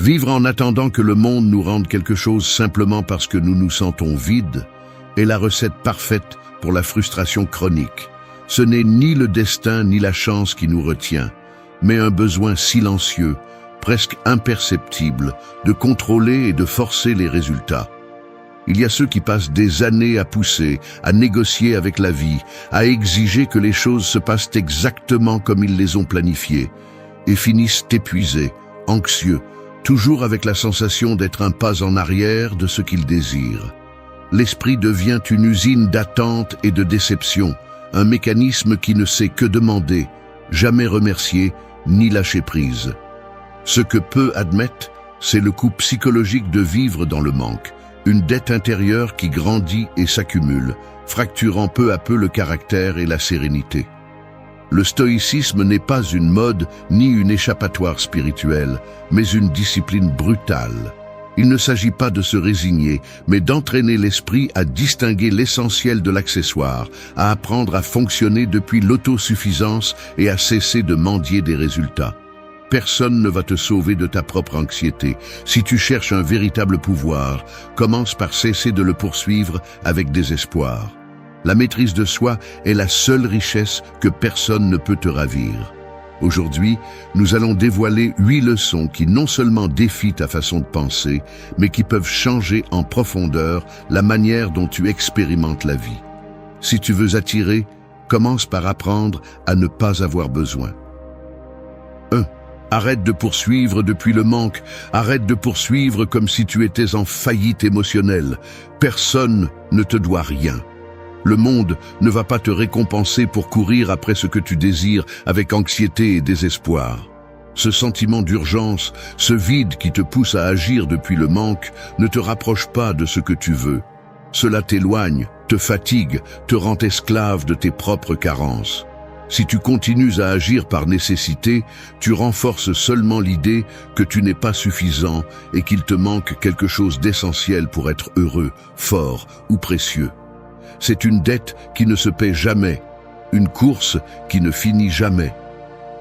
Vivre en attendant que le monde nous rende quelque chose simplement parce que nous nous sentons vides est la recette parfaite pour la frustration chronique. Ce n'est ni le destin ni la chance qui nous retient, mais un besoin silencieux, presque imperceptible, de contrôler et de forcer les résultats. Il y a ceux qui passent des années à pousser, à négocier avec la vie, à exiger que les choses se passent exactement comme ils les ont planifiées, et finissent épuisés, anxieux, toujours avec la sensation d'être un pas en arrière de ce qu'ils désirent. L'esprit devient une usine d'attente et de déception, un mécanisme qui ne sait que demander, jamais remercier, ni lâcher prise. Ce que peu admettent, c'est le coût psychologique de vivre dans le manque, une dette intérieure qui grandit et s'accumule, fracturant peu à peu le caractère et la sérénité. Le stoïcisme n'est pas une mode ni une échappatoire spirituelle, mais une discipline brutale. Il ne s'agit pas de se résigner, mais d'entraîner l'esprit à distinguer l'essentiel de l'accessoire, à apprendre à fonctionner depuis l'autosuffisance et à cesser de mendier des résultats. Personne ne va te sauver de ta propre anxiété. Si tu cherches un véritable pouvoir, commence par cesser de le poursuivre avec désespoir. La maîtrise de soi est la seule richesse que personne ne peut te ravir. Aujourd'hui, nous allons dévoiler 8 leçons qui non seulement défient ta façon de penser, mais qui peuvent changer en profondeur la manière dont tu expérimentes la vie. Si tu veux attirer, commence par apprendre à ne pas avoir besoin. 1. Arrête de poursuivre depuis le manque. Arrête de poursuivre comme si tu étais en faillite émotionnelle. Personne ne te doit rien. Le monde ne va pas te récompenser pour courir après ce que tu désires avec anxiété et désespoir. Ce sentiment d'urgence, ce vide qui te pousse à agir depuis le manque, ne te rapproche pas de ce que tu veux. Cela t'éloigne, te fatigue, te rend esclave de tes propres carences. Si tu continues à agir par nécessité, tu renforces seulement l'idée que tu n'es pas suffisant et qu'il te manque quelque chose d'essentiel pour être heureux, fort ou précieux. C'est une dette qui ne se paie jamais, une course qui ne finit jamais.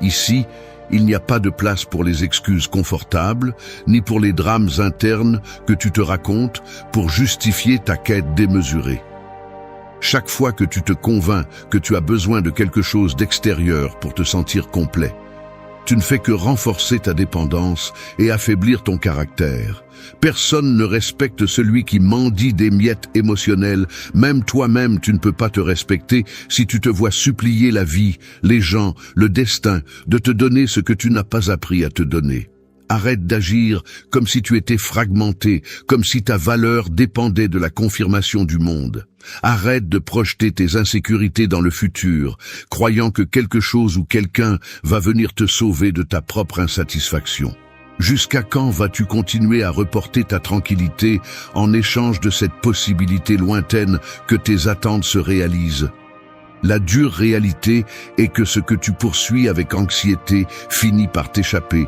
Ici, il n'y a pas de place pour les excuses confortables, ni pour les drames internes que tu te racontes pour justifier ta quête démesurée. Chaque fois que tu te convaincs que tu as besoin de quelque chose d'extérieur pour te sentir complet, tu ne fais que renforcer ta dépendance et affaiblir ton caractère. Personne ne respecte celui qui mendie des miettes émotionnelles. Même toi-même, tu ne peux pas te respecter si tu te vois supplier la vie, les gens, le destin, de te donner ce que tu n'as pas appris à te donner. Arrête d'agir comme si tu étais fragmenté, comme si ta valeur dépendait de la confirmation du monde. Arrête de projeter tes insécurités dans le futur, croyant que quelque chose ou quelqu'un va venir te sauver de ta propre insatisfaction. Jusqu'à quand vas-tu continuer à reporter ta tranquillité en échange de cette possibilité lointaine que tes attentes se réalisent? La dure réalité est que ce que tu poursuis avec anxiété finit par t'échapper,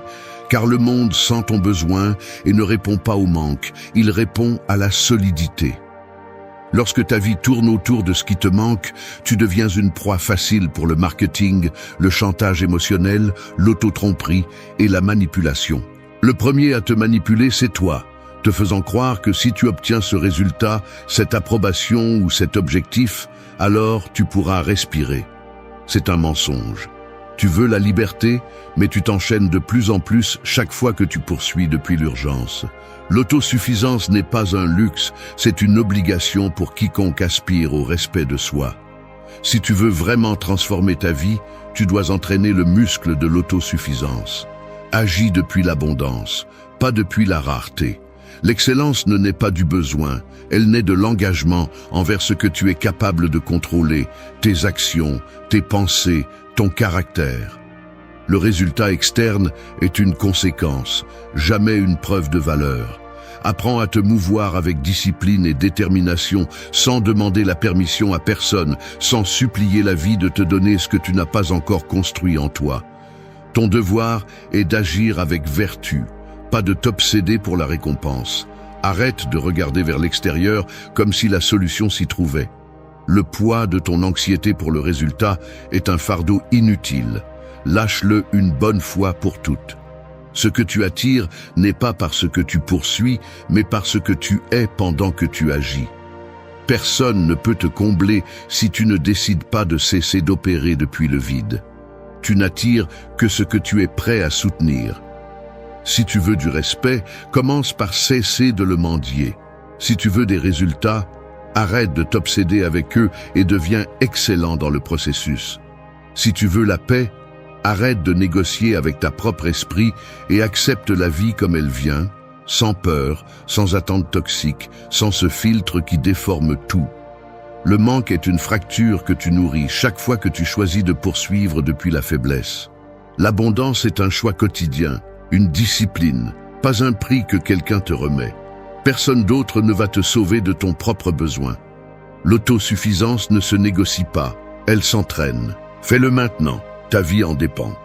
car le monde sent ton besoin et ne répond pas au manque, il répond à la solidité. Lorsque ta vie tourne autour de ce qui te manque, tu deviens une proie facile pour le marketing, le chantage émotionnel, l'auto-tromperie et la manipulation. Le premier à te manipuler, c'est toi, te faisant croire que si tu obtiens ce résultat, cette approbation ou cet objectif, alors tu pourras respirer. C'est un mensonge. Tu veux la liberté, mais tu t'enchaînes de plus en plus chaque fois que tu poursuis depuis l'urgence. L'autosuffisance n'est pas un luxe, c'est une obligation pour quiconque aspire au respect de soi. Si tu veux vraiment transformer ta vie, tu dois entraîner le muscle de l'autosuffisance. Agis depuis l'abondance, pas depuis la rareté. L'excellence ne naît pas du besoin, elle naît de l'engagement envers ce que tu es capable de contrôler, tes actions, tes pensées, ton caractère. Le résultat externe est une conséquence, jamais une preuve de valeur. Apprends à te mouvoir avec discipline et détermination, sans demander la permission à personne, sans supplier la vie de te donner ce que tu n'as pas encore construit en toi. Ton devoir est d'agir avec vertu, pas de t'obséder pour la récompense. Arrête de regarder vers l'extérieur comme si la solution s'y trouvait. Le poids de ton anxiété pour le résultat est un fardeau inutile. Lâche-le une bonne fois pour toutes. Ce que tu attires n'est pas par ce que tu poursuis, mais par ce que tu es pendant que tu agis. Personne ne peut te combler si tu ne décides pas de cesser d'opérer depuis le vide. Tu n'attires que ce que tu es prêt à soutenir. Si tu veux du respect, commence par cesser de le mendier. Si tu veux des résultats, arrête de t'obséder avec eux et deviens excellent dans le processus. Si tu veux la paix, arrête de négocier avec ta propre esprit et accepte la vie comme elle vient, sans peur, sans attente toxique, sans ce filtre qui déforme tout. Le manque est une fracture que tu nourris chaque fois que tu choisis de poursuivre depuis la faiblesse. L'abondance est un choix quotidien, une discipline, pas un prix que quelqu'un te remet. Personne d'autre ne va te sauver de ton propre besoin. L'autosuffisance ne se négocie pas, elle s'entraîne. Fais-le maintenant, ta vie en dépend.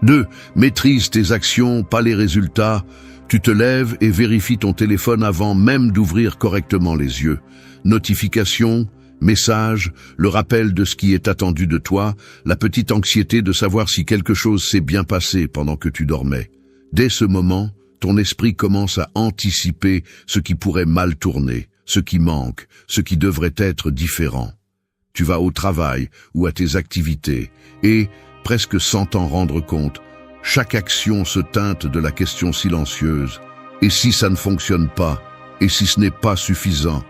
2. Maîtrise tes actions, pas les résultats. Tu te lèves et vérifies ton téléphone avant même d'ouvrir correctement les yeux. Notifications, messages, le rappel de ce qui est attendu de toi, la petite anxiété de savoir si quelque chose s'est bien passé pendant que tu dormais. Dès ce moment, ton esprit commence à anticiper ce qui pourrait mal tourner, ce qui manque, ce qui devrait être différent. Tu vas au travail ou à tes activités et, presque sans t'en rendre compte, chaque action se teinte de la question silencieuse. Et si ça ne fonctionne pas? Et si ce n'est pas suffisant?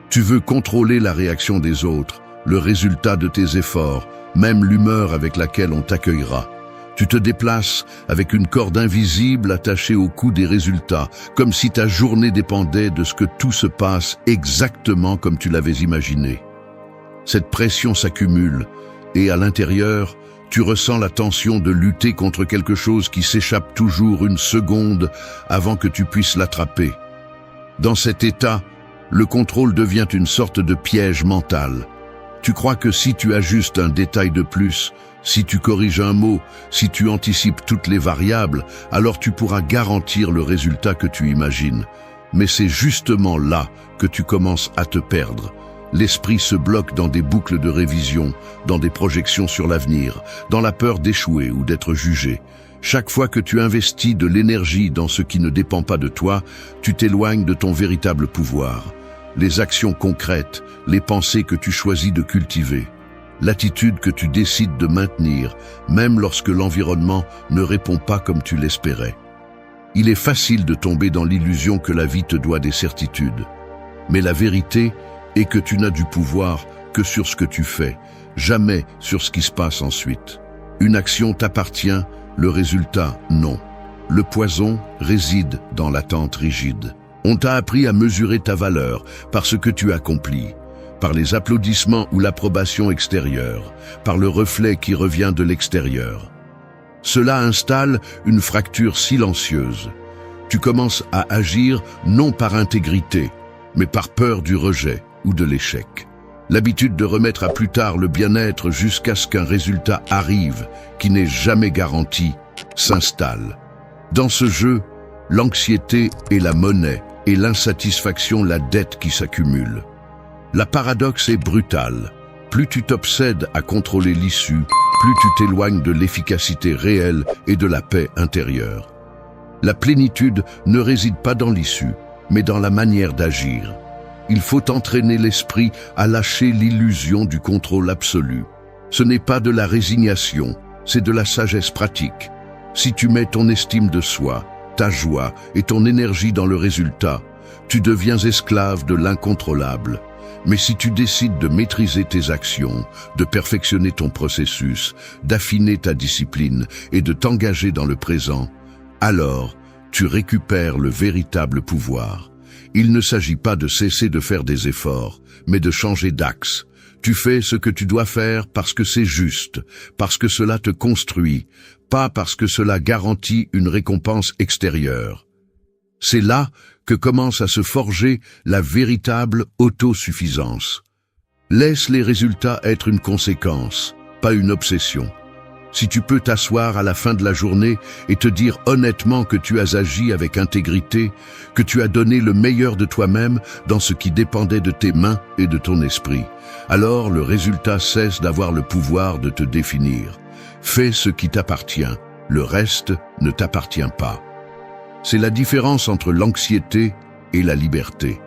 Tu veux contrôler la réaction des autres, le résultat de tes efforts, même l'humeur avec laquelle on t'accueillera. Tu te déplaces avec une corde invisible attachée au cou des résultats, comme si ta journée dépendait de ce que tout se passe exactement comme tu l'avais imaginé. Cette pression s'accumule, et à l'intérieur, tu ressens la tension de lutter contre quelque chose qui s'échappe toujours une seconde avant que tu puisses l'attraper. Dans cet état, le contrôle devient une sorte de piège mental. Tu crois que si tu ajustes un détail de plus, si tu corriges un mot, si tu anticipes toutes les variables, alors tu pourras garantir le résultat que tu imagines. Mais c'est justement là que tu commences à te perdre. L'esprit se bloque dans des boucles de révision, dans des projections sur l'avenir, dans la peur d'échouer ou d'être jugé. Chaque fois que tu investis de l'énergie dans ce qui ne dépend pas de toi, tu t'éloignes de ton véritable pouvoir. Les actions concrètes, les pensées que tu choisis de cultiver, l'attitude que tu décides de maintenir, même lorsque l'environnement ne répond pas comme tu l'espérais. Il est facile de tomber dans l'illusion que la vie te doit des certitudes. Mais la vérité est que tu n'as du pouvoir que sur ce que tu fais, jamais sur ce qui se passe ensuite. Une action t'appartient, le résultat, non. Le poison réside dans l'attente rigide. On t'a appris à mesurer ta valeur par ce que tu accomplis, par les applaudissements ou l'approbation extérieure, par le reflet qui revient de l'extérieur. Cela installe une fracture silencieuse. Tu commences à agir non par intégrité, mais par peur du rejet ou de l'échec. L'habitude de remettre à plus tard le bien-être jusqu'à ce qu'un résultat arrive, qui n'est jamais garanti, s'installe. Dans ce jeu, l'anxiété est la monnaie et l'insatisfaction la dette qui s'accumule. La paradoxe est brutale. Plus tu t'obsèdes à contrôler l'issue, plus tu t'éloignes de l'efficacité réelle et de la paix intérieure. La plénitude ne réside pas dans l'issue, mais dans la manière d'agir. Il faut entraîner l'esprit à lâcher l'illusion du contrôle absolu. Ce n'est pas de la résignation, c'est de la sagesse pratique. Si tu mets ton estime de soi, ta joie et ton énergie dans le résultat, tu deviens esclave de l'incontrôlable. Mais si tu décides de maîtriser tes actions, de perfectionner ton processus, d'affiner ta discipline et de t'engager dans le présent, alors tu récupères le véritable pouvoir. Il ne s'agit pas de cesser de faire des efforts, mais de changer d'axe. Tu fais ce que tu dois faire parce que c'est juste, parce que cela te construit, pas parce que cela garantit une récompense extérieure. C'est là que commence à se forger la véritable autosuffisance. Laisse les résultats être une conséquence, pas une obsession. Si tu peux t'asseoir à la fin de la journée et te dire honnêtement que tu as agi avec intégrité, que tu as donné le meilleur de toi-même dans ce qui dépendait de tes mains et de ton esprit, alors le résultat cesse d'avoir le pouvoir de te définir. Fais ce qui t'appartient, Le reste ne t'appartient pas. C'est la différence entre l'anxiété et la liberté.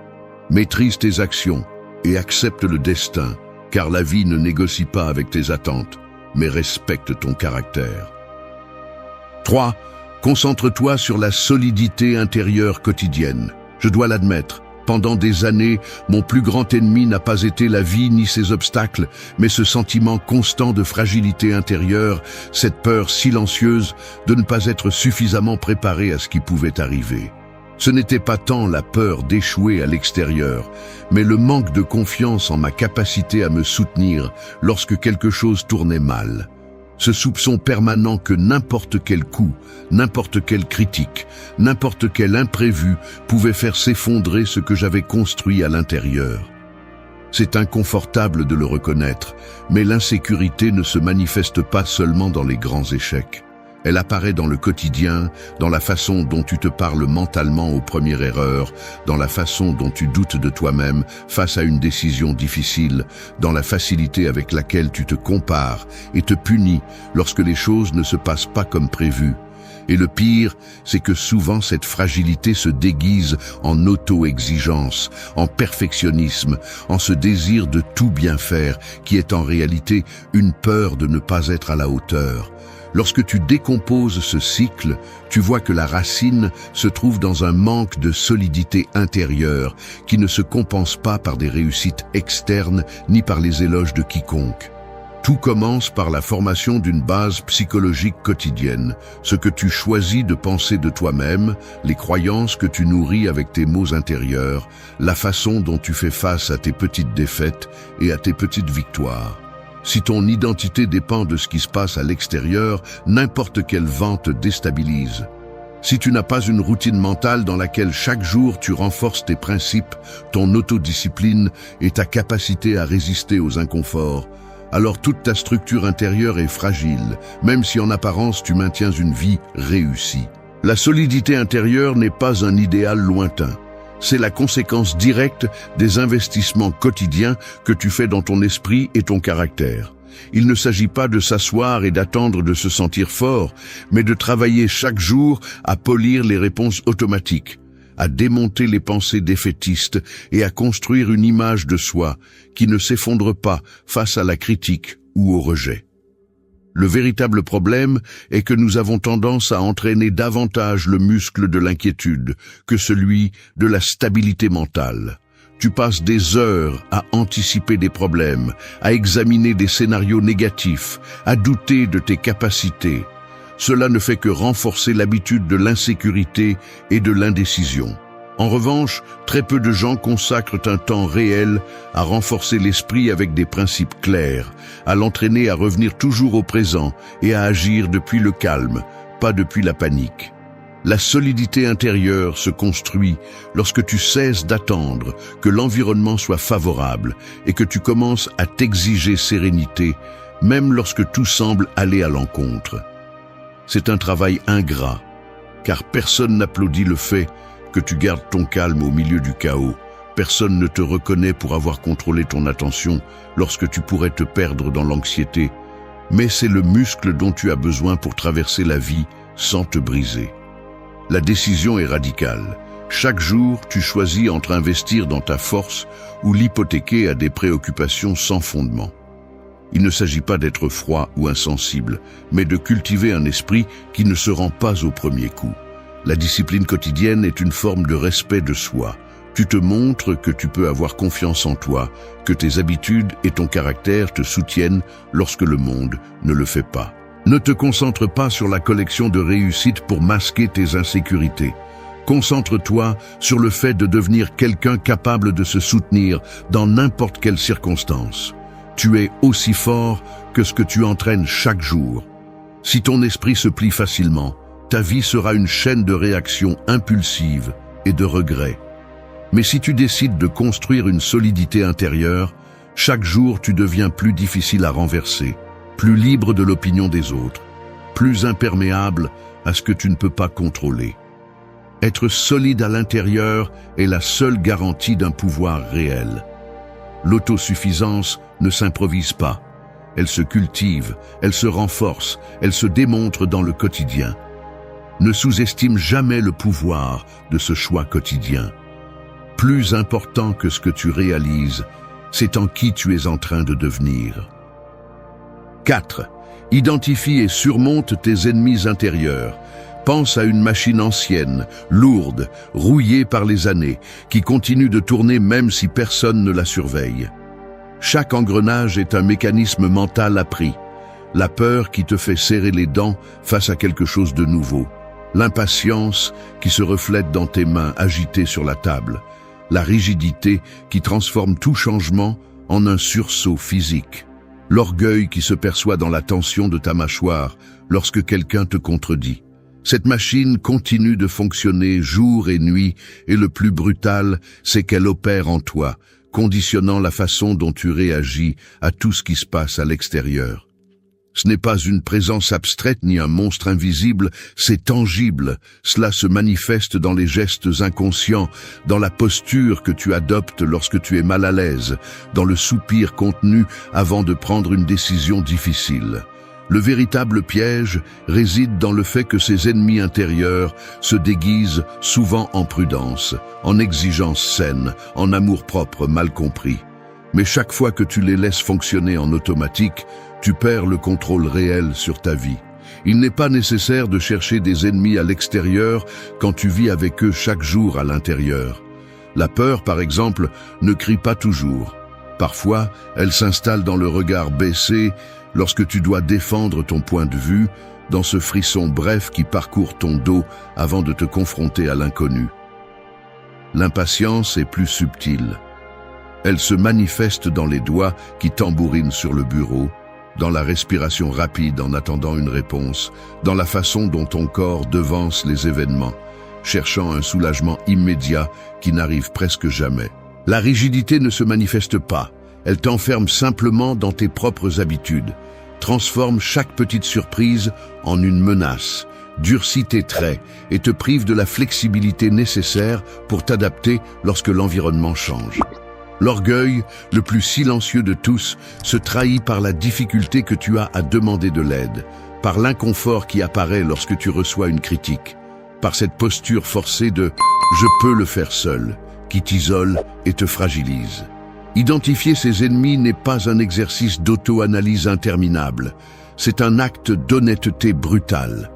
Maîtrise tes actions et accepte le destin, car la vie ne négocie pas avec tes attentes, mais respecte ton caractère. 3. Concentre-toi sur la solidité intérieure quotidienne. Je dois l'admettre, pendant des années, mon plus grand ennemi n'a pas été la vie ni ses obstacles, mais ce sentiment constant de fragilité intérieure, cette peur silencieuse de ne pas être suffisamment préparé à ce qui pouvait arriver. Ce n'était pas tant la peur d'échouer à l'extérieur, mais le manque de confiance en ma capacité à me soutenir lorsque quelque chose tournait mal. Ce soupçon permanent que n'importe quel coup, n'importe quelle critique, n'importe quel imprévu pouvait faire s'effondrer ce que j'avais construit à l'intérieur. C'est inconfortable de le reconnaître, mais l'insécurité ne se manifeste pas seulement dans les grands échecs. Elle apparaît dans le quotidien, dans la façon dont tu te parles mentalement aux premières erreurs, dans la façon dont tu doutes de toi-même face à une décision difficile, dans la facilité avec laquelle tu te compares et te punis lorsque les choses ne se passent pas comme prévu. Et le pire, c'est que souvent cette fragilité se déguise en auto-exigence, en perfectionnisme, en ce désir de tout bien faire, qui est en réalité une peur de ne pas être à la hauteur. Lorsque tu décomposes ce cycle, tu vois que la racine se trouve dans un manque de solidité intérieure qui ne se compense pas par des réussites externes ni par les éloges de quiconque. Tout commence par la formation d'une base psychologique quotidienne, ce que tu choisis de penser de toi-même, les croyances que tu nourris avec tes mots intérieurs, la façon dont tu fais face à tes petites défaites et à tes petites victoires. Si ton identité dépend de ce qui se passe à l'extérieur, n'importe quel vent te déstabilise. Si tu n'as pas une routine mentale dans laquelle chaque jour tu renforces tes principes, ton autodiscipline et ta capacité à résister aux inconforts, alors toute ta structure intérieure est fragile, même si en apparence tu maintiens une vie réussie. La solidité intérieure n'est pas un idéal lointain. C'est la conséquence directe des investissements quotidiens que tu fais dans ton esprit et ton caractère. Il ne s'agit pas de s'asseoir et d'attendre de se sentir fort, mais de travailler chaque jour à polir les réponses automatiques, à démonter les pensées défaitistes et à construire une image de soi qui ne s'effondre pas face à la critique ou au rejet. Le véritable problème est que nous avons tendance à entraîner davantage le muscle de l'inquiétude que celui de la stabilité mentale. Tu passes des heures à anticiper des problèmes, à examiner des scénarios négatifs, à douter de tes capacités. Cela ne fait que renforcer l'habitude de l'insécurité et de l'indécision. En revanche, très peu de gens consacrent un temps réel à renforcer l'esprit avec des principes clairs, à l'entraîner à revenir toujours au présent et à agir depuis le calme, pas depuis la panique. La solidité intérieure se construit lorsque tu cesses d'attendre que l'environnement soit favorable et que tu commences à t'exiger sérénité, même lorsque tout semble aller à l'encontre. C'est un travail ingrat, car personne n'applaudit le fait que tu gardes ton calme au milieu du chaos. Personne ne te reconnaît pour avoir contrôlé ton attention lorsque tu pourrais te perdre dans l'anxiété. Mais c'est le muscle dont tu as besoin pour traverser la vie sans te briser. La décision est radicale. Chaque jour, tu choisis entre investir dans ta force ou l'hypothéquer à des préoccupations sans fondement. Il ne s'agit pas d'être froid ou insensible, mais de cultiver un esprit qui ne se rend pas au premier coup. La discipline quotidienne est une forme de respect de soi. Tu te montres que tu peux avoir confiance en toi, que tes habitudes et ton caractère te soutiennent lorsque le monde ne le fait pas. Ne te concentre pas sur la collection de réussites pour masquer tes insécurités. Concentre-toi sur le fait de devenir quelqu'un capable de se soutenir dans n'importe quelle circonstance. Tu es aussi fort que ce que tu entraînes chaque jour. Si ton esprit se plie facilement, ta vie sera une chaîne de réactions impulsives et de regrets. Mais si tu décides de construire une solidité intérieure, chaque jour tu deviens plus difficile à renverser, plus libre de l'opinion des autres, plus imperméable à ce que tu ne peux pas contrôler. Être solide à l'intérieur est la seule garantie d'un pouvoir réel. L'autosuffisance ne s'improvise pas. Elle se cultive, elle se renforce, elle se démontre dans le quotidien. Ne sous-estime jamais le pouvoir de ce choix quotidien. Plus important que ce que tu réalises, c'est en qui tu es en train de devenir. 4. Identifie et surmonte tes ennemis intérieurs. Pense à une machine ancienne, lourde, rouillée par les années, qui continue de tourner même si personne ne la surveille. Chaque engrenage est un mécanisme mental appris. La peur qui te fait serrer les dents face à quelque chose de nouveau. L'impatience qui se reflète dans tes mains agitées sur la table. La rigidité qui transforme tout changement en un sursaut physique. L'orgueil qui se perçoit dans la tension de ta mâchoire lorsque quelqu'un te contredit. Cette machine continue de fonctionner jour et nuit et le plus brutal, c'est qu'elle opère en toi, conditionnant la façon dont tu réagis à tout ce qui se passe à l'extérieur. Ce n'est pas une présence abstraite ni un monstre invisible, c'est tangible. Cela se manifeste dans les gestes inconscients, dans la posture que tu adoptes lorsque tu es mal à l'aise, dans le soupir contenu avant de prendre une décision difficile. Le véritable piège réside dans le fait que ces ennemis intérieurs se déguisent souvent en prudence, en exigence saine, en amour-propre mal compris. Mais chaque fois que tu les laisses fonctionner en automatique, tu perds le contrôle réel sur ta vie. Il n'est pas nécessaire de chercher des ennemis à l'extérieur quand tu vis avec eux chaque jour à l'intérieur. La peur, par exemple, ne crie pas toujours. Parfois, elle s'installe dans le regard baissé lorsque tu dois défendre ton point de vue, dans ce frisson bref qui parcourt ton dos avant de te confronter à l'inconnu. L'impatience est plus subtile. Elle se manifeste dans les doigts qui tambourinent sur le bureau, dans la respiration rapide en attendant une réponse, dans la façon dont ton corps devance les événements, cherchant un soulagement immédiat qui n'arrive presque jamais. La rigidité ne se manifeste pas, elle t'enferme simplement dans tes propres habitudes, transforme chaque petite surprise en une menace, durcit tes traits et te prive de la flexibilité nécessaire pour t'adapter lorsque l'environnement change. L'orgueil, le plus silencieux de tous, se trahit par la difficulté que tu as à demander de l'aide, par l'inconfort qui apparaît lorsque tu reçois une critique, par cette posture forcée de « je peux le faire seul » qui t'isole et te fragilise. Identifier ses ennemis n'est pas un exercice d'auto-analyse interminable, c'est un acte d'honnêteté brutale.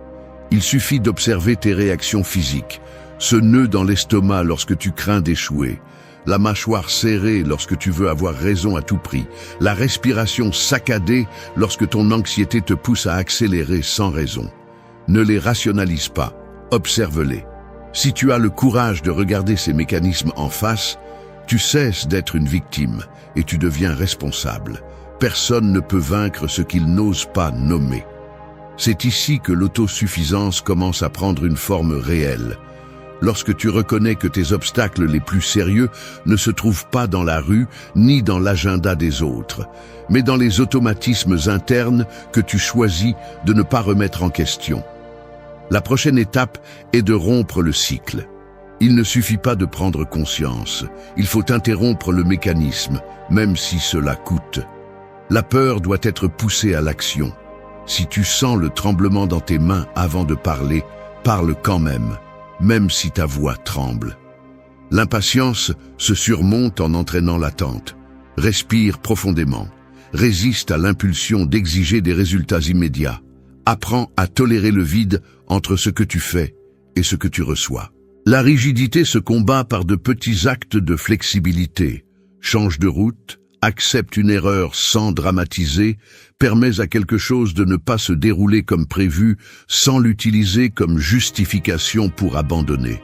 Il suffit d'observer tes réactions physiques, ce nœud dans l'estomac lorsque tu crains d'échouer, la mâchoire serrée lorsque tu veux avoir raison à tout prix, la respiration saccadée lorsque ton anxiété te pousse à accélérer sans raison. Ne les rationalise pas, observe-les. Si tu as le courage de regarder ces mécanismes en face, tu cesses d'être une victime et tu deviens responsable. Personne ne peut vaincre ce qu'il n'ose pas nommer. C'est ici que l'autosuffisance commence à prendre une forme réelle. Lorsque tu reconnais que tes obstacles les plus sérieux ne se trouvent pas dans la rue ni dans l'agenda des autres, mais dans les automatismes internes que tu choisis de ne pas remettre en question. La prochaine étape est de rompre le cycle. Il ne suffit pas de prendre conscience, il faut interrompre le mécanisme, même si cela coûte. La peur doit être poussée à l'action. Si tu sens le tremblement dans tes mains avant de parler, parle quand même si ta voix tremble. L'impatience se surmonte en entraînant l'attente. Respire profondément. Résiste à l'impulsion d'exiger des résultats immédiats. Apprends à tolérer le vide entre ce que tu fais et ce que tu reçois. La rigidité se combat par de petits actes de flexibilité. Change de route, accepte une erreur sans dramatiser, permets à quelque chose de ne pas se dérouler comme prévu sans l'utiliser comme justification pour abandonner.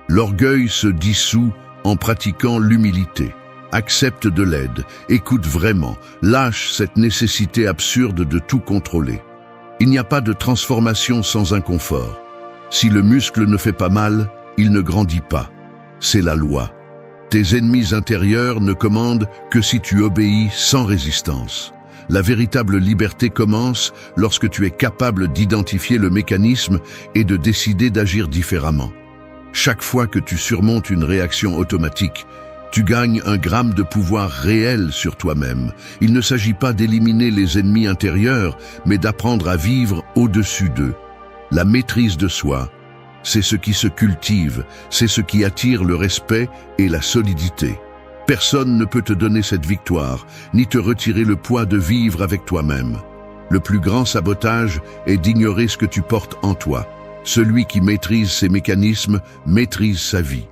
L'orgueil se dissout en pratiquant l'humilité. Accepte de l'aide, écoute vraiment, lâche cette nécessité absurde de tout contrôler. Il n'y a pas de transformation sans inconfort. Si le muscle ne fait pas mal, il ne grandit pas. C'est la loi. Tes ennemis intérieurs ne commandent que si tu obéis sans résistance. La véritable liberté commence lorsque tu es capable d'identifier le mécanisme et de décider d'agir différemment. Chaque fois que tu surmontes une réaction automatique, Tu gagnes un gramme de pouvoir réel sur toi-même. Il ne s'agit pas d'éliminer les ennemis intérieurs, mais d'apprendre à vivre au-dessus d'eux. La maîtrise de soi, c'est ce qui se cultive, c'est ce qui attire le respect et la solidité. Personne ne peut te donner cette victoire, ni te retirer le poids de vivre avec toi-même. Le plus grand sabotage est d'ignorer ce que tu portes en toi. Celui qui maîtrise ses mécanismes maîtrise sa vie.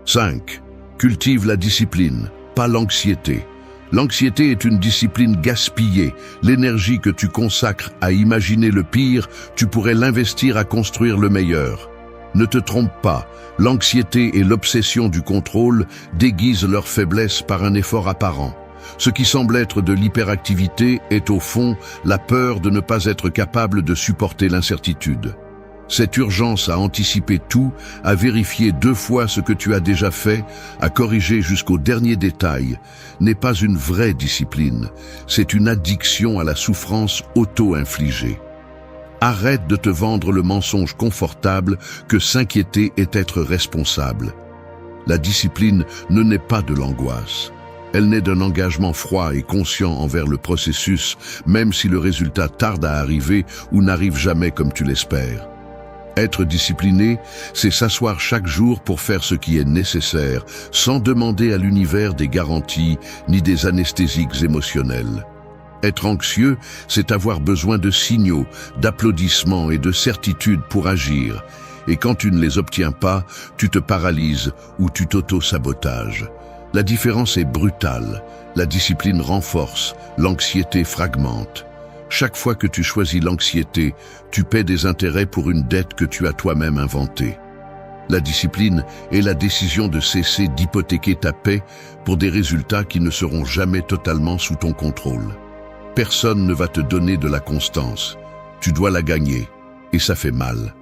5. Cultive la discipline, pas l'anxiété. L'anxiété est une discipline gaspillée. L'énergie que tu consacres à imaginer le pire, tu pourrais l'investir à construire le meilleur. Ne te trompe pas, l'anxiété et l'obsession du contrôle déguisent leur faiblesse par un effort apparent. Ce qui semble être de l'hyperactivité est au fond la peur de ne pas être capable de supporter l'incertitude. Cette urgence à anticiper tout, à vérifier 2 fois ce que tu as déjà fait, à corriger jusqu'au dernier détail, n'est pas une vraie discipline. C'est une addiction à la souffrance auto-infligée. Arrête de te vendre le mensonge confortable que s'inquiéter est être responsable. La discipline ne naît pas de l'angoisse. Elle naît d'un engagement froid et conscient envers le processus, même si le résultat tarde à arriver ou n'arrive jamais comme tu l'espères. Être discipliné, c'est s'asseoir chaque jour pour faire ce qui est nécessaire, sans demander à l'univers des garanties ni des anesthésiques émotionnels. Être anxieux, c'est avoir besoin de signaux, d'applaudissements et de certitudes pour agir. Et quand tu ne les obtiens pas, tu te paralyses ou tu t'auto-sabotages. La différence est brutale. La discipline renforce, l'anxiété fragmente. Chaque fois que tu choisis l'anxiété, tu paies des intérêts pour une dette que tu as toi-même inventée. La discipline est la décision de cesser d'hypothéquer ta paix pour des résultats qui ne seront jamais totalement sous ton contrôle. Personne ne va te donner de la constance. Tu dois la gagner, et ça fait mal.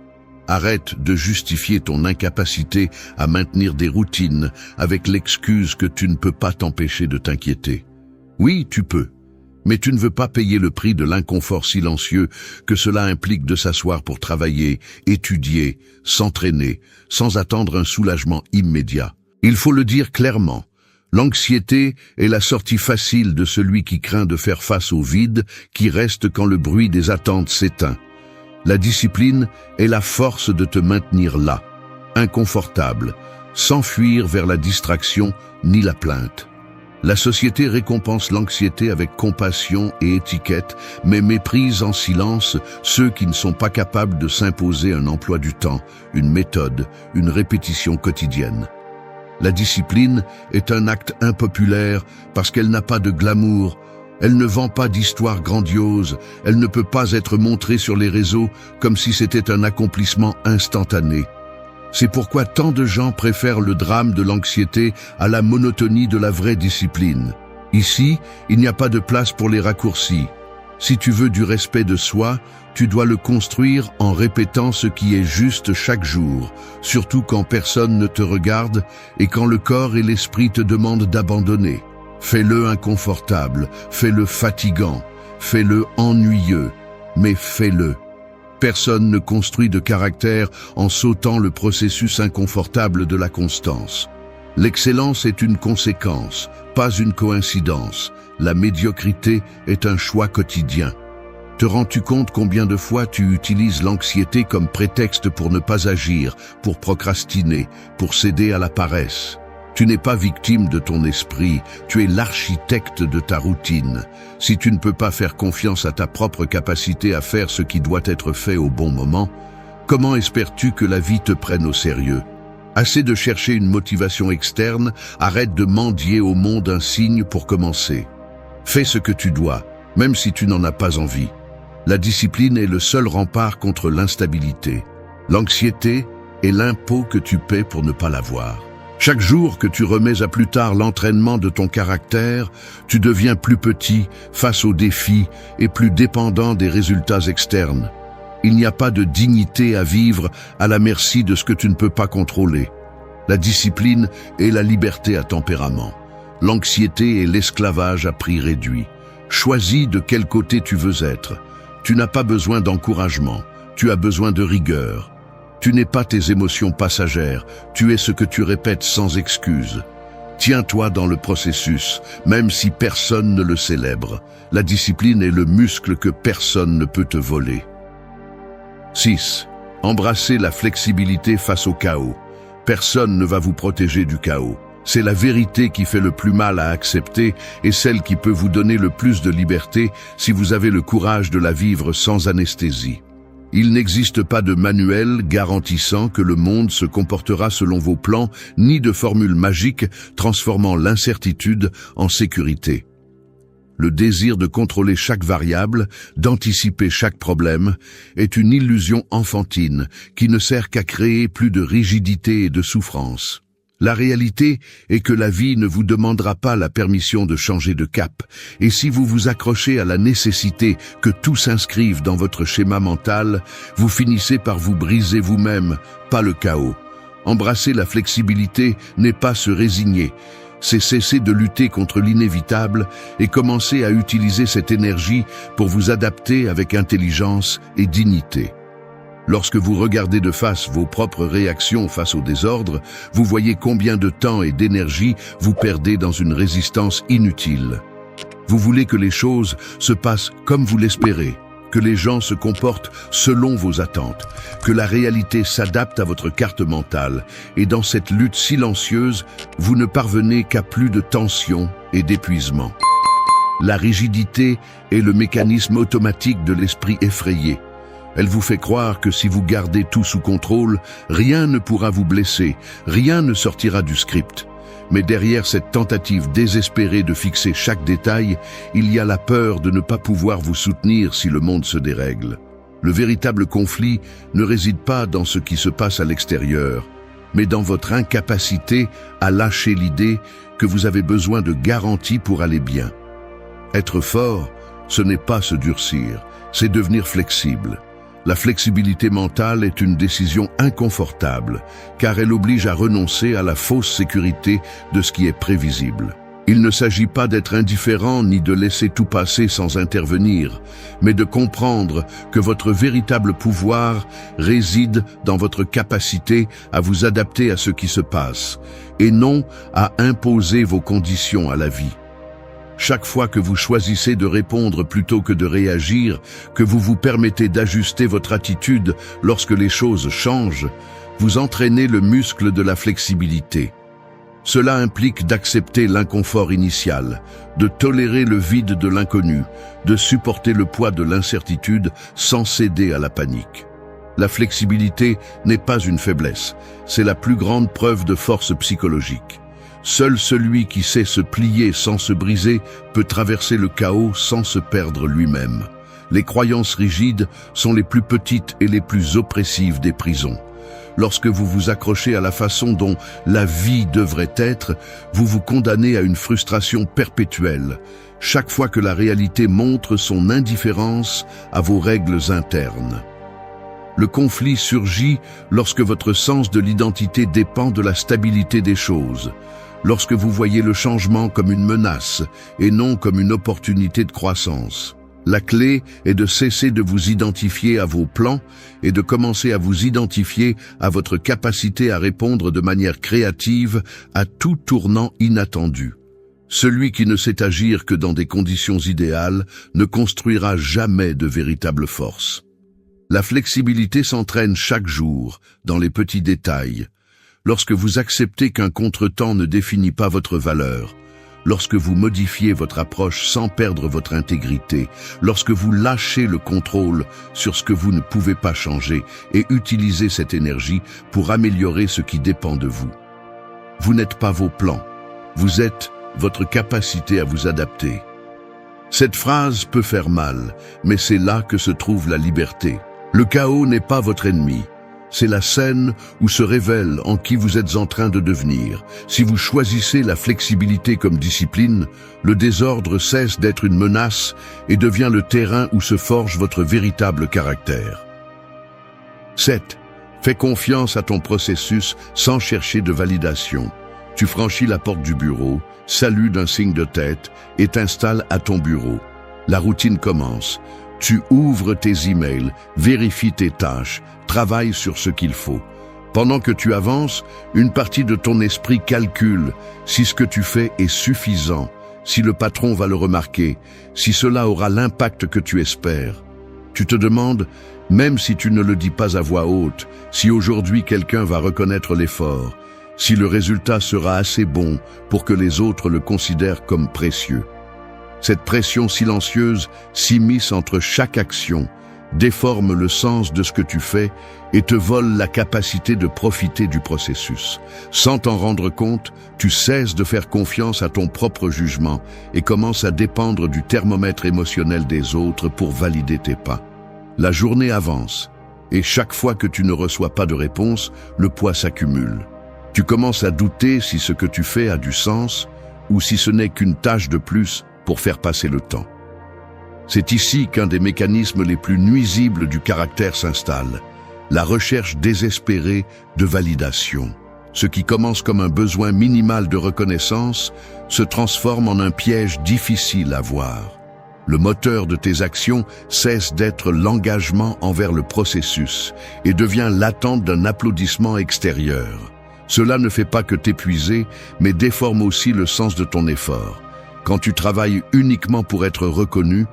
Arrête de justifier ton incapacité à maintenir des routines avec l'excuse que tu ne peux pas t'empêcher de t'inquiéter. Oui, tu peux. Mais tu ne veux pas payer le prix de l'inconfort silencieux que cela implique de s'asseoir pour travailler, étudier, s'entraîner, sans attendre un soulagement immédiat. Il faut le dire clairement, l'anxiété est la sortie facile de celui qui craint de faire face au vide qui reste quand le bruit des attentes s'éteint. La discipline est la force de te maintenir là, inconfortable, sans fuir vers la distraction ni la plainte. La société récompense l'anxiété avec compassion et étiquette, mais méprise en silence ceux qui ne sont pas capables de s'imposer un emploi du temps, une méthode, une répétition quotidienne. La discipline est un acte impopulaire parce qu'elle n'a pas de glamour, elle ne vend pas d'histoire grandiose, elle ne peut pas être montrée sur les réseaux comme si c'était un accomplissement instantané. C'est pourquoi tant de gens préfèrent le drame de l'anxiété à la monotonie de la vraie discipline. Ici, il n'y a pas de place pour les raccourcis. Si tu veux du respect de soi, tu dois le construire en répétant ce qui est juste chaque jour, surtout quand personne ne te regarde et quand le corps et l'esprit te demandent d'abandonner. Fais-le inconfortable, fais-le fatigant, fais-le ennuyeux, mais fais-le. Personne ne construit de caractère en sautant le processus inconfortable de la constance. L'excellence est une conséquence, pas une coïncidence. La médiocrité est un choix quotidien. Te rends-tu compte combien de fois tu utilises l'anxiété comme prétexte pour ne pas agir, pour procrastiner, pour céder à la paresse? Tu n'es pas victime de ton esprit, tu es l'architecte de ta routine. Si tu ne peux pas faire confiance à ta propre capacité à faire ce qui doit être fait au bon moment, comment espères-tu que la vie te prenne au sérieux? Assez de chercher une motivation externe, arrête de mendier au monde un signe pour commencer. Fais ce que tu dois, même si tu n'en as pas envie. La discipline est le seul rempart contre l'instabilité. L'anxiété est l'impôt que tu paies pour ne pas l'avoir. Chaque jour que tu remets à plus tard l'entraînement de ton caractère, tu deviens plus petit face aux défis et plus dépendant des résultats externes. Il n'y a pas de dignité à vivre à la merci de ce que tu ne peux pas contrôler. La discipline est la liberté à tempérament. L'anxiété est l'esclavage à prix réduit. Choisis de quel côté tu veux être. Tu n'as pas besoin d'encouragement, tu as besoin de rigueur. Tu n'es pas tes émotions passagères, tu es ce que tu répètes sans excuse. Tiens-toi dans le processus, même si personne ne le célèbre. La discipline est le muscle que personne ne peut te voler. 6. Embrassez la flexibilité face au chaos. Personne ne va vous protéger du chaos. C'est la vérité qui fait le plus mal à accepter et celle qui peut vous donner le plus de liberté si vous avez le courage de la vivre sans anesthésie. Il n'existe pas de manuel garantissant que le monde se comportera selon vos plans, ni de formule magique transformant l'incertitude en sécurité. Le désir de contrôler chaque variable, d'anticiper chaque problème, est une illusion enfantine qui ne sert qu'à créer plus de rigidité et de souffrance. La réalité est que la vie ne vous demandera pas la permission de changer de cap, et si vous vous accrochez à la nécessité que tout s'inscrive dans votre schéma mental, vous finissez par vous briser vous-même, pas le chaos. Embrasser la flexibilité n'est pas se résigner, c'est cesser de lutter contre l'inévitable et commencer à utiliser cette énergie pour vous adapter avec intelligence et dignité. Lorsque vous regardez de face vos propres réactions face au désordre, vous voyez combien de temps et d'énergie vous perdez dans une résistance inutile. Vous voulez que les choses se passent comme vous l'espérez, que les gens se comportent selon vos attentes, que la réalité s'adapte à votre carte mentale, et dans cette lutte silencieuse, vous ne parvenez qu'à plus de tension et d'épuisement. La rigidité est le mécanisme automatique de l'esprit effrayé. Elle vous fait croire que si vous gardez tout sous contrôle, rien ne pourra vous blesser, rien ne sortira du script. Mais derrière cette tentative désespérée de fixer chaque détail, il y a la peur de ne pas pouvoir vous soutenir si le monde se dérègle. Le véritable conflit ne réside pas dans ce qui se passe à l'extérieur, mais dans votre incapacité à lâcher l'idée que vous avez besoin de garanties pour aller bien. Être fort, ce n'est pas se durcir, c'est devenir flexible. La flexibilité mentale est une décision inconfortable, car elle oblige à renoncer à la fausse sécurité de ce qui est prévisible. Il ne s'agit pas d'être indifférent ni de laisser tout passer sans intervenir, mais de comprendre que votre véritable pouvoir réside dans votre capacité à vous adapter à ce qui se passe, et non à imposer vos conditions à la vie. Chaque fois que vous choisissez de répondre plutôt que de réagir, que vous vous permettez d'ajuster votre attitude lorsque les choses changent, vous entraînez le muscle de la flexibilité. Cela implique d'accepter l'inconfort initial, de tolérer le vide de l'inconnu, de supporter le poids de l'incertitude sans céder à la panique. La flexibilité n'est pas une faiblesse, c'est la plus grande preuve de force psychologique. Seul celui qui sait se plier sans se briser peut traverser le chaos sans se perdre lui-même. Les croyances rigides sont les plus petites et les plus oppressives des prisons. Lorsque vous vous accrochez à la façon dont la vie devrait être, vous vous condamnez à une frustration perpétuelle, chaque fois que la réalité montre son indifférence à vos règles internes. Le conflit surgit lorsque votre sens de l'identité dépend de la stabilité des choses, lorsque vous voyez le changement comme une menace et non comme une opportunité de croissance. La clé est de cesser de vous identifier à vos plans et de commencer à vous identifier à votre capacité à répondre de manière créative à tout tournant inattendu. Celui qui ne sait agir que dans des conditions idéales ne construira jamais de véritable force. La flexibilité s'entraîne chaque jour, dans les petits détails. Lorsque vous acceptez qu'un contretemps ne définit pas votre valeur, lorsque vous modifiez votre approche sans perdre votre intégrité, lorsque vous lâchez le contrôle sur ce que vous ne pouvez pas changer et utilisez cette énergie pour améliorer ce qui dépend de vous. Vous n'êtes pas vos plans, vous êtes votre capacité à vous adapter. Cette phrase peut faire mal, mais c'est là que se trouve la liberté. Le chaos n'est pas votre ennemi. C'est la scène où se révèle en qui vous êtes en train de devenir. Si vous choisissez la flexibilité comme discipline, le désordre cesse d'être une menace et devient le terrain où se forge votre véritable caractère. 7. Fais confiance à ton processus sans chercher de validation. Tu franchis la porte du bureau, salues d'un signe de tête et t'installes à ton bureau. La routine commence. Tu ouvres tes emails, vérifies tes tâches, travailles sur ce qu'il faut. Pendant que tu avances, une partie de ton esprit calcule si ce que tu fais est suffisant, si le patron va le remarquer, si cela aura l'impact que tu espères. Tu te demandes, même si tu ne le dis pas à voix haute, si aujourd'hui quelqu'un va reconnaître l'effort, si le résultat sera assez bon pour que les autres le considèrent comme précieux. Cette pression silencieuse s'immisce entre chaque action, déforme le sens de ce que tu fais et te vole la capacité de profiter du processus. Sans t'en rendre compte, tu cesses de faire confiance à ton propre jugement et commences à dépendre du thermomètre émotionnel des autres pour valider tes pas. La journée avance et chaque fois que tu ne reçois pas de réponse, le poids s'accumule. Tu commences à douter si ce que tu fais a du sens ou si ce n'est qu'une tâche de plus pour faire passer le temps. C'est ici qu'un des mécanismes les plus nuisibles du caractère s'installe, la recherche désespérée de validation. Ce qui commence comme un besoin minimal de reconnaissance se transforme en un piège difficile à voir. Le moteur de tes actions cesse d'être l'engagement envers le processus et devient l'attente d'un applaudissement extérieur. Cela ne fait pas que t'épuiser, mais déforme aussi le sens de ton effort. Quand tu travailles uniquement pour être reconnu,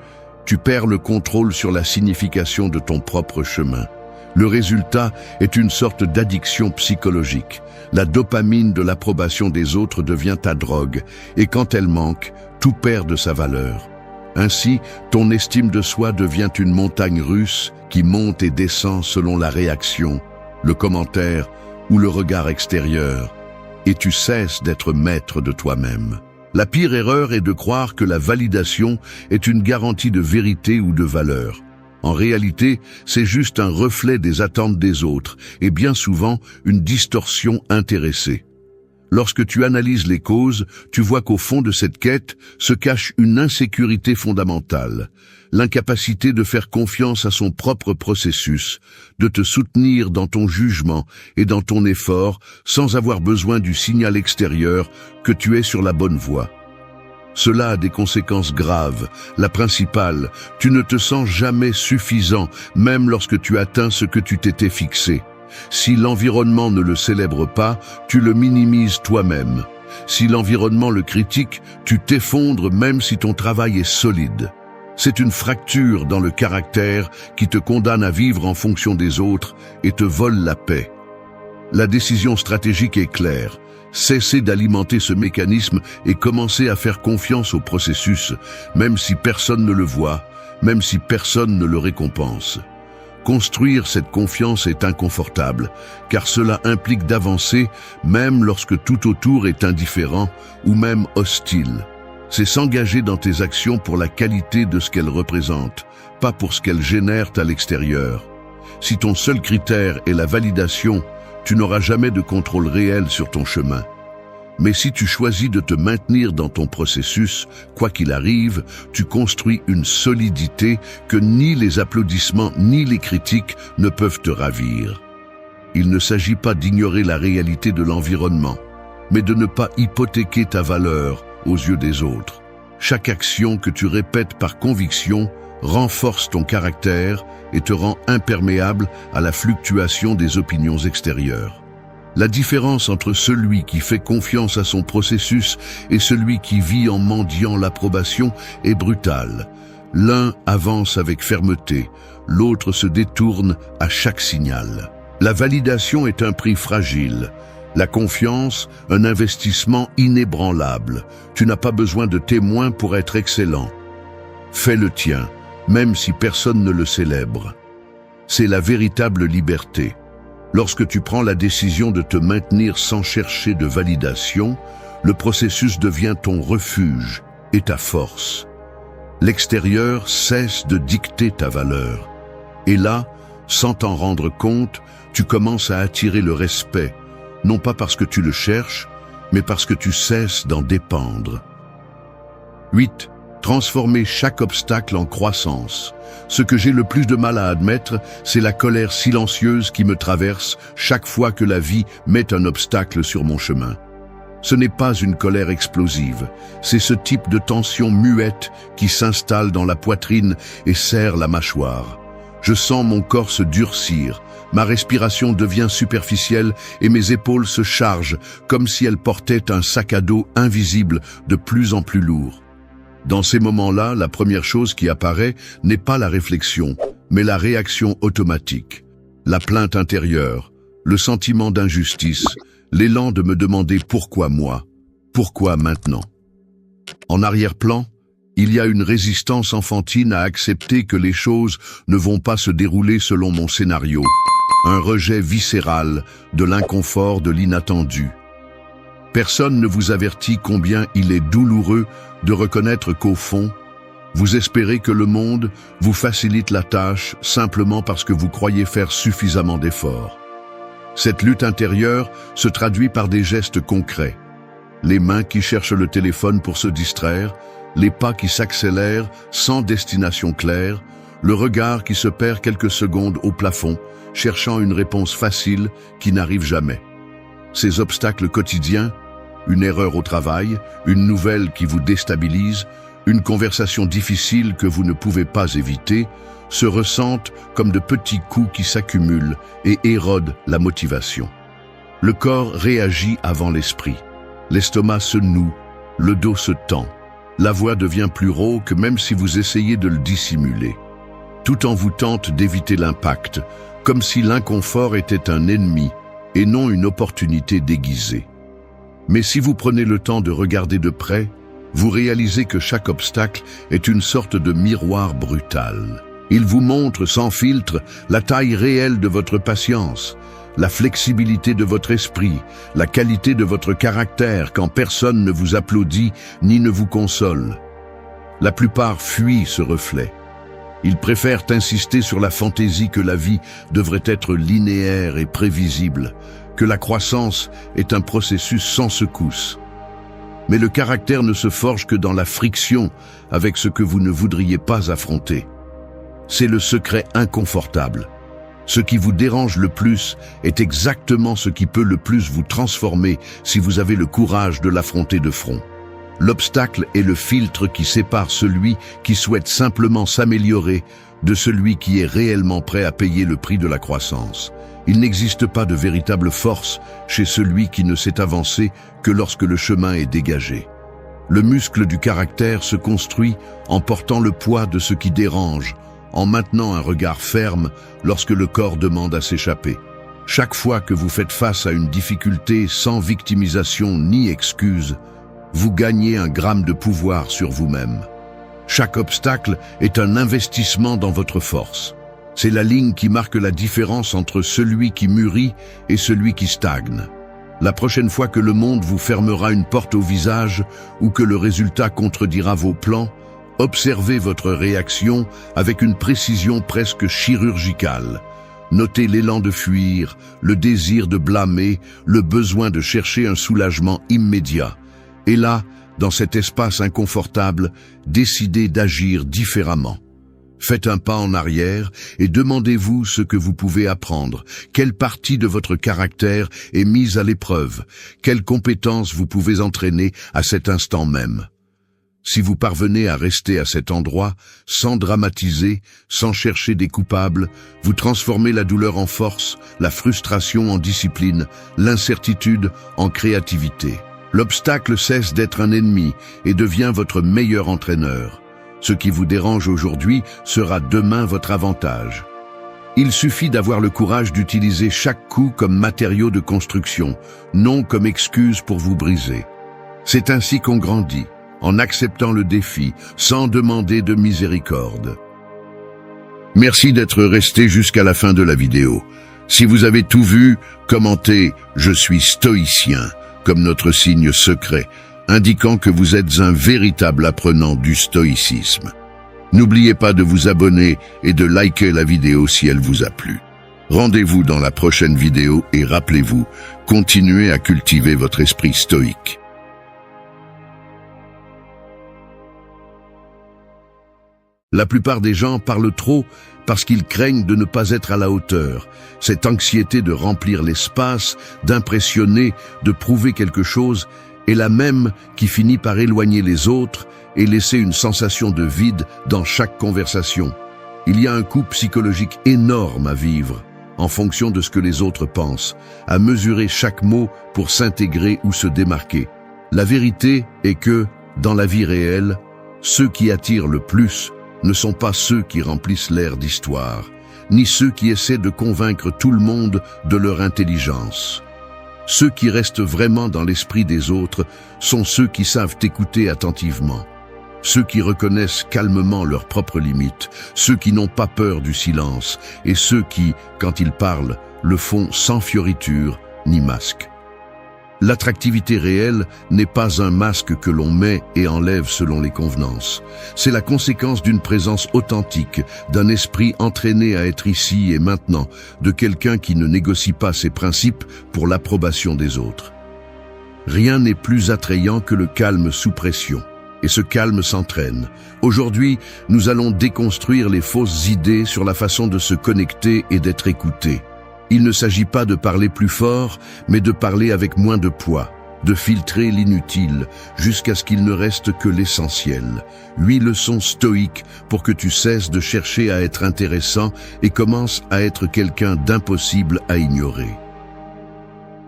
tu perds le contrôle sur la signification de ton propre chemin. Le résultat est une sorte d'addiction psychologique. La dopamine de l'approbation des autres devient ta drogue, et quand elle manque, tout perd de sa valeur. Ainsi, ton estime de soi devient une montagne russe qui monte et descend selon la réaction, le commentaire ou le regard extérieur, et tu cesses d'être maître de toi-même. La pire erreur est de croire que la validation est une garantie de vérité ou de valeur. En réalité, c'est juste un reflet des attentes des autres et bien souvent une distorsion intéressée. Lorsque tu analyses les causes, tu vois qu'au fond de cette quête se cache une insécurité fondamentale, l'incapacité de faire confiance à son propre processus, de te soutenir dans ton jugement et dans ton effort sans avoir besoin du signal extérieur que tu es sur la bonne voie. Cela a des conséquences graves. La principale, tu ne te sens jamais suffisant, même lorsque tu atteins ce que tu t'étais fixé. Si l'environnement ne le célèbre pas, tu le minimises toi-même. Si l'environnement le critique, tu t'effondres même si ton travail est solide. C'est une fracture dans le caractère qui te condamne à vivre en fonction des autres et te vole la paix. La décision stratégique est claire. Cesser d'alimenter ce mécanisme et commencer à faire confiance au processus, même si personne ne le voit, même si personne ne le récompense. Construire cette confiance est inconfortable, car cela implique d'avancer même lorsque tout autour est indifférent ou même hostile. C'est s'engager dans tes actions pour la qualité de ce qu'elles représentent, pas pour ce qu'elles génèrent à l'extérieur. Si ton seul critère est la validation, tu n'auras jamais de contrôle réel sur ton chemin. Mais si tu choisis de te maintenir dans ton processus, quoi qu'il arrive, tu construis une solidité que ni les applaudissements ni les critiques ne peuvent te ravir. Il ne s'agit pas d'ignorer la réalité de l'environnement, mais de ne pas hypothéquer ta valeur aux yeux des autres. Chaque action que tu répètes par conviction renforce ton caractère et te rend imperméable à la fluctuation des opinions extérieures. La différence entre celui qui fait confiance à son processus et celui qui vit en mendiant l'approbation est brutale. L'un avance avec fermeté, l'autre se détourne à chaque signal. La validation est un prix fragile. La confiance, un investissement inébranlable. Tu n'as pas besoin de témoins pour être excellent. Fais le tien, même si personne ne le célèbre. C'est la véritable liberté. Lorsque tu prends la décision de te maintenir sans chercher de validation, le processus devient ton refuge et ta force. L'extérieur cesse de dicter ta valeur. Et là, sans t'en rendre compte, tu commences à attirer le respect, non pas parce que tu le cherches, mais parce que tu cesses d'en dépendre. 8. Transformer chaque obstacle en croissance. Ce que j'ai le plus de mal à admettre, c'est la colère silencieuse qui me traverse chaque fois que la vie met un obstacle sur mon chemin. Ce n'est pas une colère explosive, c'est ce type de tension muette qui s'installe dans la poitrine et serre la mâchoire. Je sens mon corps se durcir, Ma respiration devient superficielle et mes épaules se chargent comme si elles portaient un sac à dos invisible de plus en plus lourd. Dans ces moments-là, la première chose qui apparaît n'est pas la réflexion, mais la réaction automatique. La plainte intérieure, le sentiment d'injustice, l'élan de me demander pourquoi moi, pourquoi maintenant. En arrière-plan, il y a une résistance enfantine à accepter que les choses ne vont pas se dérouler selon mon scénario. Un rejet viscéral de l'inconfort, de l'inattendu. Personne ne vous avertit combien il est douloureux de reconnaître qu'au fond, vous espérez que le monde vous facilite la tâche simplement parce que vous croyez faire suffisamment d'efforts. Cette lutte intérieure se traduit par des gestes concrets. Les mains qui cherchent le téléphone pour se distraire, les pas qui s'accélèrent sans destination claire, le regard qui se perd quelques secondes au plafond, cherchant une réponse facile qui n'arrive jamais. Ces obstacles quotidiens, une erreur au travail, une nouvelle qui vous déstabilise, une conversation difficile que vous ne pouvez pas éviter, se ressentent comme de petits coups qui s'accumulent et érodent la motivation. Le corps réagit avant l'esprit. L'estomac se noue, le dos se tend. La voix devient plus rauque même si vous essayez de le dissimuler. Tout en vous tente d'éviter l'impact, comme si l'inconfort était un ennemi et non une opportunité déguisée. Mais si vous prenez le temps de regarder de près, vous réalisez que chaque obstacle est une sorte de miroir brutal. Il vous montre sans filtre la taille réelle de votre patience, la flexibilité de votre esprit, la qualité de votre caractère quand personne ne vous applaudit ni ne vous console. La plupart fuient ce reflet. Ils préfèrent insister sur la fantaisie que la vie devrait être linéaire et prévisible, que la croissance est un processus sans secousse. Mais le caractère ne se forge que dans la friction avec ce que vous ne voudriez pas affronter. C'est le secret inconfortable. Ce qui vous dérange le plus est exactement ce qui peut le plus vous transformer si vous avez le courage de l'affronter de front. L'obstacle est le filtre qui sépare celui qui souhaite simplement s'améliorer de celui qui est réellement prêt à payer le prix de la croissance. Il n'existe pas de véritable force chez celui qui ne sait avancer que lorsque le chemin est dégagé. Le muscle du caractère se construit en portant le poids de ce qui dérange, en maintenant un regard ferme lorsque le corps demande à s'échapper. Chaque fois que vous faites face à une difficulté sans victimisation ni excuse, vous gagnez un gramme de pouvoir sur vous-même. Chaque obstacle est un investissement dans votre force. C'est la ligne qui marque la différence entre celui qui mûrit et celui qui stagne. La prochaine fois que le monde vous fermera une porte au visage ou que le résultat contredira vos plans, observez votre réaction avec une précision presque chirurgicale. Notez l'élan de fuir, le désir de blâmer, le besoin de chercher un soulagement immédiat. Et là, dans cet espace inconfortable, décidez d'agir différemment. Faites un pas en arrière et demandez-vous ce que vous pouvez apprendre. Quelle partie de votre caractère est mise à l'épreuve? Quelles compétences vous pouvez entraîner à cet instant même? Si vous parvenez à rester à cet endroit, sans dramatiser, sans chercher des coupables, vous transformez la douleur en force, la frustration en discipline, l'incertitude en créativité. L'obstacle cesse d'être un ennemi et devient votre meilleur entraîneur. Ce qui vous dérange aujourd'hui sera demain votre avantage. Il suffit d'avoir le courage d'utiliser chaque coup comme matériau de construction, non comme excuse pour vous briser. C'est ainsi qu'on grandit, en acceptant le défi, sans demander de miséricorde. Merci d'être resté jusqu'à la fin de la vidéo. Si vous avez tout vu, commentez « Je suis stoïcien » comme notre signe secret, indiquant que vous êtes un véritable apprenant du stoïcisme. N'oubliez pas de vous abonner et de liker la vidéo si elle vous a plu. Rendez-vous dans la prochaine vidéo et rappelez-vous, continuez à cultiver votre esprit stoïque. La plupart des gens parlent trop parce qu'ils craignent de ne pas être à la hauteur. Cette anxiété de remplir l'espace, d'impressionner, de prouver quelque chose, est la même qui finit par éloigner les autres et laisser une sensation de vide dans chaque conversation. Il y a un coût psychologique énorme à vivre. en fonction de ce que les autres pensent, à mesurer chaque mot pour s'intégrer ou se démarquer. La vérité est que, dans la vie réelle, ceux qui attirent le plus ne sont pas ceux qui remplissent l'air d'histoire, ni ceux qui essaient de convaincre tout le monde de leur intelligence. Ceux qui restent vraiment dans l'esprit des autres sont ceux qui savent écouter attentivement, ceux qui reconnaissent calmement leurs propres limites, ceux qui n'ont pas peur du silence et ceux qui, quand ils parlent, le font sans fioriture ni masque. L'attractivité réelle n'est pas un masque que l'on met et enlève selon les convenances. C'est la conséquence d'une présence authentique, d'un esprit entraîné à être ici et maintenant, de quelqu'un qui ne négocie pas ses principes pour l'approbation des autres. Rien n'est plus attrayant que le calme sous pression. Et ce calme s'entraîne. Aujourd'hui, nous allons déconstruire les fausses idées sur la façon de se connecter et d'être écouté. Il ne s'agit pas de parler plus fort, mais de parler avec moins de poids, de filtrer l'inutile, jusqu'à ce qu'il ne reste que l'essentiel. 8 leçons stoïques pour que tu cesses de chercher à être intéressant et commences à être quelqu'un d'impossible à ignorer.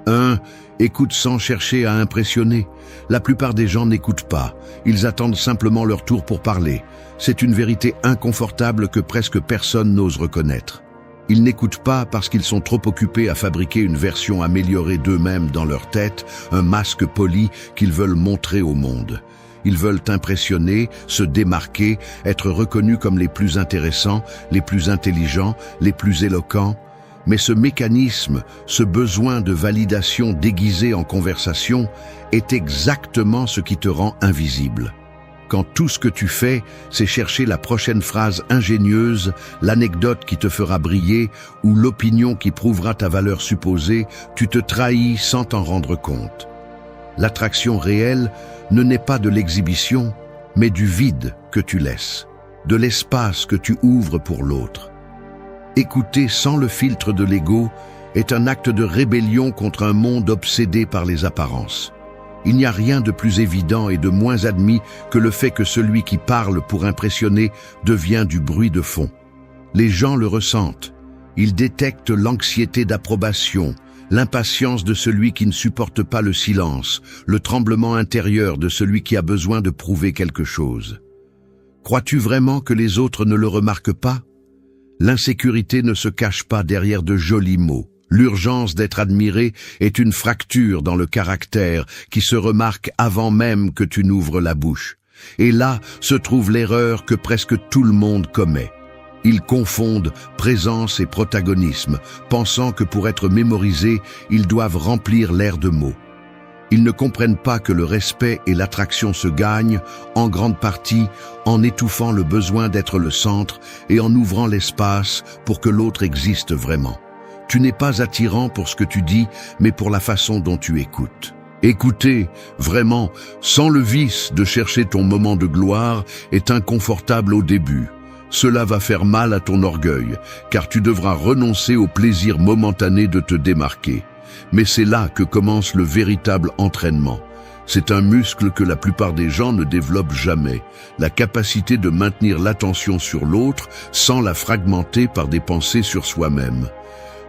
1. Écoute sans chercher à impressionner. La plupart des gens n'écoutent pas. Ils attendent simplement leur tour pour parler. C'est une vérité inconfortable que presque personne n'ose reconnaître. Ils n'écoutent pas parce qu'ils sont trop occupés à fabriquer une version améliorée d'eux-mêmes dans leur tête, un masque poli qu'ils veulent montrer au monde. Ils veulent impressionner, se démarquer, être reconnus comme les plus intéressants, les plus intelligents, les plus éloquents. Mais ce mécanisme, ce besoin de validation déguisé en conversation, est exactement ce qui te rend invisible. Quand tout ce que tu fais, c'est chercher la prochaine phrase ingénieuse, l'anecdote qui te fera briller ou l'opinion qui prouvera ta valeur supposée, tu te trahis sans t'en rendre compte. L'attraction réelle ne naît pas de l'exhibition, mais du vide que tu laisses, de l'espace que tu ouvres pour l'autre. Écouter sans le filtre de l'ego est un acte de rébellion contre un monde obsédé par les apparences. Il n'y a rien de plus évident et de moins admis que le fait que celui qui parle pour impressionner devient du bruit de fond. Les gens le ressentent. Ils détectent l'anxiété d'approbation, l'impatience de celui qui ne supporte pas le silence, le tremblement intérieur de celui qui a besoin de prouver quelque chose. Crois-tu vraiment que les autres ne le remarquent pas ? L'insécurité ne se cache pas derrière de jolis mots. L'urgence d'être admiré est une fracture dans le caractère qui se remarque avant même que tu n'ouvres la bouche. Et là se trouve l'erreur que presque tout le monde commet. Ils confondent présence et protagonisme, pensant que pour être mémorisés, ils doivent remplir l'air de mots. Ils ne comprennent pas que le respect et l'attraction se gagnent, en grande partie, en étouffant le besoin d'être le centre et en ouvrant l'espace pour que l'autre existe vraiment. Tu n'es pas attirant pour ce que tu dis, mais pour la façon dont tu écoutes. Écouter, vraiment, sans le vice de chercher ton moment de gloire, est inconfortable au début. Cela va faire mal à ton orgueil, car tu devras renoncer au plaisir momentané de te démarquer. Mais c'est là que commence le véritable entraînement. C'est un muscle que la plupart des gens ne développent jamais, la capacité de maintenir l'attention sur l'autre sans la fragmenter par des pensées sur soi-même.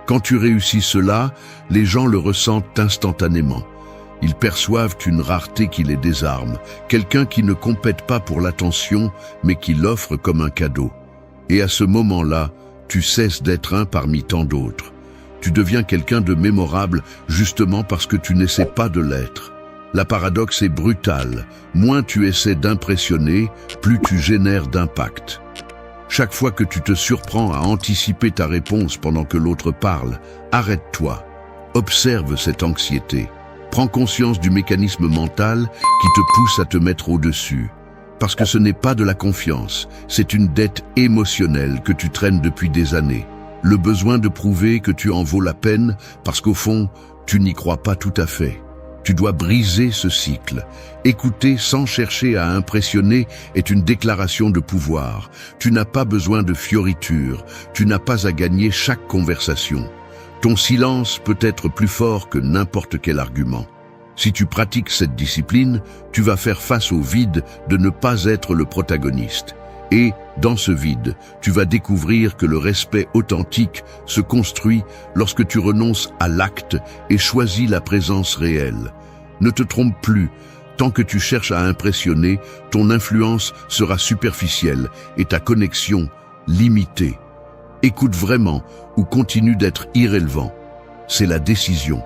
Quand tu réussis cela, les gens le ressentent instantanément. Ils perçoivent une rareté qui les désarme, quelqu'un qui ne compète pas pour l'attention, mais qui l'offre comme un cadeau. Et à ce moment-là, tu cesses d'être un parmi tant d'autres. Tu deviens quelqu'un de mémorable justement parce que tu n'essaies pas de l'être. La paradoxe est brutale. Moins tu essaies d'impressionner, plus tu génères d'impact. Chaque fois que tu te surprends à anticiper ta réponse pendant que l'autre parle, arrête-toi. Observe cette anxiété. Prends conscience du mécanisme mental qui te pousse à te mettre au-dessus. Parce que ce n'est pas de la confiance, c'est une dette émotionnelle que tu traînes depuis des années. Le besoin de prouver que tu en vaux la peine parce qu'au fond, tu n'y crois pas tout à fait. Tu dois briser ce cycle. Écouter sans chercher à impressionner est une déclaration de pouvoir. Tu n'as pas besoin de fioritures. Tu n'as pas à gagner chaque conversation. Ton silence peut être plus fort que n'importe quel argument. Si tu pratiques cette discipline, tu vas faire face au vide de ne pas être le protagoniste. Et, dans ce vide, tu vas découvrir que le respect authentique se construit lorsque tu renonces à l'acte et choisis la présence réelle. Ne te trompe plus, tant que tu cherches à impressionner, ton influence sera superficielle et ta connexion limitée. Écoute vraiment ou continue d'être irrélevant. C'est la décision.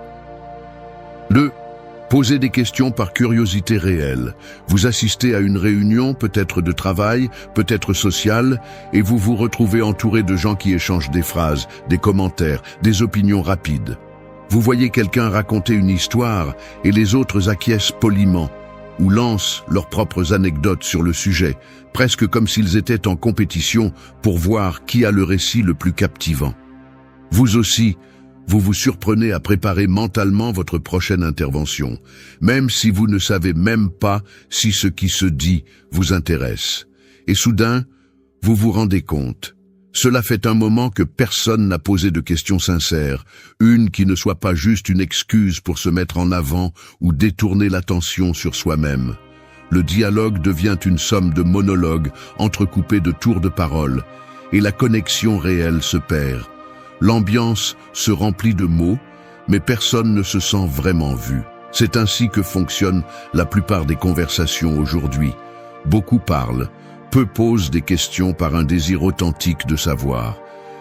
Posez des questions par curiosité réelle. Vous assistez à une réunion, peut-être de travail, peut-être sociale, et vous vous retrouvez entouré de gens qui échangent des phrases, des commentaires, des opinions rapides. Vous voyez quelqu'un raconter une histoire et les autres acquiescent poliment ou lancent leurs propres anecdotes sur le sujet, presque comme s'ils étaient en compétition pour voir qui a le récit le plus captivant. Vous aussi, vous vous surprenez à préparer mentalement votre prochaine intervention, même si vous ne savez même pas si ce qui se dit vous intéresse. Et soudain, vous vous rendez compte. Cela fait un moment que personne n'a posé de questions sincères, une qui ne soit pas juste une excuse pour se mettre en avant ou détourner l'attention sur soi-même. Le dialogue devient une somme de monologues entrecoupés de tours de parole, et la connexion réelle se perd. L'ambiance se remplit de mots, mais personne ne se sent vraiment vu. C'est ainsi que fonctionnent la plupart des conversations aujourd'hui. Beaucoup parlent, peu posent des questions par un désir authentique de savoir.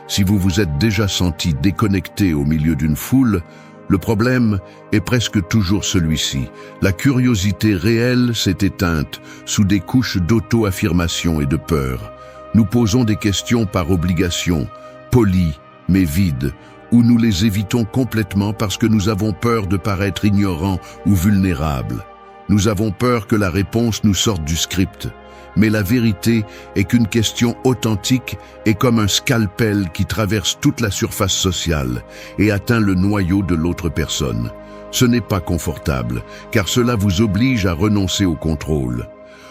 Si vous vous êtes déjà senti déconnecté au milieu d'une foule, le problème est presque toujours celui-ci. La curiosité réelle s'est éteinte sous des couches d'auto-affirmation et de peur. Nous posons des questions par obligation, polies, mais vides, ou nous les évitons complètement parce que nous avons peur de paraître ignorants ou vulnérables. Nous avons peur que la réponse nous sorte du script. Mais la vérité est qu'une question authentique est comme un scalpel qui traverse toute la surface sociale et atteint le noyau de l'autre personne. Ce n'est pas confortable, car cela vous oblige à renoncer au contrôle.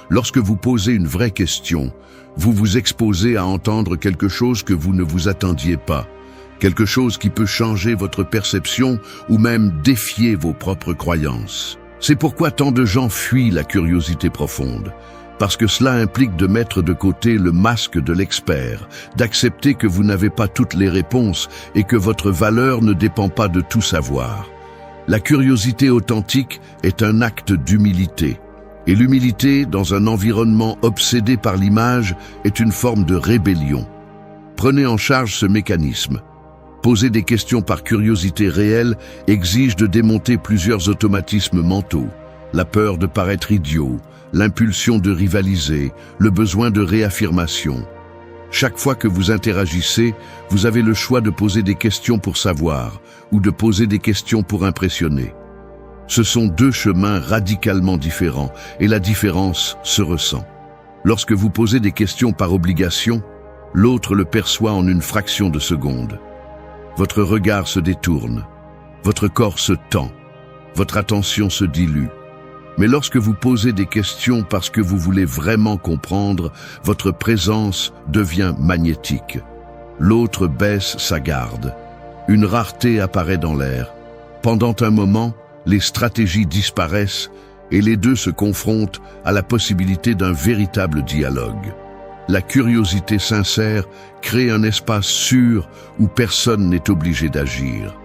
Lorsque vous posez une vraie question, vous vous exposez à entendre quelque chose que vous ne vous attendiez pas. Quelque chose qui peut changer votre perception ou même défier vos propres croyances. C'est pourquoi tant de gens fuient la curiosité profonde. Parce que cela implique de mettre de côté le masque de l'expert, d'accepter que vous n'avez pas toutes les réponses et que votre valeur ne dépend pas de tout savoir. La curiosité authentique est un acte d'humilité. Et l'humilité, dans un environnement obsédé par l'image, est une forme de rébellion. Prenez en charge ce mécanisme. Poser des questions par curiosité réelle exige de démonter plusieurs automatismes mentaux. La peur de paraître idiot, l'impulsion de rivaliser, le besoin de réaffirmation. Chaque fois que vous interagissez, vous avez le choix de poser des questions pour savoir ou de poser des questions pour impressionner. Ce sont deux chemins radicalement différents et la différence se ressent. Lorsque vous posez des questions par obligation, l'autre le perçoit en une fraction de seconde. Votre regard se détourne, votre corps se tend, votre attention se dilue. Mais lorsque vous posez des questions parce que vous voulez vraiment comprendre, votre présence devient magnétique. L'autre baisse sa garde. Une rareté apparaît dans l'air. Pendant un moment, les stratégies disparaissent et les deux se confrontent à la possibilité d'un véritable dialogue. La curiosité sincère crée un espace sûr où personne n'est obligé d'agir.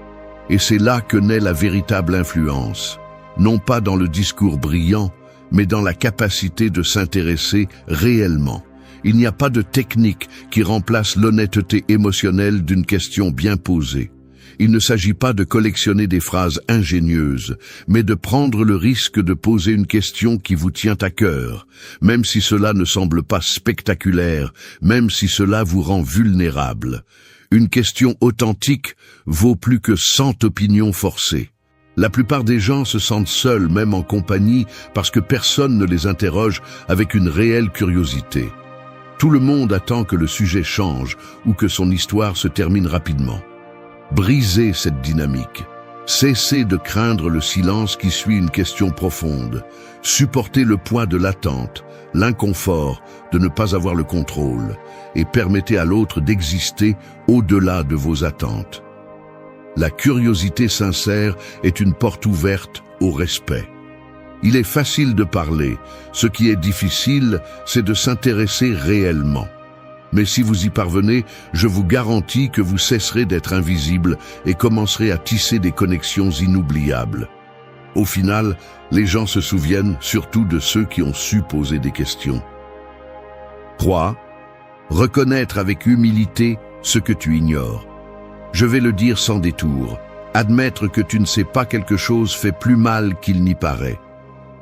Et c'est là que naît la véritable influence. Non pas dans le discours brillant, mais dans la capacité de s'intéresser réellement. Il n'y a pas de technique qui remplace l'honnêteté émotionnelle d'une question bien posée. Il ne s'agit pas de collectionner des phrases ingénieuses, mais de prendre le risque de poser une question qui vous tient à cœur, même si cela ne semble pas spectaculaire, même si cela vous rend vulnérable. Une question authentique vaut plus que 100 opinions forcées. La plupart des gens se sentent seuls, même en compagnie, parce que personne ne les interroge avec une réelle curiosité. Tout le monde attend que le sujet change ou que son histoire se termine rapidement. Brisez cette dynamique. Cessez de craindre le silence qui suit une question profonde. Supportez le poids de l'attente, l'inconfort de ne pas avoir le contrôle, et permettez à l'autre d'exister au-delà de vos attentes. La curiosité sincère est une porte ouverte au respect. Il est facile de parler, ce qui est difficile, c'est de s'intéresser réellement. Mais si vous y parvenez, je vous garantis que vous cesserez d'être invisible et commencerez à tisser des connexions inoubliables. Au final, les gens se souviennent surtout de ceux qui ont su poser des questions. 3. Reconnaître avec humilité ce que tu ignores. Je vais le dire sans détour. Admettre que tu ne sais pas quelque chose fait plus mal qu'il n'y paraît.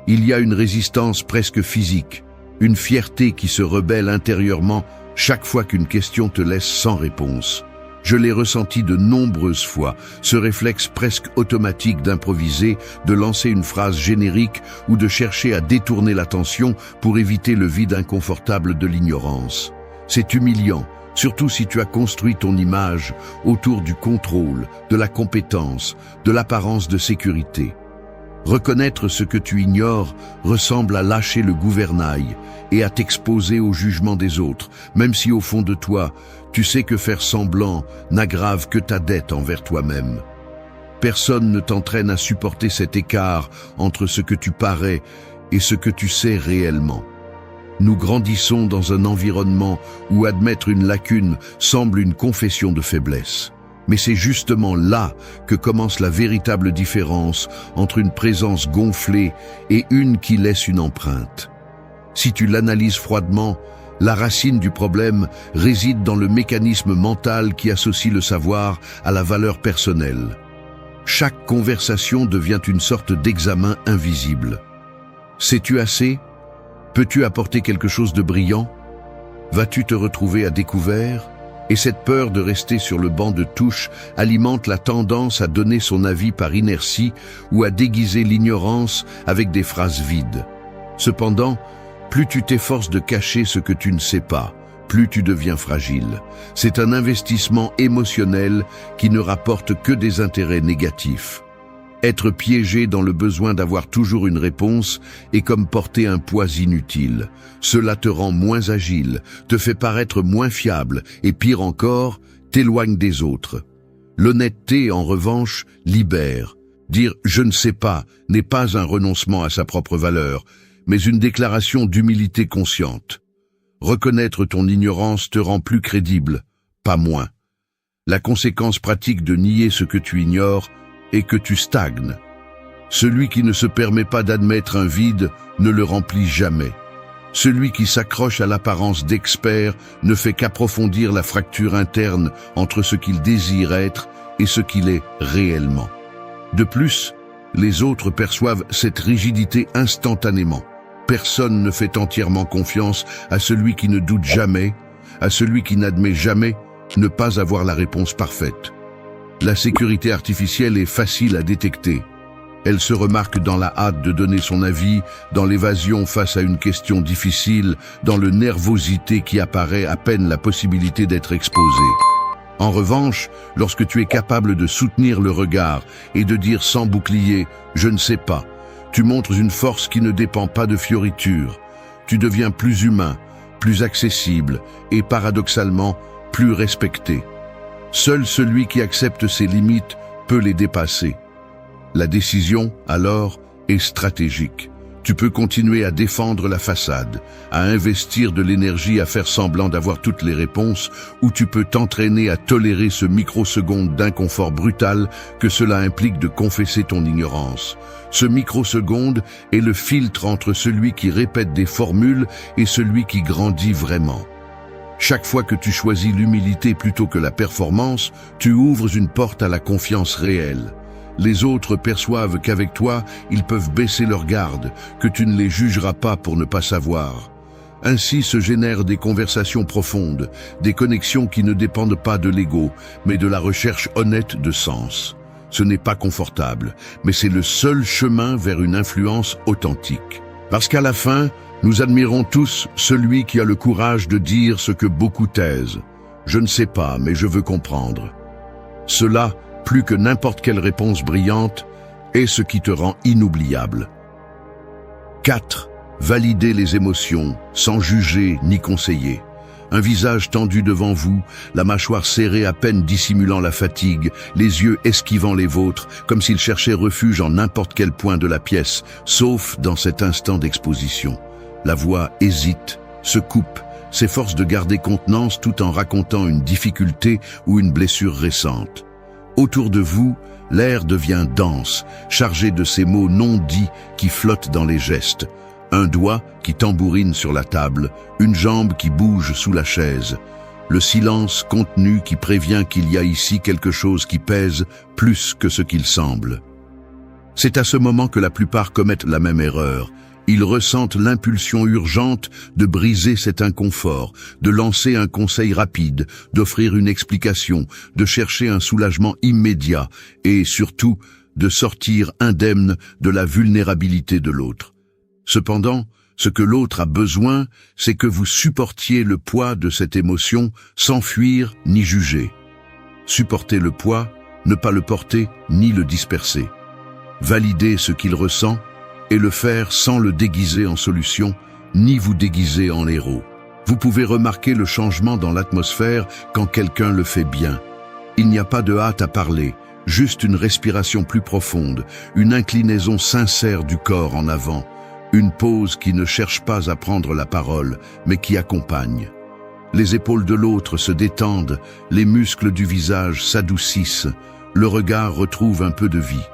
Il y a une résistance presque physique, une fierté qui se rebelle intérieurement chaque fois qu'une question te laisse sans réponse. Je l'ai ressenti de nombreuses fois, ce réflexe presque automatique d'improviser, de lancer une phrase générique ou de chercher à détourner l'attention pour éviter le vide inconfortable de l'ignorance. C'est humiliant, surtout si tu as construit ton image autour du contrôle, de la compétence, de l'apparence de sécurité. Reconnaître ce que tu ignores ressemble à lâcher le gouvernail et à t'exposer au jugement des autres, même si au fond de toi, tu sais que faire semblant n'aggrave que ta dette envers toi-même. Personne ne t'entraîne à supporter cet écart entre ce que tu parais et ce que tu sais réellement. Nous grandissons dans un environnement où admettre une lacune semble une confession de faiblesse. Mais c'est justement là que commence la véritable différence entre une présence gonflée et une qui laisse une empreinte. Si tu l'analyses froidement, la racine du problème réside dans le mécanisme mental qui associe le savoir à la valeur personnelle. Chaque conversation devient une sorte d'examen invisible. Sais-tu assez? Peux-tu apporter quelque chose de brillant? Vas-tu te retrouver à découvert? Et cette peur de rester sur le banc de touche alimente la tendance à donner son avis par inertie ou à déguiser l'ignorance avec des phrases vides. Cependant, plus tu t'efforces de cacher ce que tu ne sais pas, plus tu deviens fragile. C'est un investissement émotionnel qui ne rapporte que des intérêts négatifs. Être piégé dans le besoin d'avoir toujours une réponse est comme porter un poids inutile. Cela te rend moins agile, te fait paraître moins fiable et pire encore, t'éloigne des autres. L'honnêteté, en revanche, libère. Dire « je ne sais pas » n'est pas un renoncement à sa propre valeur, mais une déclaration d'humilité consciente. Reconnaître ton ignorance te rend plus crédible, pas moins. La conséquence pratique de nier ce que tu ignores est que tu stagnes. Celui qui ne se permet pas d'admettre un vide ne le remplit jamais. Celui qui s'accroche à l'apparence d'expert ne fait qu'approfondir la fracture interne entre ce qu'il désire être et ce qu'il est réellement. De plus, les autres perçoivent cette rigidité instantanément. Personne ne fait entièrement confiance à celui qui ne doute jamais, à celui qui n'admet jamais ne pas avoir la réponse parfaite. La sécurité artificielle est facile à détecter. Elle se remarque dans la hâte de donner son avis, dans l'évasion face à une question difficile, dans le nervosité qui apparaît à peine la possibilité d'être exposé. En revanche, lorsque tu es capable de soutenir le regard et de dire sans bouclier « je ne sais pas », tu montres une force qui ne dépend pas de fioritures. Tu deviens plus humain, plus accessible et paradoxalement plus respecté. Seul celui qui accepte ses limites peut les dépasser. La décision, alors, est stratégique. Tu peux continuer à défendre la façade, à investir de l'énergie à faire semblant d'avoir toutes les réponses, ou tu peux t'entraîner à tolérer ce microseconde d'inconfort brutal que cela implique de confesser ton ignorance. Ce microseconde est le filtre entre celui qui répète des formules et celui qui grandit vraiment. Chaque fois que tu choisis l'humilité plutôt que la performance, tu ouvres une porte à la confiance réelle. Les autres perçoivent qu'avec toi, ils peuvent baisser leur garde, que tu ne les jugeras pas pour ne pas savoir. Ainsi se génèrent des conversations profondes, des connexions qui ne dépendent pas de l'ego, mais de la recherche honnête de sens. Ce n'est pas confortable, mais c'est le seul chemin vers une influence authentique. Parce qu'à la fin, nous admirons tous celui qui a le courage de dire ce que beaucoup taisent. Je ne sais pas, mais je veux comprendre. Cela, plus que n'importe quelle réponse brillante, est ce qui te rend inoubliable. 4. Valider les émotions, sans juger ni conseiller. un visage tendu devant vous, la mâchoire serrée à peine dissimulant la fatigue, les yeux esquivant les vôtres, comme s'il cherchait refuge en n'importe quel point de la pièce, sauf dans cet instant d'exposition. La voix hésite, se coupe, s'efforce de garder contenance tout en racontant une difficulté ou une blessure récente. Autour de vous, l'air devient dense, chargé de ces mots non dits qui flottent dans les gestes. Un doigt qui tambourine sur la table, une jambe qui bouge sous la chaise. Le silence contenu qui prévient qu'il y a ici quelque chose qui pèse plus que ce qu'il semble. C'est à ce moment que la plupart commettent la même erreur. Ils ressentent l'impulsion urgente de briser cet inconfort, de lancer un conseil rapide, d'offrir une explication, de chercher un soulagement immédiat et, surtout, de sortir indemne de la vulnérabilité de l'autre. Cependant, ce que l'autre a besoin, c'est que vous supportiez le poids de cette émotion sans fuir ni juger. Supporter le poids, ne pas le porter ni le disperser. Valider ce qu'il ressent, et le faire sans le déguiser en solution, ni vous déguiser en héros. Vous pouvez remarquer le changement dans l'atmosphère quand quelqu'un le fait bien. Il n'y a pas de hâte à parler, juste une respiration plus profonde, une inclinaison sincère du corps en avant, une pause qui ne cherche pas à prendre la parole, mais qui accompagne. Les épaules de l'autre se détendent, les muscles du visage s'adoucissent, le regard retrouve un peu de vie.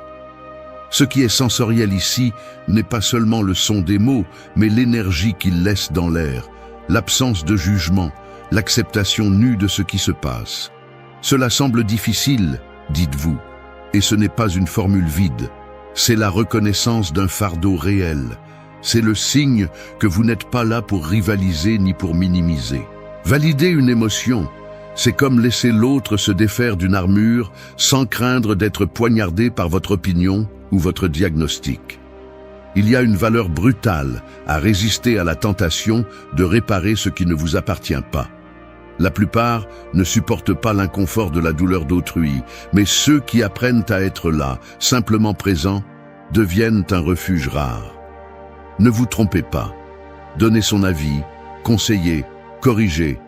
Ce qui est sensoriel ici n'est pas seulement le son des mots, mais l'énergie qu'ils laissent dans l'air, l'absence de jugement, l'acceptation nue de ce qui se passe. Cela semble difficile, dites-vous, et ce n'est pas une formule vide. C'est la reconnaissance d'un fardeau réel. C'est le signe que vous n'êtes pas là pour rivaliser ni pour minimiser. Valider une émotion, c'est comme laisser l'autre se défaire d'une armure sans craindre d'être poignardé par votre opinion ou votre diagnostic. Il y a une valeur brutale à résister à la tentation de réparer ce qui ne vous appartient pas. La plupart ne supportent pas l'inconfort de la douleur d'autrui, mais ceux qui apprennent à être là, simplement présents, deviennent un refuge rare. Ne vous trompez pas. Donner son avis, conseiller, corriger,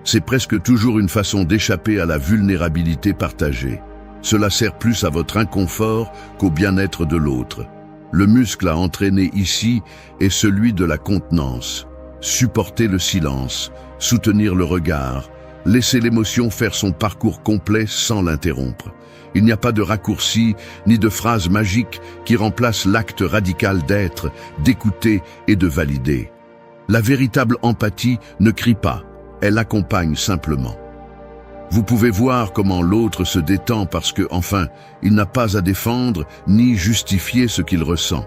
c'est presque toujours une façon d'échapper à la vulnérabilité partagée. Cela sert plus à votre inconfort qu'au bien-être de l'autre. Le muscle à entraîner ici est celui de la contenance. Supporter le silence, soutenir le regard, laisser l'émotion faire son parcours complet sans l'interrompre. Il n'y a pas de raccourci ni de phrase magique qui remplace l'acte radical d'être, d'écouter et de valider. La véritable empathie ne crie pas, elle accompagne simplement. Vous pouvez voir comment l'autre se détend parce que, enfin, il n'a pas à défendre ni justifier ce qu'il ressent.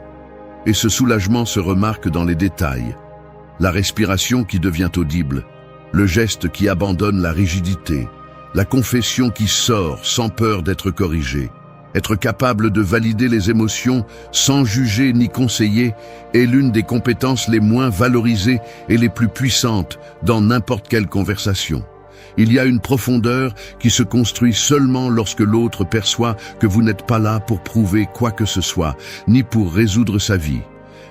Et ce soulagement se remarque dans les détails. La respiration qui devient audible, le geste qui abandonne la rigidité, la confession qui sort sans peur d'être corrigée. Être capable de valider les émotions sans juger ni conseiller est l'une des compétences les moins valorisées et les plus puissantes dans n'importe quelle conversation. Il y a une profondeur qui se construit seulement lorsque l'autre perçoit que vous n'êtes pas là pour prouver quoi que ce soit, ni pour résoudre sa vie,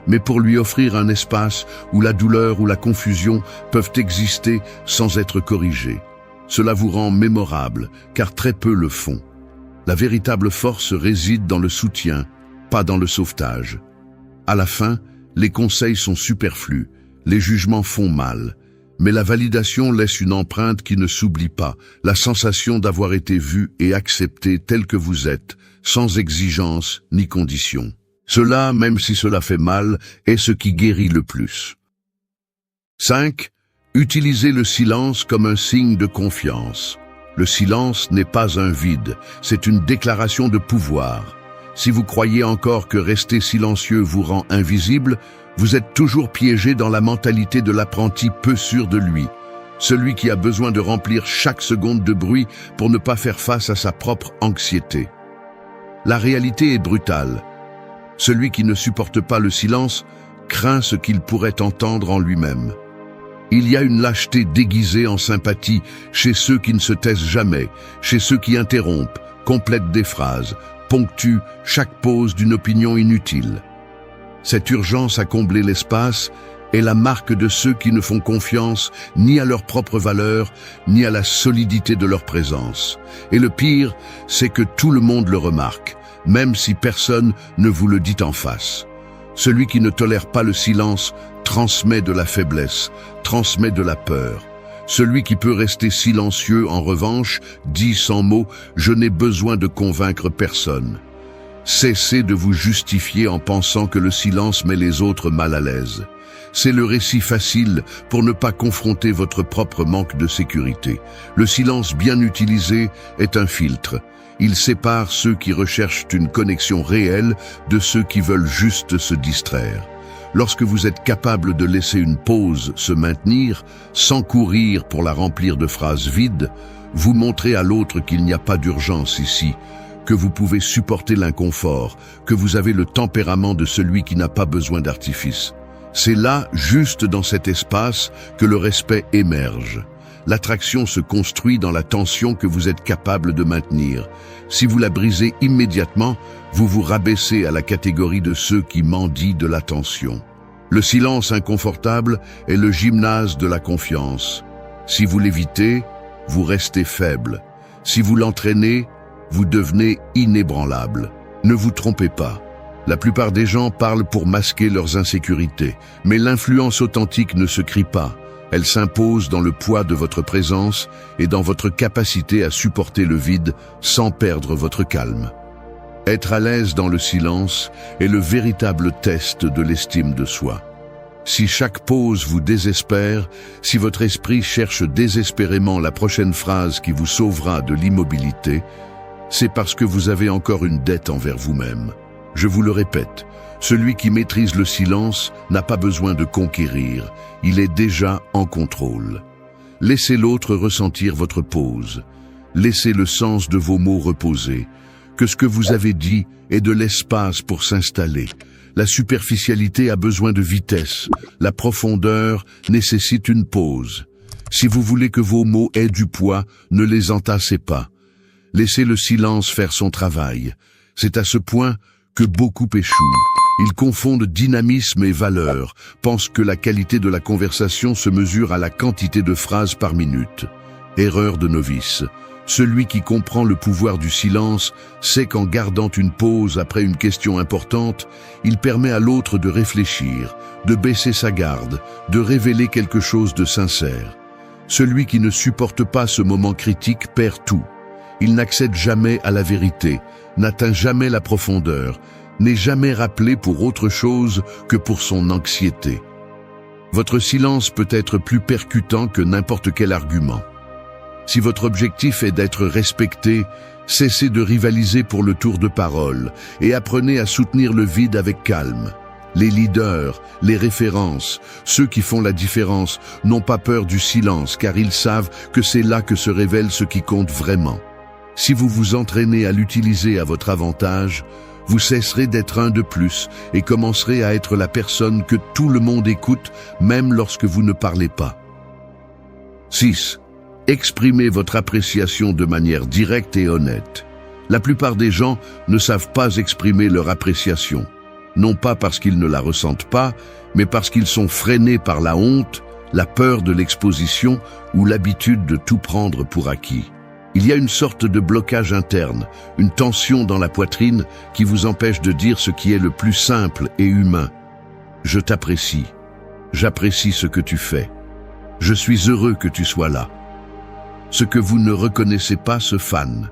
mais pour lui offrir un espace où la douleur ou la confusion peuvent exister sans être corrigées. Cela vous rend mémorable, car très peu le font. La véritable force réside dans le soutien, pas dans le sauvetage. À la fin, les conseils sont superflus, les jugements font mal. Mais la validation laisse une empreinte qui ne s'oublie pas, la sensation d'avoir été vu et accepté tel que vous êtes, sans exigence ni condition. Cela, même si cela fait mal, est ce qui guérit le plus. 5. Utilisez le silence comme un signe de confiance. Le silence n'est pas un vide, c'est une déclaration de pouvoir. Si vous croyez encore que rester silencieux vous rend invisible, vous êtes toujours piégé dans la mentalité de l'apprenti peu sûr de lui, celui qui a besoin de remplir chaque seconde de bruit pour ne pas faire face à sa propre anxiété. La réalité est brutale. Celui qui ne supporte pas le silence craint ce qu'il pourrait entendre en lui-même. Il y a une lâcheté déguisée en sympathie chez ceux qui ne se taisent jamais, chez ceux qui interrompent, complètent des phrases, ponctuent chaque pause d'une opinion inutile. Cette urgence à combler l'espace est la marque de ceux qui ne font confiance ni à leur propre valeur, ni à la solidité de leur présence. Et le pire, c'est que tout le monde le remarque, même si personne ne vous le dit en face. Celui qui ne tolère pas le silence transmet de la faiblesse, transmet de la peur. Celui qui peut rester silencieux, en revanche, dit sans mots « Je n'ai besoin de convaincre personne ». Cessez de vous justifier en pensant que le silence met les autres mal à l'aise. C'est le récit facile pour ne pas confronter votre propre manque de sécurité. Le silence bien utilisé est un filtre. Il sépare ceux qui recherchent une connexion réelle de ceux qui veulent juste se distraire. Lorsque vous êtes capable de laisser une pause se maintenir, sans courir pour la remplir de phrases vides, vous montrez à l'autre qu'il n'y a pas d'urgence ici, que vous pouvez supporter l'inconfort, que vous avez le tempérament de celui qui n'a pas besoin d'artifice. C'est là, juste dans cet espace, que le respect émerge. L'attraction se construit dans la tension que vous êtes capable de maintenir. Si vous la brisez immédiatement, vous vous rabaissez à la catégorie de ceux qui mendient de l'attention. Le silence inconfortable est le gymnase de la confiance. Si vous l'évitez, vous restez faible. Si vous l'entraînez, vous devenez inébranlable. Ne vous trompez pas. La plupart des gens parlent pour masquer leurs insécurités, mais l'influence authentique ne se crie pas. Elle s'impose dans le poids de votre présence et dans votre capacité à supporter le vide sans perdre votre calme. Être à l'aise dans le silence est le véritable test de l'estime de soi. Si chaque pause vous désespère, si votre esprit cherche désespérément la prochaine phrase qui vous sauvera de l'immobilité, c'est parce que vous avez encore une dette envers vous-même. Je vous le répète, celui qui maîtrise le silence n'a pas besoin de conquérir, il est déjà en contrôle. Laissez l'autre ressentir votre pause. Laissez le sens de vos mots reposer. Que ce que vous avez dit ait de l'espace pour s'installer. La superficialité a besoin de vitesse. La profondeur nécessite une pause. Si vous voulez que vos mots aient du poids, ne les entassez pas. Laissez le silence faire son travail. C'est à ce point que beaucoup échouent. Ils confondent dynamisme et valeur, pensent que la qualité de la conversation se mesure à la quantité de phrases par minute. Erreur de novice. Celui qui comprend le pouvoir du silence sait qu'en gardant une pause après une question importante, il permet à l'autre de réfléchir, de baisser sa garde, de révéler quelque chose de sincère. Celui qui ne supporte pas ce moment critique perd tout. Il n'accède jamais à la vérité, n'atteint jamais la profondeur, n'est jamais rappelé pour autre chose que pour son anxiété. Votre silence peut être plus percutant que n'importe quel argument. Si votre objectif est d'être respecté, cessez de rivaliser pour le tour de parole et apprenez à soutenir le vide avec calme. Les leaders, les références, ceux qui font la différence n'ont pas peur du silence car ils savent que c'est là que se révèle ce qui compte vraiment. Si vous vous entraînez à l'utiliser à votre avantage, vous cesserez d'être un de plus et commencerez à être la personne que tout le monde écoute, même lorsque vous ne parlez pas. 6. Exprimez votre appréciation de manière directe et honnête. La plupart des gens ne savent pas exprimer leur appréciation, non pas parce qu'ils ne la ressentent pas, mais parce qu'ils sont freinés par la honte, la peur de l'exposition ou l'habitude de tout prendre pour acquis. Il y a une sorte de blocage interne, une tension dans la poitrine qui vous empêche de dire ce qui est le plus simple et humain. Je t'apprécie. J'apprécie ce que tu fais. Je suis heureux que tu sois là. Ce que vous ne reconnaissez pas se fane.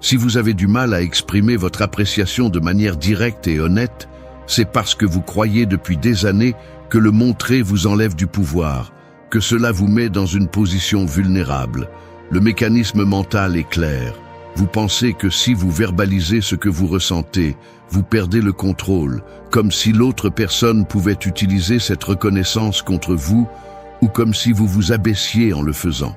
Si vous avez du mal à exprimer votre appréciation de manière directe et honnête, c'est parce que vous croyez depuis des années que le montrer vous enlève du pouvoir, que cela vous met dans une position vulnérable. Le mécanisme mental est clair. Vous pensez que si vous verbalisez ce que vous ressentez, vous perdez le contrôle, comme si l'autre personne pouvait utiliser cette reconnaissance contre vous, ou comme si vous vous abaissiez en le faisant.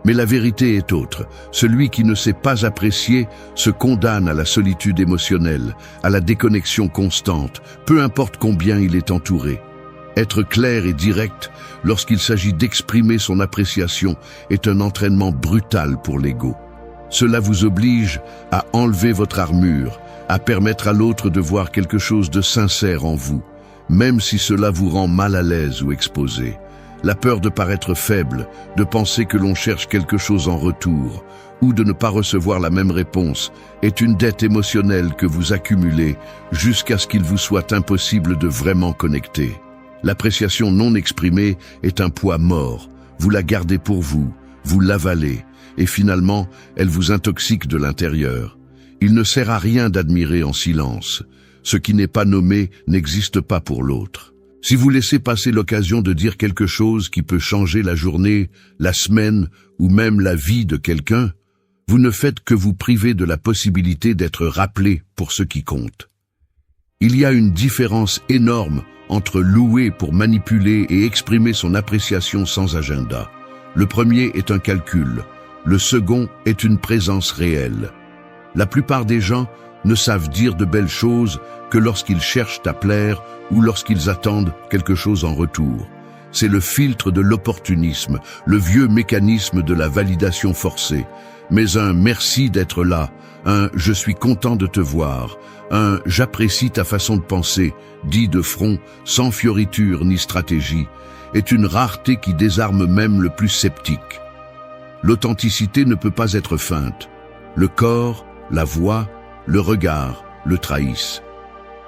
Mais la vérité est autre. Celui qui ne sait pas apprécier se condamne à la solitude émotionnelle, à la déconnexion constante, peu importe combien il est entouré. Être clair et direct lorsqu'il s'agit d'exprimer son appréciation est un entraînement brutal pour l'ego. Cela vous oblige à enlever votre armure, à permettre à l'autre de voir quelque chose de sincère en vous. même si cela vous rend mal à l'aise ou exposé. La peur de paraître faible, de penser que l'on cherche quelque chose en retour, ou de ne pas recevoir la même réponse, est une dette émotionnelle que vous accumulez jusqu'à ce qu'il vous soit impossible de vraiment connecter. L'appréciation non exprimée est un poids mort. Vous la gardez pour vous, vous l'avalez, et finalement, elle vous intoxique de l'intérieur. Il ne sert à rien d'admirer en silence. Ce qui n'est pas nommé n'existe pas pour l'autre. Si vous laissez passer l'occasion de dire quelque chose qui peut changer la journée, la semaine ou même la vie de quelqu'un, vous ne faites que vous priver de la possibilité d'être rappelé pour ce qui compte. Il y a une différence énorme entre louer pour manipuler et exprimer son appréciation sans agenda. Le premier est un calcul, le second est une présence réelle. La plupart des gens ne savent dire de belles choses que lorsqu'ils cherchent à plaire ou lorsqu'ils attendent quelque chose en retour. C'est le filtre de l'opportunisme, le vieux mécanisme de la validation forcée. Mais un « merci d'être là », un « je suis content de te voir », un « j'apprécie ta façon de penser », dit de front, sans fioriture ni stratégie, est une rareté qui désarme même le plus sceptique. L'authenticité ne peut pas être feinte. Le corps, la voix, le regard le trahissent.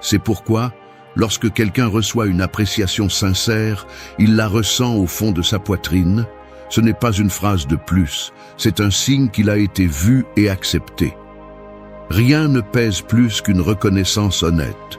C'est pourquoi, lorsque quelqu'un reçoit une appréciation sincère, il la ressent au fond de sa poitrine. Ce n'est pas une phrase de plus, c'est un signe qu'il a été vu et accepté. Rien ne pèse plus qu'une reconnaissance honnête.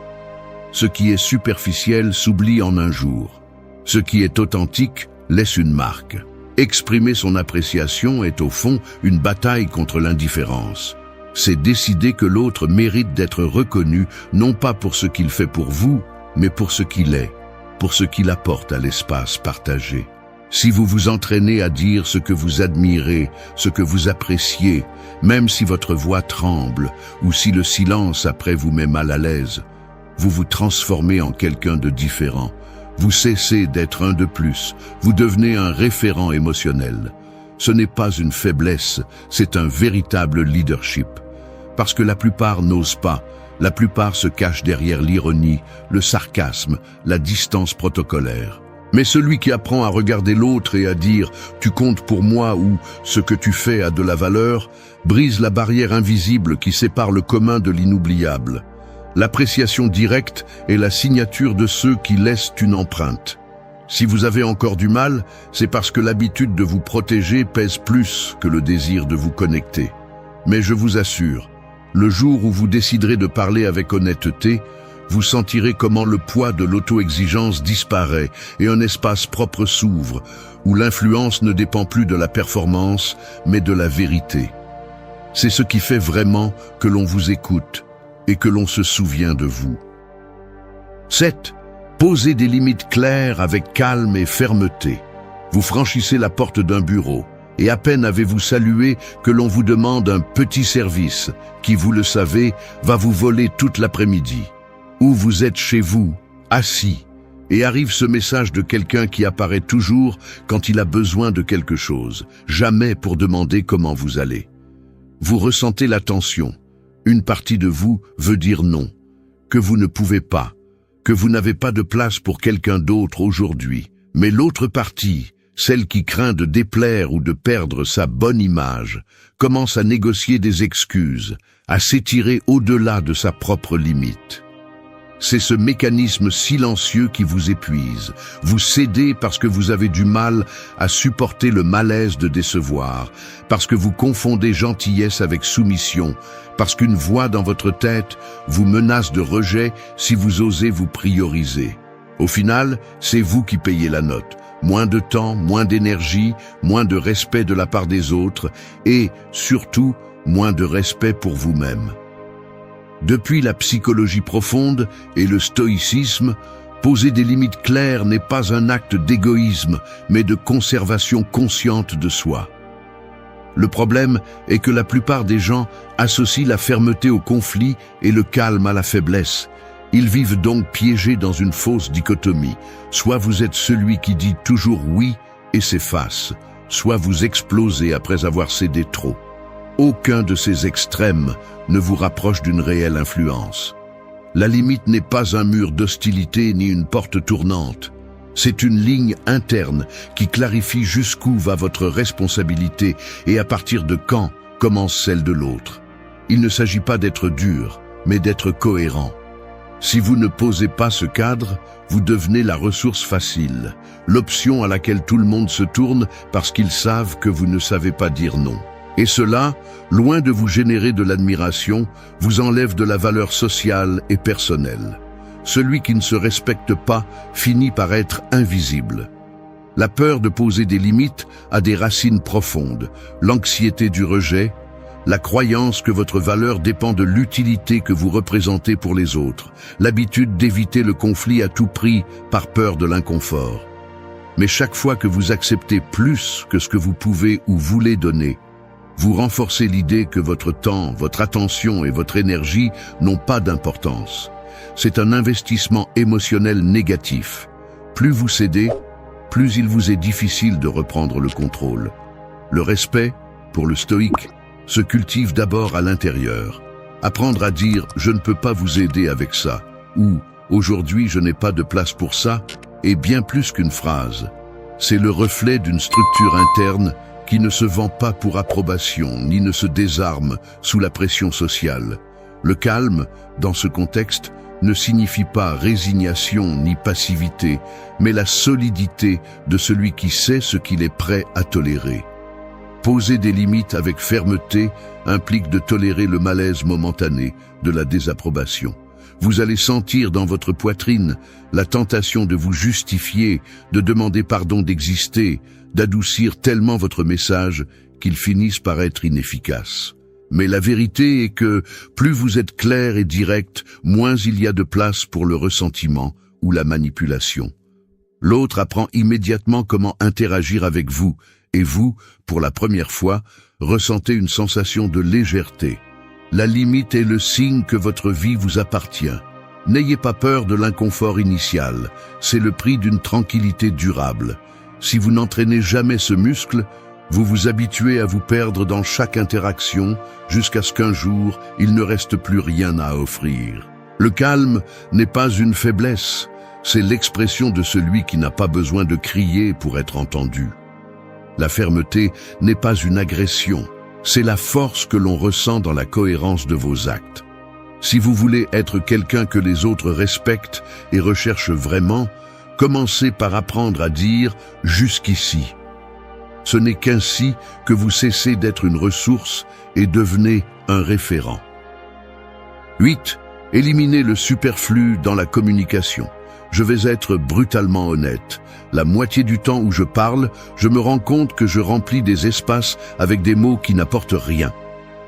Ce qui est superficiel s'oublie en un jour. Ce qui est authentique laisse une marque. Exprimer son appréciation est au fond une bataille contre l'indifférence. C'est décider que l'autre mérite d'être reconnu, non pas pour ce qu'il fait pour vous, mais pour ce qu'il est, pour ce qu'il apporte à l'espace partagé. Si vous vous entraînez à dire ce que vous admirez, ce que vous appréciez, même si votre voix tremble, ou si le silence après vous met mal à l'aise, vous vous transformez en quelqu'un de différent. Vous cessez d'être un de plus, vous devenez un référent émotionnel. Ce n'est pas une faiblesse, c'est un véritable leadership. Parce que la plupart n'osent pas, la plupart se cachent derrière l'ironie, le sarcasme, la distance protocolaire. Mais celui qui apprend à regarder l'autre et à dire « tu comptes pour moi » ou « ce que tu fais a de la valeur » brise la barrière invisible qui sépare le commun de l'inoubliable. L'appréciation directe est la signature de ceux qui laissent une empreinte. Si vous avez encore du mal, c'est parce que l'habitude de vous protéger pèse plus que le désir de vous connecter. Mais je vous assure, le jour où vous déciderez de parler avec honnêteté, vous sentirez comment le poids de l'auto-exigence disparaît et un espace propre s'ouvre, où l'influence ne dépend plus de la performance, mais de la vérité. C'est ce qui fait vraiment que l'on vous écoute et que l'on se souvient de vous. 7. Posez des limites claires avec calme et fermeté. Vous franchissez la porte d'un bureau, et à peine avez-vous salué que l'on vous demande un petit service qui, vous le savez, va vous voler toute l'après-midi. Ou vous êtes chez vous, assis, et arrive ce message de quelqu'un qui apparaît toujours quand il a besoin de quelque chose, jamais pour demander comment vous allez. Vous ressentez la tension. Une partie de vous veut dire non, que vous ne pouvez pas, que vous n'avez pas de place pour quelqu'un d'autre aujourd'hui. Mais l'autre partie, celle qui craint de déplaire ou de perdre sa bonne image, commence à négocier des excuses, à s'étirer au-delà de sa propre limite. C'est ce mécanisme silencieux qui vous épuise. Vous cédez parce que vous avez du mal à supporter le malaise de décevoir, parce que vous confondez gentillesse avec soumission, parce qu'une voix dans votre tête vous menace de rejet si vous osez vous prioriser. Au final, c'est vous qui payez la note. Moins de temps, moins d'énergie, moins de respect de la part des autres et, surtout, moins de respect pour vous-même. Depuis la psychologie profonde et le stoïcisme, poser des limites claires n'est pas un acte d'égoïsme, mais de conservation consciente de soi. Le problème est que la plupart des gens associent la fermeté au conflit et le calme à la faiblesse. Ils vivent donc piégés dans une fausse dichotomie. Soit vous êtes celui qui dit toujours oui et s'efface, soit vous explosez après avoir cédé trop. Aucun de ces extrêmes ne vous rapproche d'une réelle influence. La limite n'est pas un mur d'hostilité ni une porte tournante. C'est une ligne interne qui clarifie jusqu'où va votre responsabilité et à partir de quand commence celle de l'autre. Il ne s'agit pas d'être dur, mais d'être cohérent. Si vous ne posez pas ce cadre, vous devenez la ressource facile, l'option à laquelle tout le monde se tourne parce qu'ils savent que vous ne savez pas dire non. Et cela, loin de vous générer de l'admiration, vous enlève de la valeur sociale et personnelle. Celui qui ne se respecte pas finit par être invisible. La peur de poser des limites a des racines profondes, l'anxiété du rejet, la croyance que votre valeur dépend de l'utilité que vous représentez pour les autres, l'habitude d'éviter le conflit à tout prix par peur de l'inconfort. Mais chaque fois que vous acceptez plus que ce que vous pouvez ou voulez donner, vous renforcez l'idée que votre temps, votre attention et votre énergie n'ont pas d'importance. C'est un investissement émotionnel négatif. Plus vous cédez, plus il vous est difficile de reprendre le contrôle. Le respect, pour le stoïque, se cultive d'abord à l'intérieur. Apprendre à dire « je ne peux pas vous aider avec ça » ou « aujourd'hui je n'ai pas de place pour ça » est bien plus qu'une phrase. C'est le reflet d'une structure interne qui ne se vend pas pour approbation ni ne se désarme sous la pression sociale. Le calme, dans ce contexte, ne signifie pas résignation ni passivité, mais la solidité de celui qui sait ce qu'il est prêt à tolérer. Poser des limites avec fermeté implique de tolérer le malaise momentané de la désapprobation. Vous allez sentir dans votre poitrine la tentation de vous justifier, de demander pardon d'exister, d'adoucir tellement votre message qu'il finisse par être inefficace. Mais la vérité est que plus vous êtes clair et direct, moins il y a de place pour le ressentiment ou la manipulation. L'autre apprend immédiatement comment interagir avec vous, et vous, pour la première fois, ressentez une sensation de légèreté. La limite est le signe que votre vie vous appartient. N'ayez pas peur de l'inconfort initial, c'est le prix d'une tranquillité durable. Si vous n'entraînez jamais ce muscle, vous vous habituez à vous perdre dans chaque interaction jusqu'à ce qu'un jour, il ne reste plus rien à offrir. Le calme n'est pas une faiblesse, c'est l'expression de celui qui n'a pas besoin de crier pour être entendu. La fermeté n'est pas une agression, c'est la force que l'on ressent dans la cohérence de vos actes. Si vous voulez être quelqu'un que les autres respectent et recherchent vraiment, commencez par apprendre à dire « jusqu'ici ». Ce n'est qu'ainsi que vous cessez d'être une ressource et devenez un référent. 8. Éliminez le superflu dans la communication. Je vais être brutalement honnête. La moitié du temps où je parle, je me rends compte que je remplis des espaces avec des mots qui n'apportent rien.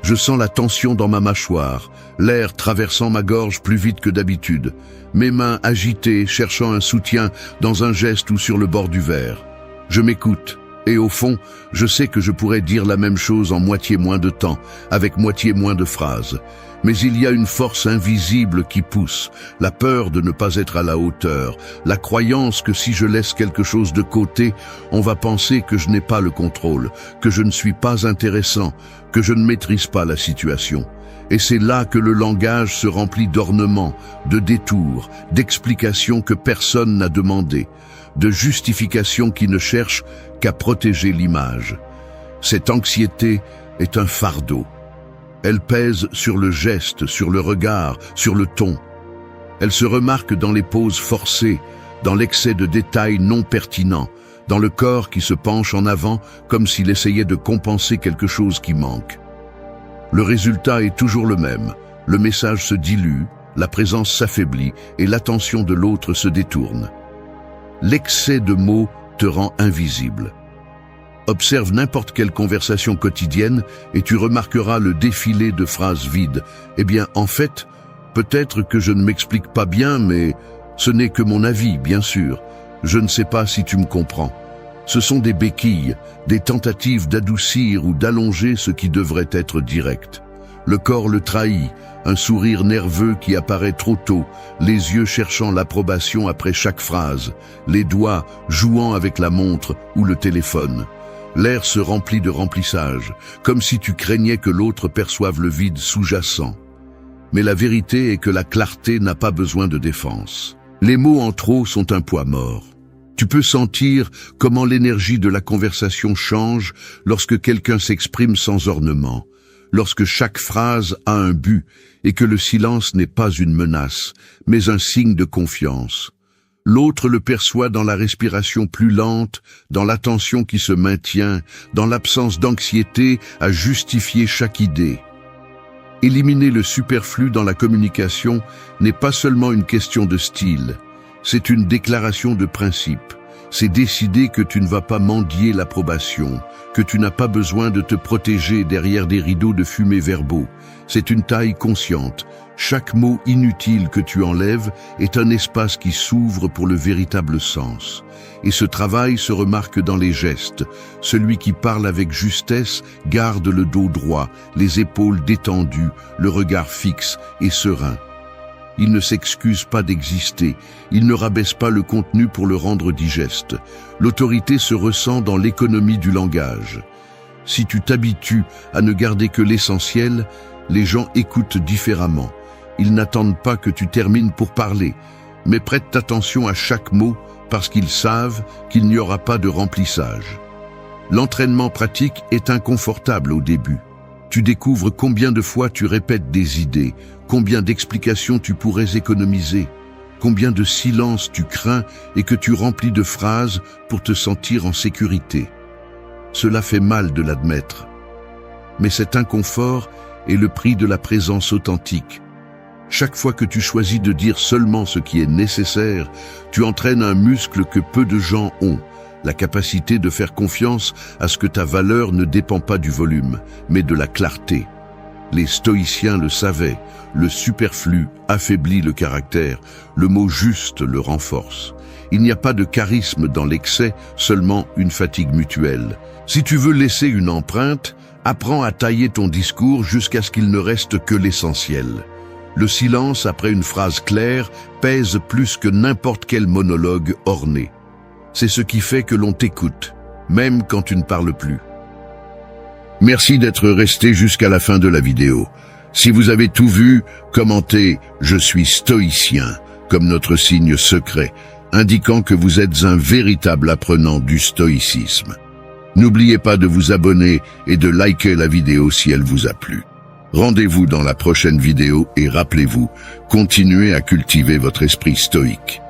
Je sens la tension dans ma mâchoire, l'air traversant ma gorge plus vite que d'habitude, mes mains agitées cherchant un soutien dans un geste ou sur le bord du verre. Je m'écoute. Et au fond, je sais que je pourrais dire la même chose en moitié moins de temps, avec moitié moins de phrases. Mais il y a une force invisible qui pousse, la peur de ne pas être à la hauteur, la croyance que si je laisse quelque chose de côté, on va penser que je n'ai pas le contrôle, que je ne suis pas intéressant, que je ne maîtrise pas la situation. Et c'est là que le langage se remplit d'ornements, de détours, d'explications que personne n'a demandées, de justifications qui ne cherchent qu'à protéger l'image. Cette anxiété est un fardeau. Elle pèse sur le geste, sur le regard, sur le ton. Elle se remarque dans les pauses forcées, dans l'excès de détails non pertinents, dans le corps qui se penche en avant comme s'il essayait de compenser quelque chose qui manque. Le résultat est toujours le même. Le message se dilue, la présence s'affaiblit et l'attention de l'autre se détourne. L'excès de mots te rend invisible. Observe n'importe quelle conversation quotidienne et tu remarqueras le défilé de phrases vides. Eh bien, en fait, peut-être que je ne m'explique pas bien, mais ce n'est que mon avis, bien sûr. Je ne sais pas si tu me comprends. Ce sont des béquilles, des tentatives d'adoucir ou d'allonger ce qui devrait être direct. Le corps le trahit, un sourire nerveux qui apparaît trop tôt, les yeux cherchant l'approbation après chaque phrase, les doigts jouant avec la montre ou le téléphone. L'air se remplit de remplissage, comme si tu craignais que l'autre perçoive le vide sous-jacent. Mais la vérité est que la clarté n'a pas besoin de défense. Les mots en trop sont un poids mort. Tu peux sentir comment l'énergie de la conversation change lorsque quelqu'un s'exprime sans ornement, lorsque chaque phrase a un but et que le silence n'est pas une menace, mais un signe de confiance. L'autre le perçoit dans la respiration plus lente, dans l'attention qui se maintient, dans l'absence d'anxiété à justifier chaque idée. Éliminer le superflu dans la communication n'est pas seulement une question de style, c'est une déclaration de principe. C'est décider que tu ne vas pas mendier l'approbation, que tu n'as pas besoin de te protéger derrière des rideaux de fumée verbaux. C'est une taille consciente. Chaque mot inutile que tu enlèves est un espace qui s'ouvre pour le véritable sens. Et ce travail se remarque dans les gestes. Celui qui parle avec justesse garde le dos droit, les épaules détendues, le regard fixe et serein. Il ne s'excuse pas d'exister, il ne rabaisse pas le contenu pour le rendre digeste. L'autorité se ressent dans l'économie du langage. Si tu t'habitues à ne garder que l'essentiel, les gens écoutent différemment. Ils n'attendent pas que tu termines pour parler, mais prêtent attention à chaque mot parce qu'ils savent qu'il n'y aura pas de remplissage. L'entraînement pratique est inconfortable au début. Tu découvres combien de fois tu répètes des idées, combien d'explications tu pourrais économiser, combien de silences tu crains et que tu remplis de phrases pour te sentir en sécurité. Cela fait mal de l'admettre. Mais cet inconfort est le prix de la présence authentique. Chaque fois que tu choisis de dire seulement ce qui est nécessaire, tu entraînes un muscle que peu de gens ont, la capacité de faire confiance à ce que ta valeur ne dépend pas du volume, mais de la clarté. Les stoïciens le savaient, le superflu affaiblit le caractère, le mot juste le renforce. Il n'y a pas de charisme dans l'excès, seulement une fatigue mutuelle. Si tu veux laisser une empreinte, apprends à tailler ton discours jusqu'à ce qu'il ne reste que l'essentiel. Le silence après une phrase claire pèse plus que n'importe quel monologue orné. C'est ce qui fait que l'on t'écoute, même quand tu ne parles plus. Merci d'être resté jusqu'à la fin de la vidéo. Si vous avez tout vu, commentez « Je suis stoïcien » comme notre signe secret, indiquant que vous êtes un véritable apprenant du stoïcisme. N'oubliez pas de vous abonner et de liker la vidéo si elle vous a plu. Rendez-vous dans la prochaine vidéo et rappelez-vous, continuez à cultiver votre esprit stoïque.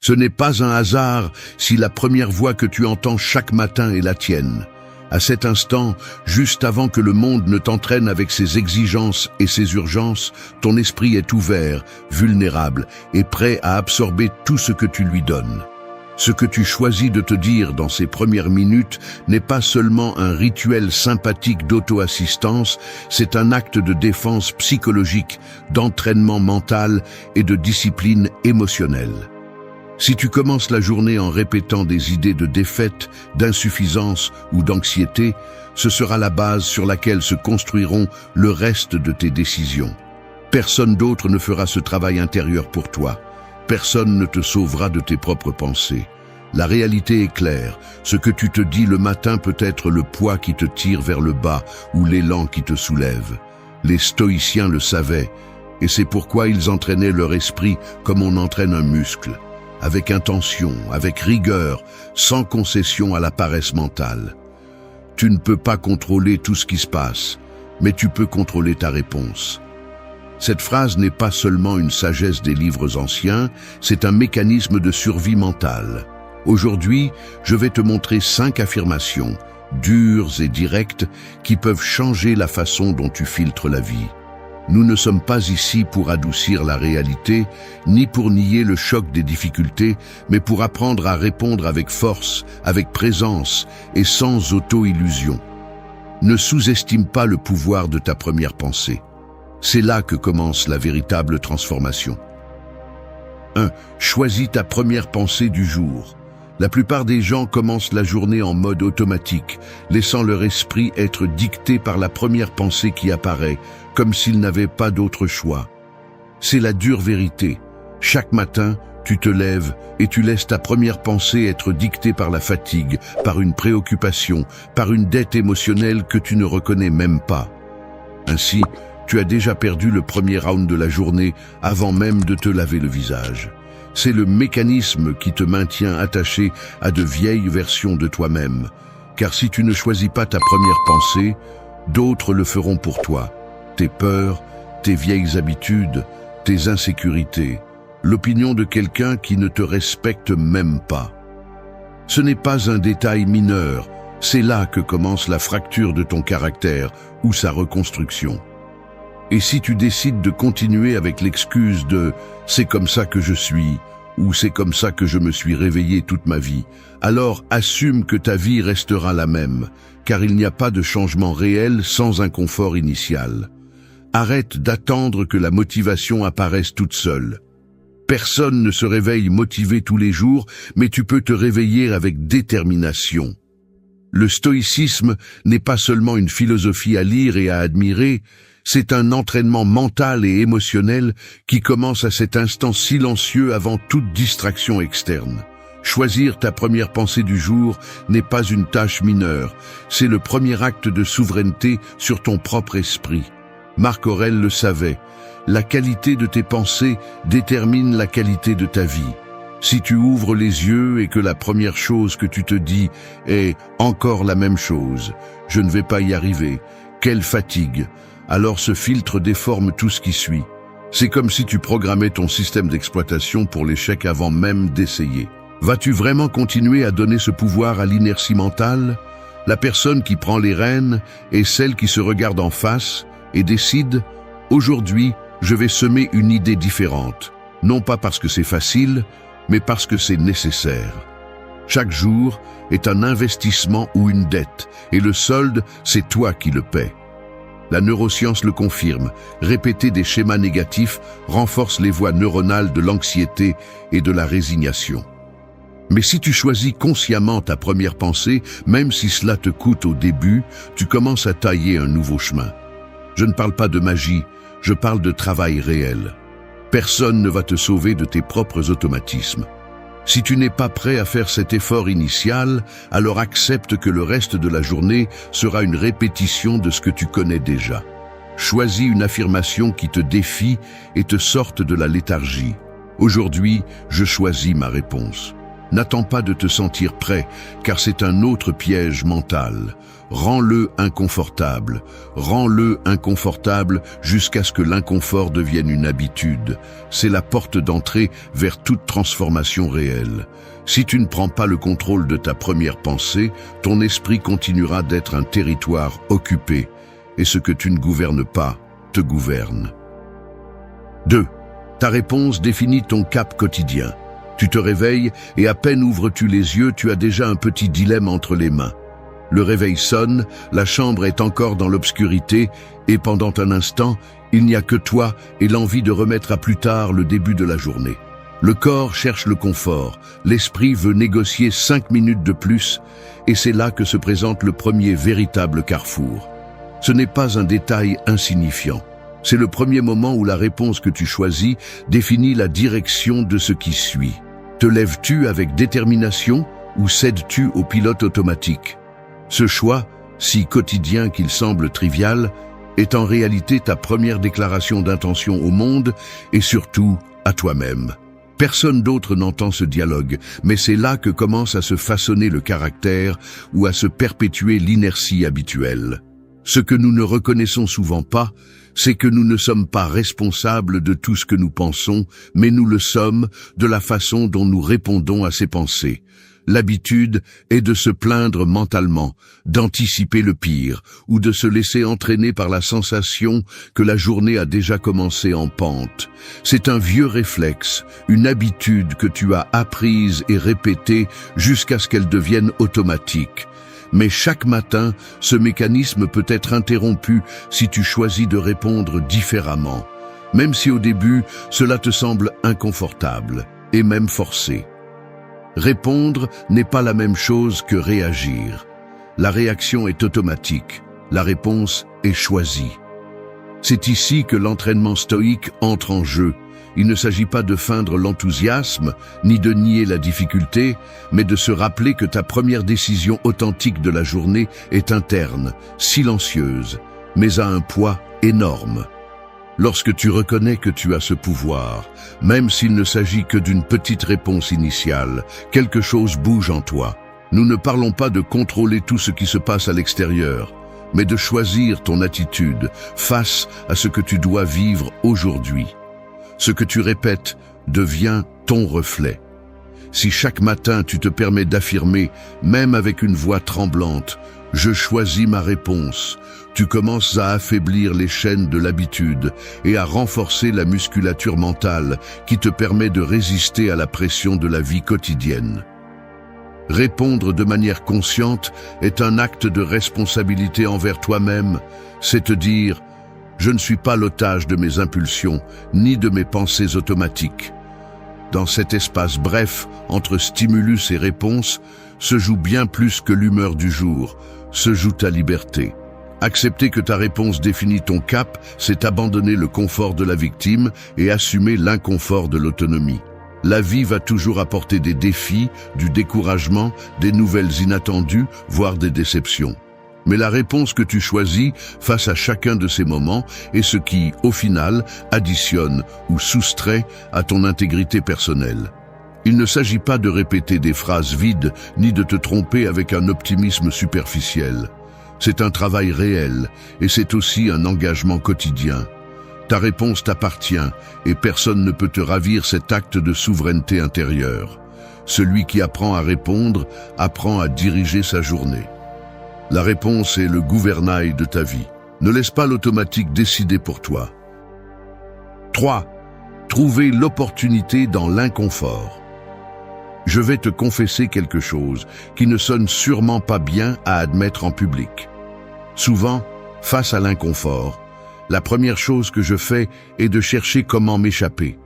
Ce n'est pas un hasard si la première voix que tu entends chaque matin est la tienne. À cet instant, juste avant que le monde ne t'entraîne avec ses exigences et ses urgences, ton esprit est ouvert, vulnérable et prêt à absorber tout ce que tu lui donnes. Ce que tu choisis de te dire dans ces premières minutes n'est pas seulement un rituel sympathique d'auto-assistance, c'est un acte de défense psychologique, d'entraînement mental et de discipline émotionnelle. Si tu commences la journée en répétant des idées de défaite, d'insuffisance ou d'anxiété, ce sera la base sur laquelle se construiront le reste de tes décisions. Personne d'autre ne fera ce travail intérieur pour toi. Personne ne te sauvera de tes propres pensées. La réalité est claire. Ce que tu te dis le matin peut être le poids qui te tire vers le bas ou l'élan qui te soulève. Les stoïciens le savaient, et c'est pourquoi ils entraînaient leur esprit comme on entraîne un muscle. Avec intention, avec rigueur, sans concession à la paresse mentale. Tu ne peux pas contrôler tout ce qui se passe, mais tu peux contrôler ta réponse. Cette phrase n'est pas seulement une sagesse des livres anciens, c'est un mécanisme de survie mentale. Aujourd'hui, je vais te montrer 5 affirmations, dures et directes, qui peuvent changer la façon dont tu filtres la vie. Nous ne sommes pas ici pour adoucir la réalité, ni pour nier le choc des difficultés, mais pour apprendre à répondre avec force, avec présence et sans auto-illusion. Ne sous-estime pas le pouvoir de ta première pensée. C'est là que commence la véritable transformation. 1. Choisis ta première pensée du jour. La plupart des gens commencent la journée en mode automatique, laissant leur esprit être dicté par la première pensée qui apparaît, comme s'ils n'avaient pas d'autre choix. C'est la dure vérité. Chaque matin, Tu te lèves et tu laisses ta première pensée être dictée par la fatigue, par une préoccupation, par une dette émotionnelle que tu ne reconnais même pas. Ainsi, tu as déjà perdu le premier round de la journée avant même de te laver le visage. C'est le mécanisme qui te maintient attaché à de vieilles versions de toi-même. Car si tu ne choisis pas ta première pensée, d'autres le feront pour toi. Tes peurs, tes vieilles habitudes, tes insécurités, l'opinion de quelqu'un qui ne te respecte même pas. Ce n'est pas un détail mineur, c'est là que commence la fracture de ton caractère ou sa reconstruction. Et si tu décides de continuer avec l'excuse de « c'est comme ça que je suis » ou « c'est comme ça que je me suis réveillé toute ma vie », alors assume que ta vie restera la même, car il n'y a pas de changement réel sans un confort initial. Arrête d'attendre que la motivation apparaisse toute seule. Personne ne se réveille motivé tous les jours, mais tu peux te réveiller avec détermination. Le stoïcisme n'est pas seulement une philosophie à lire et à admirer, c'est un entraînement mental et émotionnel qui commence à cet instant silencieux avant toute distraction externe. Choisir ta première pensée du jour n'est pas une tâche mineure, c'est le premier acte de souveraineté sur ton propre esprit. Marc Aurèle le savait, la qualité de tes pensées détermine la qualité de ta vie. Si tu ouvres les yeux et que la première chose que tu te dis est « encore la même chose, je ne vais pas y arriver, quelle fatigue », alors ce filtre déforme tout ce qui suit. C'est comme si tu programmais ton système d'exploitation pour l'échec avant même d'essayer. Vas-tu vraiment continuer à donner ce pouvoir à l'inertie mentale? La personne qui prend les rênes est celle qui se regarde en face et décide « aujourd'hui, je vais semer une idée différente », non pas parce que c'est facile, mais parce que c'est nécessaire. Chaque jour est un investissement ou une dette, et le solde, c'est toi qui le paies. La neuroscience le confirme, répéter des schémas négatifs renforce les voies neuronales de l'anxiété et de la résignation. Mais si tu choisis consciemment ta première pensée, même si cela te coûte au début, tu commences à tailler un nouveau chemin. Je ne parle pas de magie, je parle de travail réel. Personne ne va te sauver de tes propres automatismes. Si tu n'es pas prêt à faire cet effort initial, alors accepte que le reste de la journée sera une répétition de ce que tu connais déjà. Choisis une affirmation qui te défie et te sorte de la léthargie. Aujourd'hui, je choisis ma réponse. N'attends pas de te sentir prêt, car c'est un autre piège mental. Rends-le inconfortable jusqu'à ce que l'inconfort devienne une habitude. C'est la porte d'entrée vers toute transformation réelle. Si tu ne prends pas le contrôle de ta première pensée, ton esprit continuera d'être un territoire occupé, et ce que tu ne gouvernes pas te gouverne. 2. Ta réponse définit ton cap quotidien. Tu te réveilles et à peine ouvres-tu les yeux, tu as déjà un petit dilemme entre les mains. Le réveil sonne, la chambre est encore dans l'obscurité et pendant un instant, il n'y a que toi et l'envie de remettre à plus tard le début de la journée. Le corps cherche le confort, l'esprit veut négocier 5 minutes de plus et c'est là que se présente le premier véritable carrefour. Ce n'est pas un détail insignifiant. C'est le premier moment où la réponse que tu choisis définit la direction de ce qui suit. Te lèves-tu avec détermination ou cèdes-tu au pilote automatique? Ce choix, si quotidien qu'il semble trivial, est en réalité ta première déclaration d'intention au monde et surtout à toi-même. Personne d'autre n'entend ce dialogue, mais c'est là que commence à se façonner le caractère ou à se perpétuer l'inertie habituelle. Ce que nous ne reconnaissons souvent pas, c'est que nous ne sommes pas responsables de tout ce que nous pensons, mais nous le sommes de la façon dont nous répondons à ces pensées. L'habitude est de se plaindre mentalement, d'anticiper le pire, ou de se laisser entraîner par la sensation que la journée a déjà commencé en pente. C'est un vieux réflexe, une habitude que tu as apprise et répétée jusqu'à ce qu'elle devienne automatique. Mais chaque matin, ce mécanisme peut être interrompu si tu choisis de répondre différemment, même si au début, cela te semble inconfortable et même forcé. Répondre n'est pas la même chose que réagir. La réaction est automatique, la réponse est choisie. C'est ici que l'entraînement stoïque entre en jeu. Il ne s'agit pas de feindre l'enthousiasme, ni de nier la difficulté, mais de se rappeler que ta première décision authentique de la journée est interne, silencieuse, mais a un poids énorme. Lorsque tu reconnais que tu as ce pouvoir, même s'il ne s'agit que d'une petite réponse initiale, quelque chose bouge en toi. Nous ne parlons pas de contrôler tout ce qui se passe à l'extérieur, mais de choisir ton attitude face à ce que tu dois vivre aujourd'hui. Ce que tu répètes devient ton reflet. Si chaque matin tu te permets d'affirmer, même avec une voix tremblante, « Je choisis ma réponse », tu commences à affaiblir les chaînes de l'habitude et à renforcer la musculature mentale qui te permet de résister à la pression de la vie quotidienne. Répondre de manière consciente est un acte de responsabilité envers toi-même, c'est te dire « Je ne suis pas l'otage de mes impulsions, ni de mes pensées automatiques ». Dans cet espace bref, entre stimulus et réponse, se joue bien plus que l'humeur du jour, se joue ta liberté. Accepter que ta réponse définit ton cap, c'est abandonner le confort de la victime et assumer l'inconfort de l'autonomie. La vie va toujours apporter des défis, du découragement, des nouvelles inattendues, voire des déceptions. Mais la réponse que tu choisis face à chacun de ces moments est ce qui, au final, additionne ou soustrait à ton intégrité personnelle. Il ne s'agit pas de répéter des phrases vides, ni de te tromper avec un optimisme superficiel. C'est un travail réel, et c'est aussi un engagement quotidien. Ta réponse t'appartient, et personne ne peut te ravir cet acte de souveraineté intérieure. Celui qui apprend à répondre, apprend à diriger sa journée. La réponse est le gouvernail de ta vie. Ne laisse pas l'automatique décider pour toi. 3. Trouver l'opportunité dans l'inconfort. Je vais te confesser quelque chose qui ne sonne sûrement pas bien à admettre en public. Souvent, face à l'inconfort, la première chose que je fais est de chercher comment m'échapper.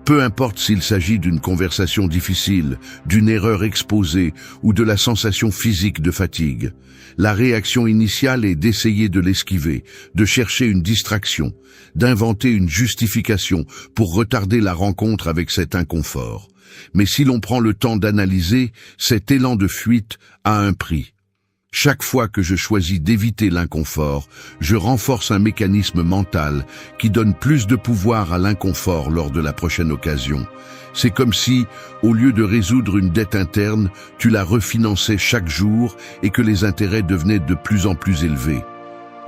Peu importe s'il s'agit d'une conversation difficile, d'une erreur exposée ou de la sensation physique de fatigue. La réaction initiale est d'essayer de l'esquiver, de chercher une distraction, d'inventer une justification pour retarder la rencontre avec cet inconfort. Mais si l'on prend le temps d'analyser, cet élan de fuite a un prix. Chaque fois que je choisis d'éviter l'inconfort, je renforce un mécanisme mental qui donne plus de pouvoir à l'inconfort lors de la prochaine occasion. C'est comme si, au lieu de résoudre une dette interne, tu la refinançais chaque jour et que les intérêts devenaient de plus en plus élevés.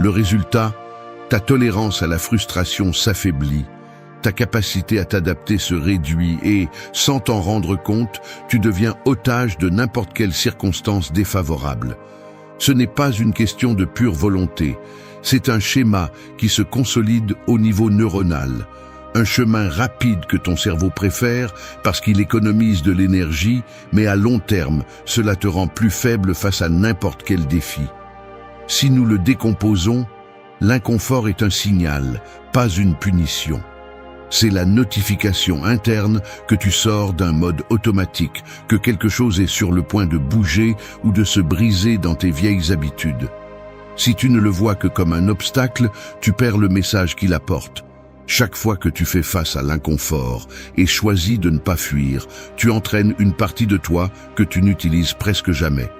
Le résultat, ta tolérance à la frustration s'affaiblit. Ta capacité à t'adapter se réduit et, sans t'en rendre compte, tu deviens otage de n'importe quelle circonstance défavorable. Ce n'est pas une question de pure volonté, c'est un schéma qui se consolide au niveau neuronal. Un chemin rapide que ton cerveau préfère parce qu'il économise de l'énergie, mais à long terme, cela te rend plus faible face à n'importe quel défi. Si nous le décomposons, l'inconfort est un signal, pas une punition. C'est la notification interne que tu sors d'un mode automatique, que quelque chose est sur le point de bouger ou de se briser dans tes vieilles habitudes. Si tu ne le vois que comme un obstacle, tu perds le message qu'il apporte. Chaque fois que tu fais face à l'inconfort et choisis de ne pas fuir, tu entraînes une partie de toi que tu n'utilises presque jamais.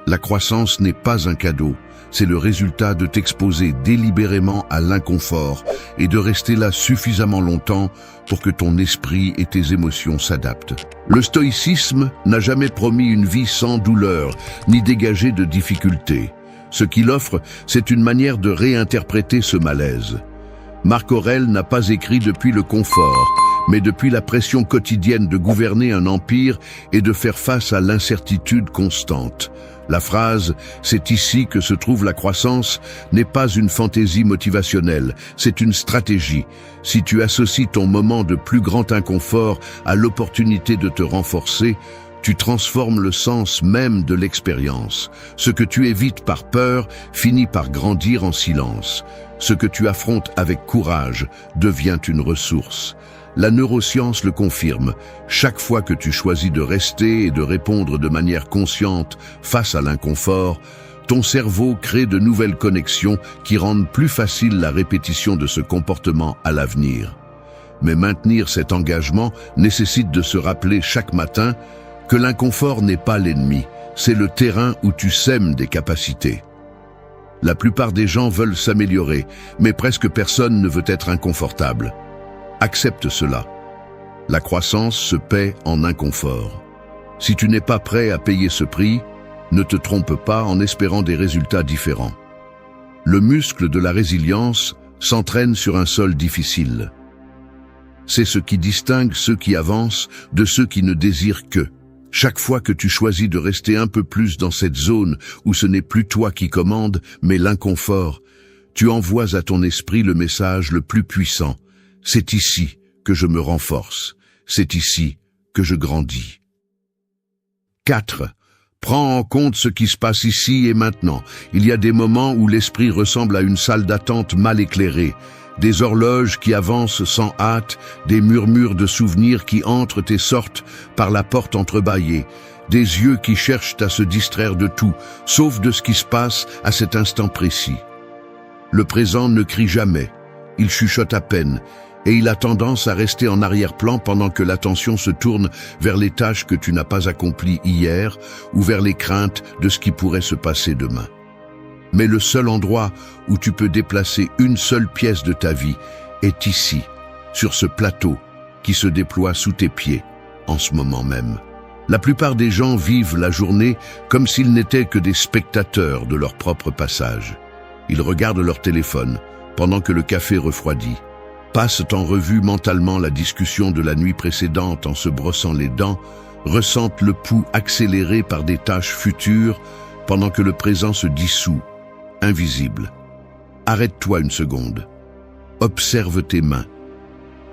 La croissance n'est pas un cadeau, c'est le résultat de t'exposer délibérément à l'inconfort et de rester là suffisamment longtemps pour que ton esprit et tes émotions s'adaptent. Le stoïcisme n'a jamais promis une vie sans douleur, ni dégagé de difficultés. Ce qu'il offre, c'est une manière de réinterpréter ce malaise. Marc Aurèle n'a pas écrit depuis le confort, mais depuis la pression quotidienne de gouverner un empire et de faire face à l'incertitude constante. La phrase « c'est ici que se trouve la croissance » n'est pas une fantaisie motivationnelle, c'est une stratégie. Si tu associes ton moment de plus grand inconfort à l'opportunité de te renforcer, tu transformes le sens même de l'expérience. Ce que tu évites par peur finit par grandir en silence. Ce que tu affrontes avec courage devient une ressource. La neuroscience le confirme. Chaque fois que tu choisis de rester et de répondre de manière consciente face à l'inconfort, ton cerveau crée de nouvelles connexions qui rendent plus facile la répétition de ce comportement à l'avenir. Mais maintenir cet engagement nécessite de se rappeler chaque matin que l'inconfort n'est pas l'ennemi, c'est le terrain où tu sèmes des capacités. La plupart des gens veulent s'améliorer, mais presque personne ne veut être inconfortable. Accepte cela. La croissance se paie en inconfort. Si tu n'es pas prêt à payer ce prix, ne te trompe pas en espérant des résultats différents. Le muscle de la résilience s'entraîne sur un sol difficile. C'est ce qui distingue ceux qui avancent de ceux qui ne désirent que. Chaque fois que tu choisis de rester un peu plus dans cette zone où ce n'est plus toi qui commande, mais l'inconfort, tu envoies à ton esprit le message le plus puissant. C'est ici que je me renforce. C'est ici que je grandis. 4. Prends en compte ce qui se passe ici et maintenant. Il y a des moments où l'esprit ressemble à une salle d'attente mal éclairée. Des horloges qui avancent sans hâte, des murmures de souvenirs qui entrent et sortent par la porte entrebâillée, des yeux qui cherchent à se distraire de tout, sauf de ce qui se passe à cet instant précis. Le présent ne crie jamais, il chuchote à peine, et il a tendance à rester en arrière-plan pendant que l'attention se tourne vers les tâches que tu n'as pas accomplies hier ou vers les craintes de ce qui pourrait se passer demain. Mais le seul endroit où tu peux déplacer une seule pièce de ta vie est ici, sur ce plateau qui se déploie sous tes pieds en ce moment même. La plupart des gens vivent la journée comme s'ils n'étaient que des spectateurs de leur propre passage. Ils regardent leur téléphone pendant que le café refroidit, passent en revue mentalement la discussion de la nuit précédente en se brossant les dents, ressentent le pouls accéléré par des tâches futures pendant que le présent se dissout, invisible. Arrête-toi une seconde. Observe tes mains.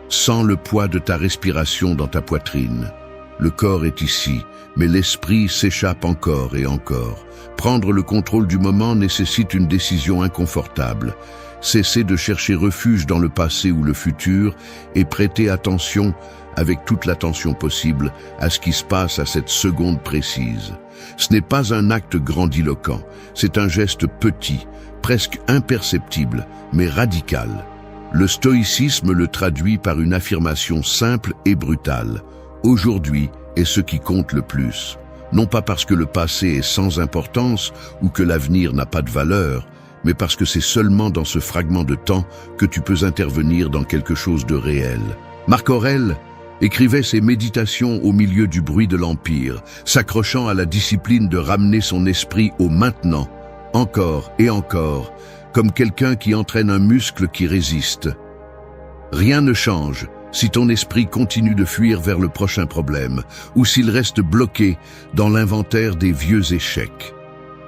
Sens le poids de ta respiration dans ta poitrine. Le corps est ici, mais l'esprit s'échappe encore et encore. Prendre le contrôle du moment nécessite une décision inconfortable. Cesser de chercher refuge dans le passé ou le futur et prêter attention, avec toute l'attention possible, à ce qui se passe à cette seconde précise. Ce n'est pas un acte grandiloquent, c'est un geste petit, presque imperceptible, mais radical. Le stoïcisme le traduit par une affirmation simple et brutale. Aujourd'hui est ce qui compte le plus. Non pas parce que le passé est sans importance ou que l'avenir n'a pas de valeur, mais parce que c'est seulement dans ce fragment de temps que tu peux intervenir dans quelque chose de réel. Marc Aurèle écrivait ses méditations au milieu du bruit de l'Empire, s'accrochant à la discipline de ramener son esprit au maintenant, encore et encore, comme quelqu'un qui entraîne un muscle qui résiste. Rien ne change si ton esprit continue de fuir vers le prochain problème, ou s'il reste bloqué dans l'inventaire des vieux échecs.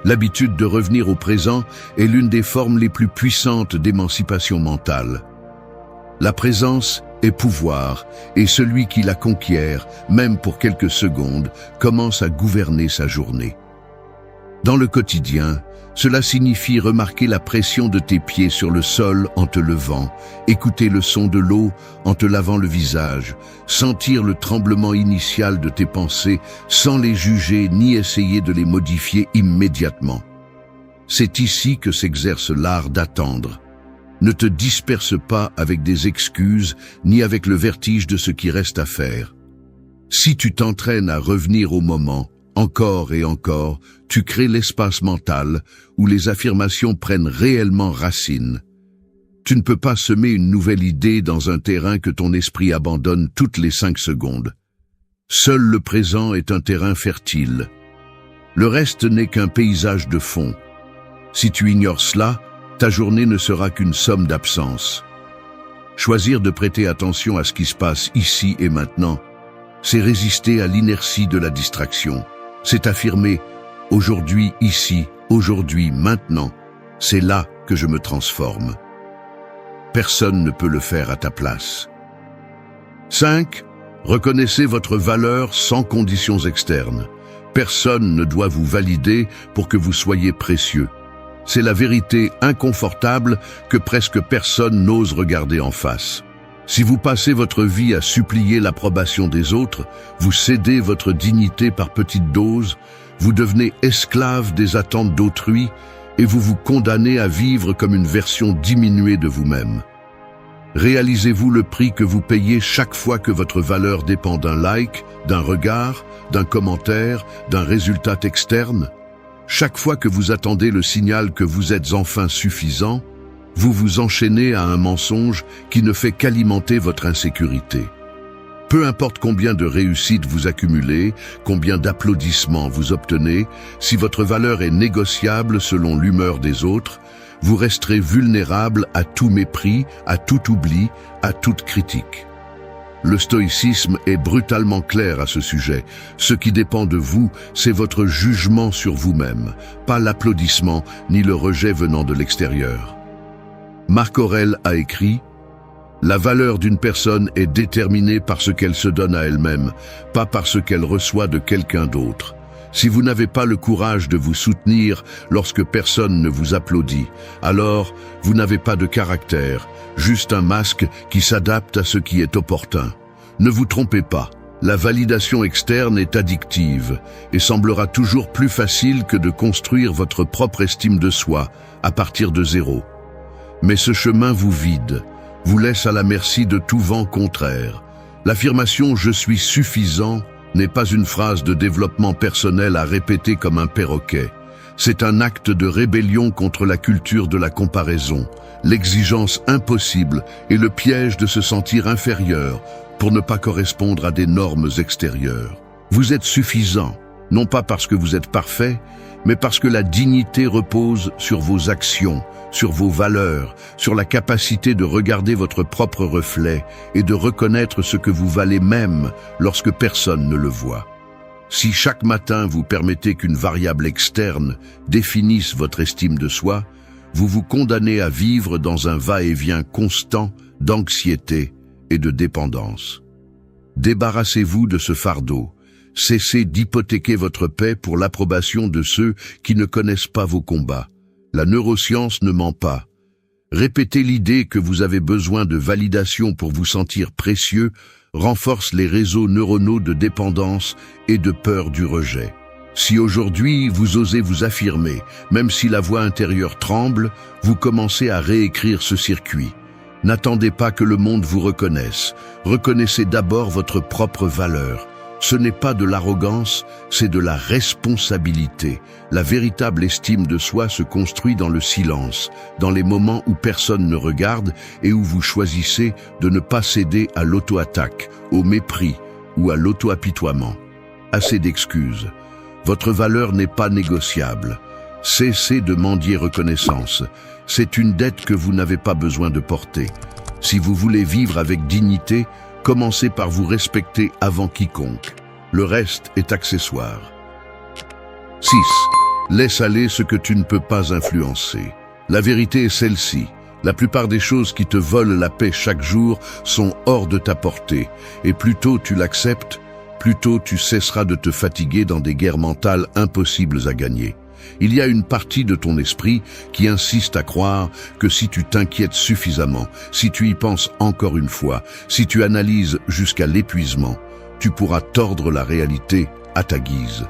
L'habitude de revenir au présent est l'une des formes les plus puissantes d'émancipation mentale. La présence est pouvoir, et celui qui la conquiert, même pour quelques secondes, commence à gouverner sa journée. Dans le quotidien, cela signifie remarquer la pression de tes pieds sur le sol en te levant, écouter le son de l'eau en te lavant le visage, sentir le tremblement initial de tes pensées sans les juger ni essayer de les modifier immédiatement. C'est ici que s'exerce l'art d'attendre. Ne te disperse pas avec des excuses ni avec le vertige de ce qui reste à faire. Si tu t'entraînes à revenir au moment, encore et encore, tu crées l'espace mental où les affirmations prennent réellement racine. Tu ne peux pas semer une nouvelle idée dans un terrain que ton esprit abandonne toutes les 5 secondes. Seul le présent est un terrain fertile. Le reste n'est qu'un paysage de fond. Si tu ignores cela, ta journée ne sera qu'une somme d'absence. Choisir de prêter attention à ce qui se passe ici et maintenant, c'est résister à l'inertie de la distraction. C'est affirmer « aujourd'hui, ici, aujourd'hui, maintenant, c'est là que je me transforme ». Personne ne peut le faire à ta place. 5. Reconnaissez votre valeur sans conditions externes. Personne ne doit vous valider pour que vous soyez précieux. C'est la vérité inconfortable que presque personne n'ose regarder en face. Si vous passez votre vie à supplier l'approbation des autres, vous cédez votre dignité par petites doses, Vous devenez esclave des attentes d'autrui et vous vous condamnez à vivre comme une version diminuée de vous-même. Réalisez-vous le prix que vous payez chaque fois que votre valeur dépend d'un like, d'un regard, d'un commentaire, d'un résultat externe? Chaque fois que vous attendez le signal que vous êtes enfin suffisant, vous vous enchaînez à un mensonge qui ne fait qu'alimenter votre insécurité. Peu importe combien de réussites vous accumulez, combien d'applaudissements vous obtenez, si votre valeur est négociable selon l'humeur des autres, vous resterez vulnérable à tout mépris, à tout oubli, à toute critique. Le stoïcisme est brutalement clair à ce sujet. Ce qui dépend de vous, c'est votre jugement sur vous-même, pas l'applaudissement ni le rejet venant de l'extérieur. Marc Aurèle a écrit « La valeur d'une personne est déterminée par ce qu'elle se donne à elle-même, pas par ce qu'elle reçoit de quelqu'un d'autre. Si vous n'avez pas le courage de vous soutenir lorsque personne ne vous applaudit, alors vous n'avez pas de caractère, juste un masque qui s'adapte à ce qui est opportun. Ne vous trompez pas, la validation externe est addictive et semblera toujours plus facile que de construire votre propre estime de soi à partir de zéro. Mais ce chemin vous vide, vous laisse à la merci de tout vent contraire. L'affirmation « je suis suffisant » n'est pas une phrase de développement personnel à répéter comme un perroquet. C'est un acte de rébellion contre la culture de la comparaison, l'exigence impossible et le piège de se sentir inférieur pour ne pas correspondre à des normes extérieures. Vous êtes suffisant, non pas parce que vous êtes parfait, mais parce que la dignité repose sur vos actions, sur vos valeurs, sur la capacité de regarder votre propre reflet et de reconnaître ce que vous valez même lorsque personne ne le voit. Si chaque matin vous permettez qu'une variable externe définisse votre estime de soi, vous vous condamnez à vivre dans un va-et-vient constant d'anxiété et de dépendance. Débarrassez-vous de ce fardeau. Cessez d'hypothéquer votre paix pour l'approbation de ceux qui ne connaissent pas vos combats. La neuroscience ne ment pas. Répéter l'idée que vous avez besoin de validation pour vous sentir précieux renforce les réseaux neuronaux de dépendance et de peur du rejet. Si aujourd'hui vous osez vous affirmer, même si la voix intérieure tremble, vous commencez à réécrire ce circuit. N'attendez pas que le monde vous reconnaisse. Reconnaissez d'abord votre propre valeur. Ce n'est pas de l'arrogance, c'est de la responsabilité. La véritable estime de soi se construit dans le silence, dans les moments où personne ne regarde et où vous choisissez de ne pas céder à l'auto-attaque, au mépris ou à l'auto-apitoiement. Assez d'excuses. Votre valeur n'est pas négociable. Cessez de mendier reconnaissance. C'est une dette que vous n'avez pas besoin de porter. Si vous voulez vivre avec dignité, commencez par vous respecter avant quiconque. Le reste est accessoire. 6. Laisse aller ce que tu ne peux pas influencer. La vérité est celle-ci. La plupart des choses qui te volent la paix chaque jour sont hors de ta portée. Et plus tôt tu l'acceptes, plus tôt tu cesseras de te fatiguer dans des guerres mentales impossibles à gagner. Il y a une partie de ton esprit qui insiste à croire que si tu t'inquiètes suffisamment, si tu y penses encore une fois, si tu analyses jusqu'à l'épuisement, tu pourras tordre la réalité à ta guise.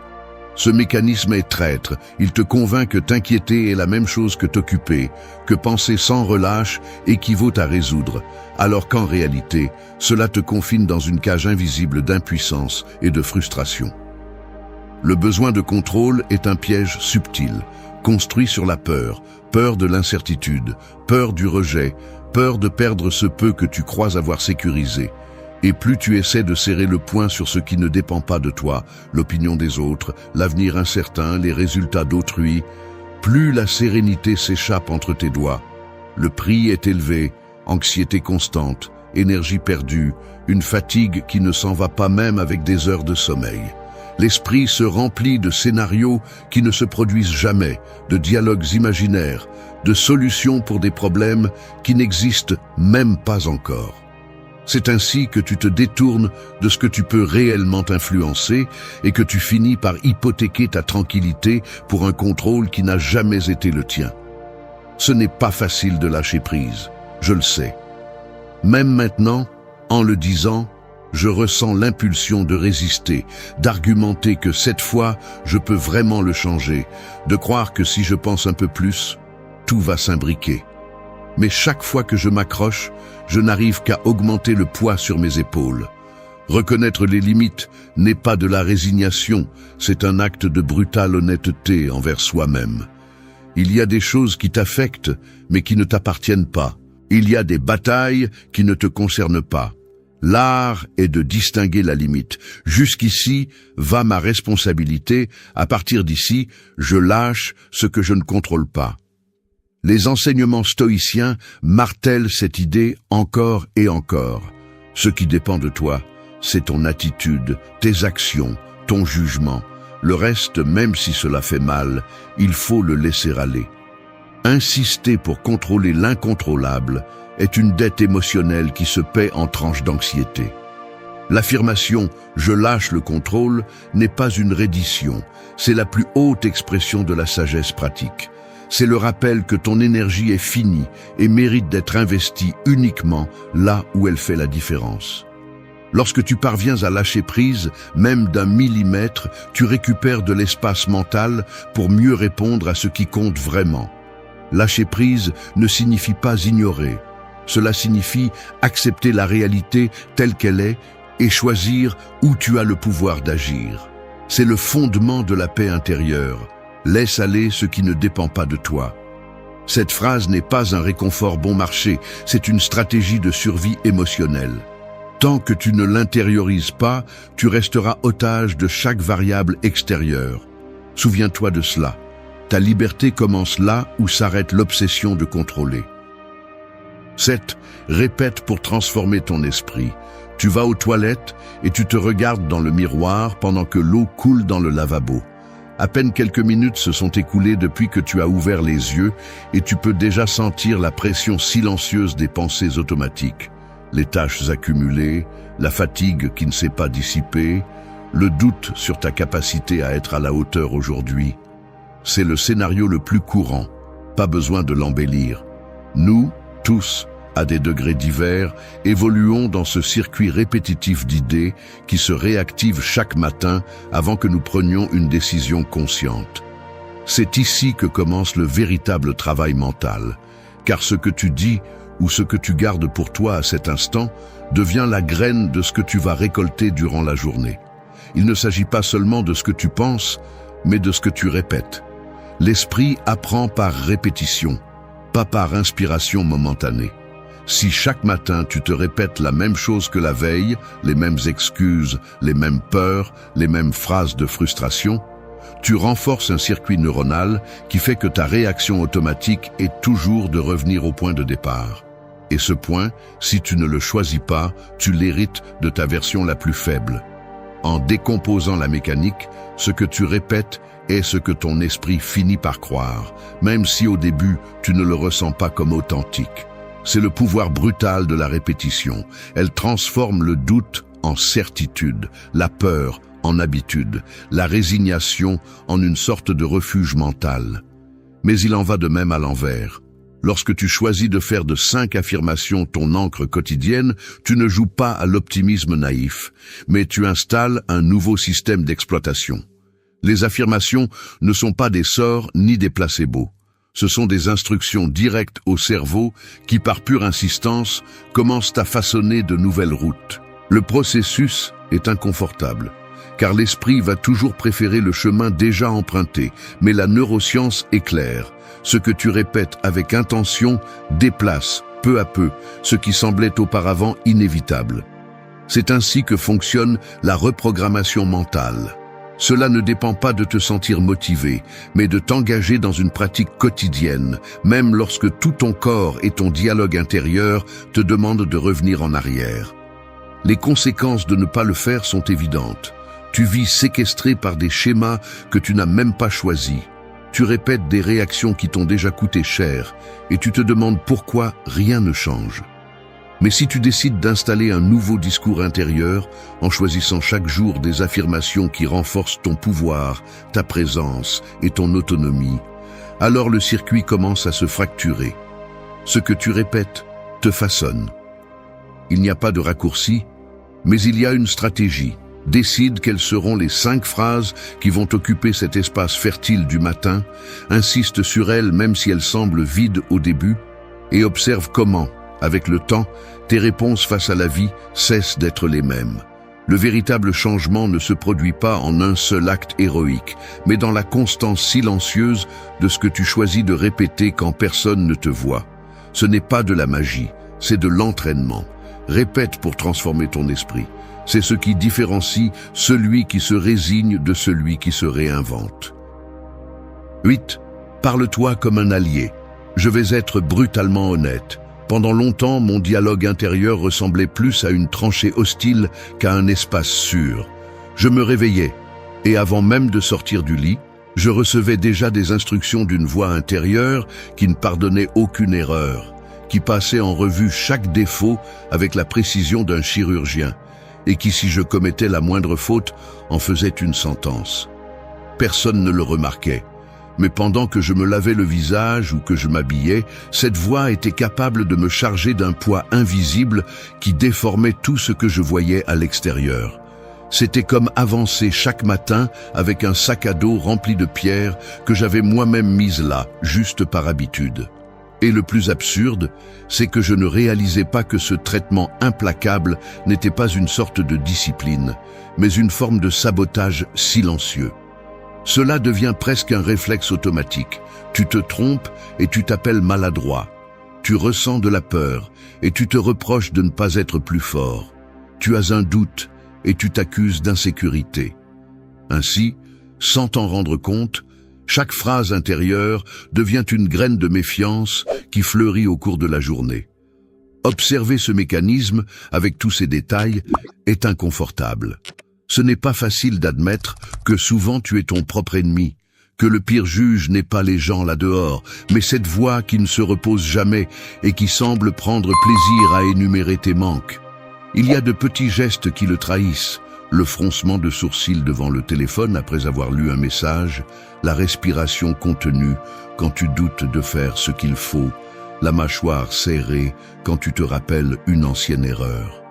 Ce mécanisme est traître, il te convainc que t'inquiéter est la même chose que t'occuper, que penser sans relâche équivaut à résoudre, alors qu'en réalité, cela te confine dans une cage invisible d'impuissance et de frustration. Le besoin de contrôle est un piège subtil, construit sur la peur, peur de l'incertitude, peur du rejet, peur de perdre ce peu que tu crois avoir sécurisé. Et plus tu essaies de serrer le poing sur ce qui ne dépend pas de toi, l'opinion des autres, l'avenir incertain, les résultats d'autrui, plus la sérénité s'échappe entre tes doigts. Le prix est élevé, anxiété constante, énergie perdue, une fatigue qui ne s'en va pas même avec des heures de sommeil. L'esprit se remplit de scénarios qui ne se produisent jamais, de dialogues imaginaires, de solutions pour des problèmes qui n'existent même pas encore. C'est ainsi que tu te détournes de ce que tu peux réellement influencer et que tu finis par hypothéquer ta tranquillité pour un contrôle qui n'a jamais été le tien. Ce n'est pas facile de lâcher prise, je le sais. Même maintenant, en le disant, Je ressens l'impulsion de résister, d'argumenter que cette fois, je peux vraiment le changer, de croire que si je pense un peu plus, tout va s'imbriquer. Mais chaque fois que je m'accroche, je n'arrive qu'à augmenter le poids sur mes épaules. Reconnaître les limites n'est pas de la résignation, c'est un acte de brutale honnêteté envers soi-même. Il y a des choses qui t'affectent, mais qui ne t'appartiennent pas. Il y a des batailles qui ne te concernent pas. L'art est de distinguer la limite. Jusqu'ici va ma responsabilité, à partir d'ici, je lâche ce que je ne contrôle pas. Les enseignements stoïciens martèlent cette idée encore et encore. Ce qui dépend de toi, c'est ton attitude, tes actions, ton jugement. Le reste, même si cela fait mal, il faut le laisser aller. Insister pour contrôler l'incontrôlable est une dette émotionnelle qui se paie en tranches d'anxiété. L'affirmation « je lâche le contrôle » n'est pas une reddition, c'est la plus haute expression de la sagesse pratique. C'est le rappel que ton énergie est finie et mérite d'être investie uniquement là où elle fait la différence. Lorsque tu parviens à lâcher prise, même d'un millimètre, tu récupères de l'espace mental pour mieux répondre à ce qui compte vraiment. Lâcher prise ne signifie pas ignorer. Cela signifie accepter la réalité telle qu'elle est et choisir où tu as le pouvoir d'agir. C'est le fondement de la paix intérieure. Laisse aller ce qui ne dépend pas de toi. Cette phrase n'est pas un réconfort bon marché, c'est une stratégie de survie émotionnelle. Tant que tu ne l'intériorises pas, tu resteras otage de chaque variable extérieure. Souviens-toi de cela. Ta liberté commence là où s'arrête l'obsession de contrôler. 7. Répète pour transformer ton esprit. Tu vas aux toilettes et tu te regardes dans le miroir pendant que l'eau coule dans le lavabo. À peine quelques minutes se sont écoulées depuis que tu as ouvert les yeux et tu peux déjà sentir la pression silencieuse des pensées automatiques. Les tâches accumulées, la fatigue qui ne s'est pas dissipée, le doute sur ta capacité à être à la hauteur aujourd'hui. C'est le scénario le plus courant, pas besoin de l'embellir. Nous, tous, à des degrés divers, évoluons dans ce circuit répétitif d'idées qui se réactive chaque matin avant que nous prenions une décision consciente. C'est ici que commence le véritable travail mental, car ce que tu dis ou ce que tu gardes pour toi à cet instant devient la graine de ce que tu vas récolter durant la journée. Il ne s'agit pas seulement de ce que tu penses, mais de ce que tu répètes. L'esprit apprend par répétition, pas par inspiration momentanée. Si chaque matin tu te répètes la même chose que la veille, les mêmes excuses, les mêmes peurs, les mêmes phrases de frustration, tu renforces un circuit neuronal qui fait que ta réaction automatique est toujours de revenir au point de départ. Et ce point, si tu ne le choisis pas, tu l'hérites de ta version la plus faible. En décomposant la mécanique, ce que tu répètes est ce que ton esprit finit par croire, même si au début tu ne le ressens pas comme authentique. C'est le pouvoir brutal de la répétition. Elle transforme le doute en certitude, la peur en habitude, la résignation en une sorte de refuge mental. Mais il en va de même à l'envers. Lorsque tu choisis de faire de 5 affirmations ton encre quotidienne, tu ne joues pas à l'optimisme naïf, mais tu installes un nouveau système d'exploitation. Les affirmations ne sont pas des sorts ni des placebos. Ce sont des instructions directes au cerveau qui, par pure insistance, commencent à façonner de nouvelles routes. Le processus est inconfortable, car l'esprit va toujours préférer le chemin déjà emprunté, mais la neuroscience est claire. Ce que tu répètes avec intention déplace, peu à peu, ce qui semblait auparavant inévitable. C'est ainsi que fonctionne la reprogrammation mentale. Cela ne dépend pas de te sentir motivé, mais de t'engager dans une pratique quotidienne, même lorsque tout ton corps et ton dialogue intérieur te demandent de revenir en arrière. Les conséquences de ne pas le faire sont évidentes. Tu vis séquestré par des schémas que tu n'as même pas choisis. Tu répètes des réactions qui t'ont déjà coûté cher, et tu te demandes pourquoi rien ne change. Mais si tu décides d'installer un nouveau discours intérieur, en choisissant chaque jour des affirmations qui renforcent ton pouvoir, ta présence et ton autonomie, alors le circuit commence à se fracturer. Ce que tu répètes te façonne. Il n'y a pas de raccourci, Mais il y a une stratégie. Décide quelles seront les 5 phrases qui vont occuper cet espace fertile du matin, insiste sur elles même si elles semblent vides au début, et observe comment, avec le temps, tes réponses face à la vie cessent d'être les mêmes. Le véritable changement ne se produit pas en un seul acte héroïque, mais dans la constance silencieuse de ce que tu choisis de répéter quand personne ne te voit. Ce n'est pas de la magie, c'est de l'entraînement. Répète pour transformer ton esprit. C'est ce qui différencie celui qui se résigne de celui qui se réinvente. 8. Parle-toi comme un allié. Je vais être brutalement honnête. Pendant longtemps, mon dialogue intérieur ressemblait plus à une tranchée hostile qu'à un espace sûr. Je me réveillais, et avant même de sortir du lit, je recevais déjà des instructions d'une voix intérieure qui ne pardonnait aucune erreur, qui passait en revue chaque défaut avec la précision d'un chirurgien, et qui, si je commettais la moindre faute, en faisait une sentence. Personne ne le remarquait, mais pendant que je me lavais le visage ou que je m'habillais, cette voix était capable de me charger d'un poids invisible qui déformait tout ce que je voyais à l'extérieur. C'était comme avancer chaque matin avec un sac à dos rempli de pierres que j'avais moi-même mises là, juste par habitude. Et le plus absurde, c'est que je ne réalisais pas que ce traitement implacable n'était pas une sorte de discipline, mais une forme de sabotage silencieux. Cela devient presque un réflexe automatique. Tu te trompes et tu t'appelles maladroit. Tu ressens de la peur et tu te reproches de ne pas être plus fort. Tu as un doute et tu t'accuses d'insécurité. Ainsi, sans t'en rendre compte, chaque phrase intérieure devient une graine de méfiance qui fleurit au cours de la journée. Observer ce mécanisme, avec tous ses détails, est inconfortable. Ce n'est pas facile d'admettre que souvent tu es ton propre ennemi, que le pire juge n'est pas les gens là-dehors, mais cette voix qui ne se repose jamais et qui semble prendre plaisir à énumérer tes manques. Il y a de petits gestes qui le trahissent. Le froncement de sourcils devant le téléphone après avoir lu un message, la respiration contenue quand tu doutes de faire ce qu'il faut, la mâchoire serrée quand tu te rappelles une ancienne erreur.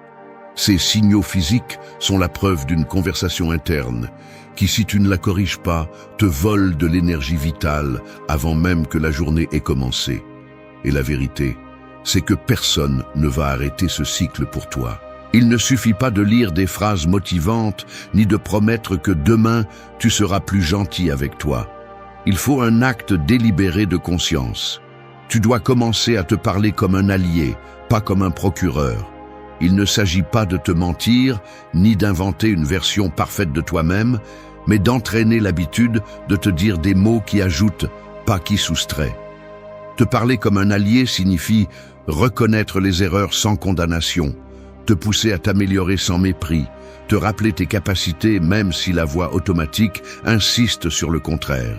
Ces signaux physiques sont la preuve d'une conversation interne qui, si tu ne la corriges pas, te vole de l'énergie vitale avant même que la journée ait commencé. Et la vérité, c'est que personne ne va arrêter ce cycle pour toi. Il ne suffit pas de lire des phrases motivantes, ni de promettre que demain, tu seras plus gentil avec toi. Il faut un acte délibéré de conscience. Tu dois commencer à te parler comme un allié, pas comme un procureur. Il ne s'agit pas de te mentir, ni d'inventer une version parfaite de toi-même, mais d'entraîner l'habitude de te dire des mots qui ajoutent, pas qui soustraient. Te parler comme un allié signifie reconnaître les erreurs sans condamnation, te pousser à t'améliorer sans mépris, te rappeler tes capacités même si la voix automatique insiste sur le contraire.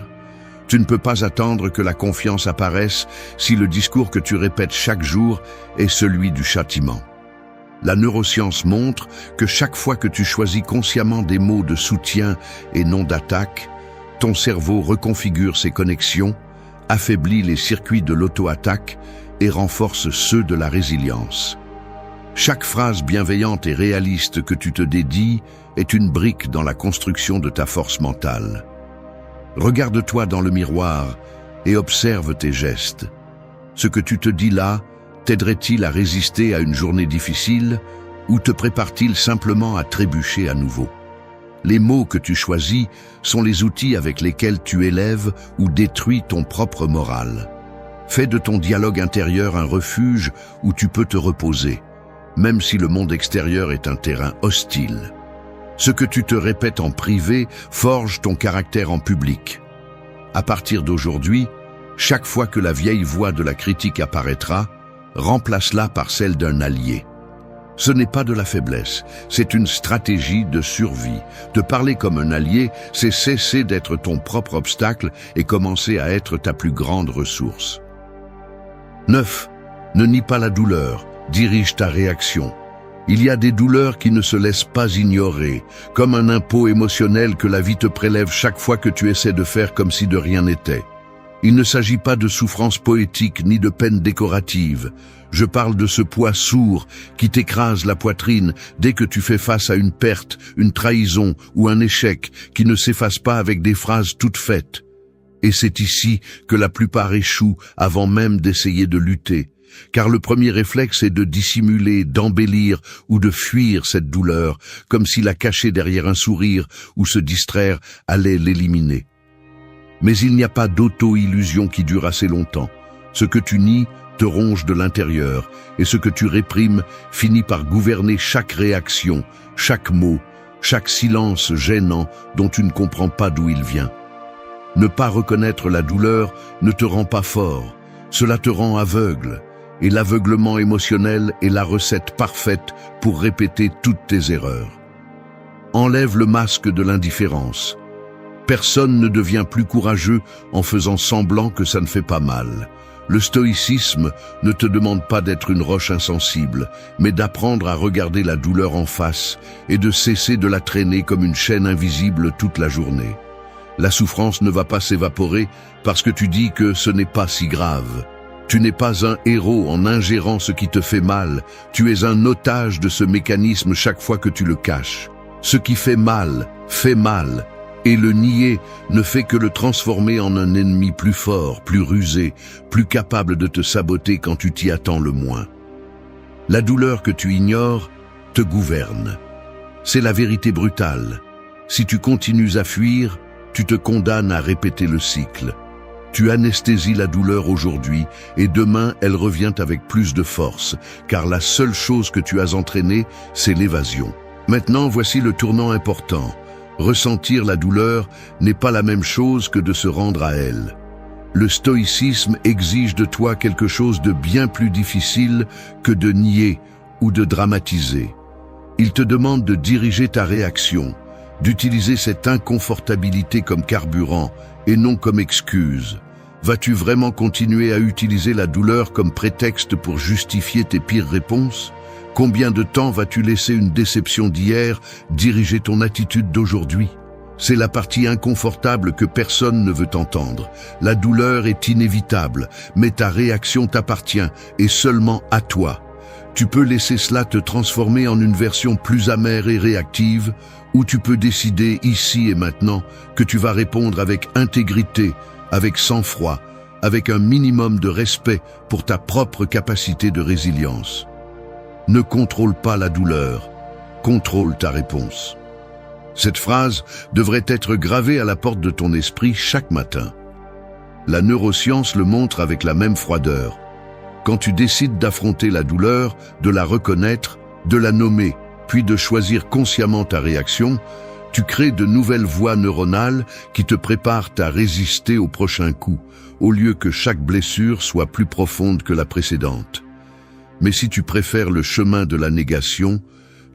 Tu ne peux pas attendre que la confiance apparaisse si le discours que tu répètes chaque jour est celui du châtiment. La neuroscience montre que chaque fois que tu choisis consciemment des mots de soutien et non d'attaque, ton cerveau reconfigure ses connexions, affaiblit les circuits de l'auto-attaque et renforce ceux de la résilience. Chaque phrase bienveillante et réaliste que tu te dédies est une brique dans la construction de ta force mentale. Regarde-toi dans le miroir et observe tes gestes. Ce que tu te dis là t'aiderait-il à résister à une journée difficile ou te prépare-t-il simplement à trébucher à nouveau? Les mots que tu choisis sont les outils avec lesquels tu élèves ou détruis ton propre moral. Fais de ton dialogue intérieur un refuge où tu peux te reposer, même si le monde extérieur est un terrain hostile. Ce que tu te répètes en privé forge ton caractère en public. À partir d'aujourd'hui, chaque fois que la vieille voix de la critique apparaîtra, remplace-la par celle d'un allié. Ce n'est pas de la faiblesse, c'est une stratégie de survie. Te parler comme un allié, c'est cesser d'être ton propre obstacle et commencer à être ta plus grande ressource. 9. Ne nie pas la douleur, dirige ta réaction. Il y a des douleurs qui ne se laissent pas ignorer, comme un impôt émotionnel que la vie te prélève chaque fois que tu essaies de faire comme si de rien n'était. Il ne s'agit pas de souffrance poétique ni de peine décorative. Je parle de ce poids sourd qui t'écrase la poitrine dès que tu fais face à une perte, une trahison ou un échec qui ne s'efface pas avec des phrases toutes faites. Et c'est ici que la plupart échouent avant même d'essayer de lutter. Car le premier réflexe est de dissimuler, d'embellir ou de fuir cette douleur, comme si la cacher derrière un sourire ou se distraire allait l'éliminer. Mais il n'y a pas d'auto-illusion qui dure assez longtemps. Ce que tu nies te ronge de l'intérieur, et ce que tu réprimes finit par gouverner chaque réaction, chaque mot, chaque silence gênant dont tu ne comprends pas d'où il vient. Ne pas reconnaître la douleur ne te rend pas fort, cela te rend aveugle, et l'aveuglement émotionnel est la recette parfaite pour répéter toutes tes erreurs. Enlève le masque de l'indifférence. Personne ne devient plus courageux en faisant semblant que ça ne fait pas mal. Le stoïcisme ne te demande pas d'être une roche insensible, mais d'apprendre à regarder la douleur en face et de cesser de la traîner comme une chaîne invisible toute la journée. La souffrance ne va pas s'évaporer parce que tu dis que ce n'est pas si grave. Tu n'es pas un héros en ingérant ce qui te fait mal, tu es un otage de ce mécanisme chaque fois que tu le caches. Ce qui fait mal, et le nier ne fait que le transformer en un ennemi plus fort, plus rusé, plus capable de te saboter quand tu t'y attends le moins. La douleur que tu ignores te gouverne. C'est la vérité brutale. Si tu continues à fuir, tu te condamnes à répéter le cycle. Tu anesthésies la douleur aujourd'hui et demain elle revient avec plus de force, car la seule chose que tu as entraînée, c'est l'évasion. Maintenant, voici le tournant important. Ressentir la douleur n'est pas la même chose que de se rendre à elle. Le stoïcisme exige de toi quelque chose de bien plus difficile que de nier ou de dramatiser. Il te demande de diriger ta réaction, d'utiliser cette inconfortabilité comme carburant et non comme excuse. Vas-tu vraiment continuer à utiliser la douleur comme prétexte pour justifier tes pires réponses ? Combien de temps vas-tu laisser une déception d'hier diriger ton attitude d'aujourd'hui ? C'est la partie inconfortable que personne ne veut entendre. La douleur est inévitable, mais ta réaction t'appartient et seulement à toi. Tu peux laisser cela te transformer en une version plus amère et réactive, ou tu peux décider ici et maintenant que tu vas répondre avec intégrité, avec sang-froid, avec un minimum de respect pour ta propre capacité de résilience. Ne contrôle pas la douleur, contrôle ta réponse. Cette phrase devrait être gravée à la porte de ton esprit chaque matin. La neuroscience le montre avec la même froideur. Quand tu décides d'affronter la douleur, de la reconnaître, de la nommer, puis de choisir consciemment ta réaction, tu crées de nouvelles voies neuronales qui te préparent à résister au prochain coup, au lieu que chaque blessure soit plus profonde que la précédente. Mais si tu préfères le chemin de la négation,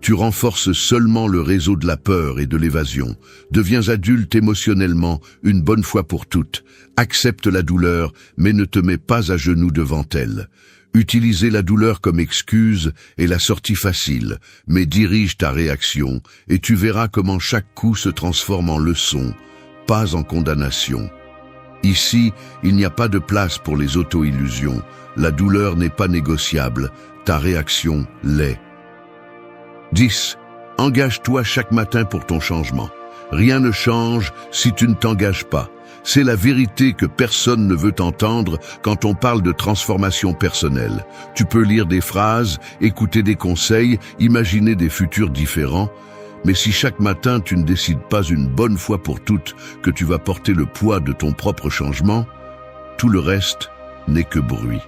tu renforces seulement le réseau de la peur et de l'évasion. Deviens adulte émotionnellement une bonne fois pour toutes. Accepte la douleur, mais ne te mets pas à genoux devant elle. Utiliser la douleur comme excuse est la sortie facile, mais dirige ta réaction et tu verras comment chaque coup se transforme en leçon, pas en condamnation. Ici, il n'y a pas de place pour les auto-illusions. La douleur n'est pas négociable, ta réaction l'est. 10. Engage-toi chaque matin pour ton changement. Rien ne change si tu ne t'engages pas. C'est la vérité que personne ne veut entendre quand on parle de transformation personnelle. Tu peux lire des phrases, écouter des conseils, imaginer des futurs différents, mais si chaque matin tu ne décides pas une bonne fois pour toutes que tu vas porter le poids de ton propre changement, tout le reste n'est que bruit.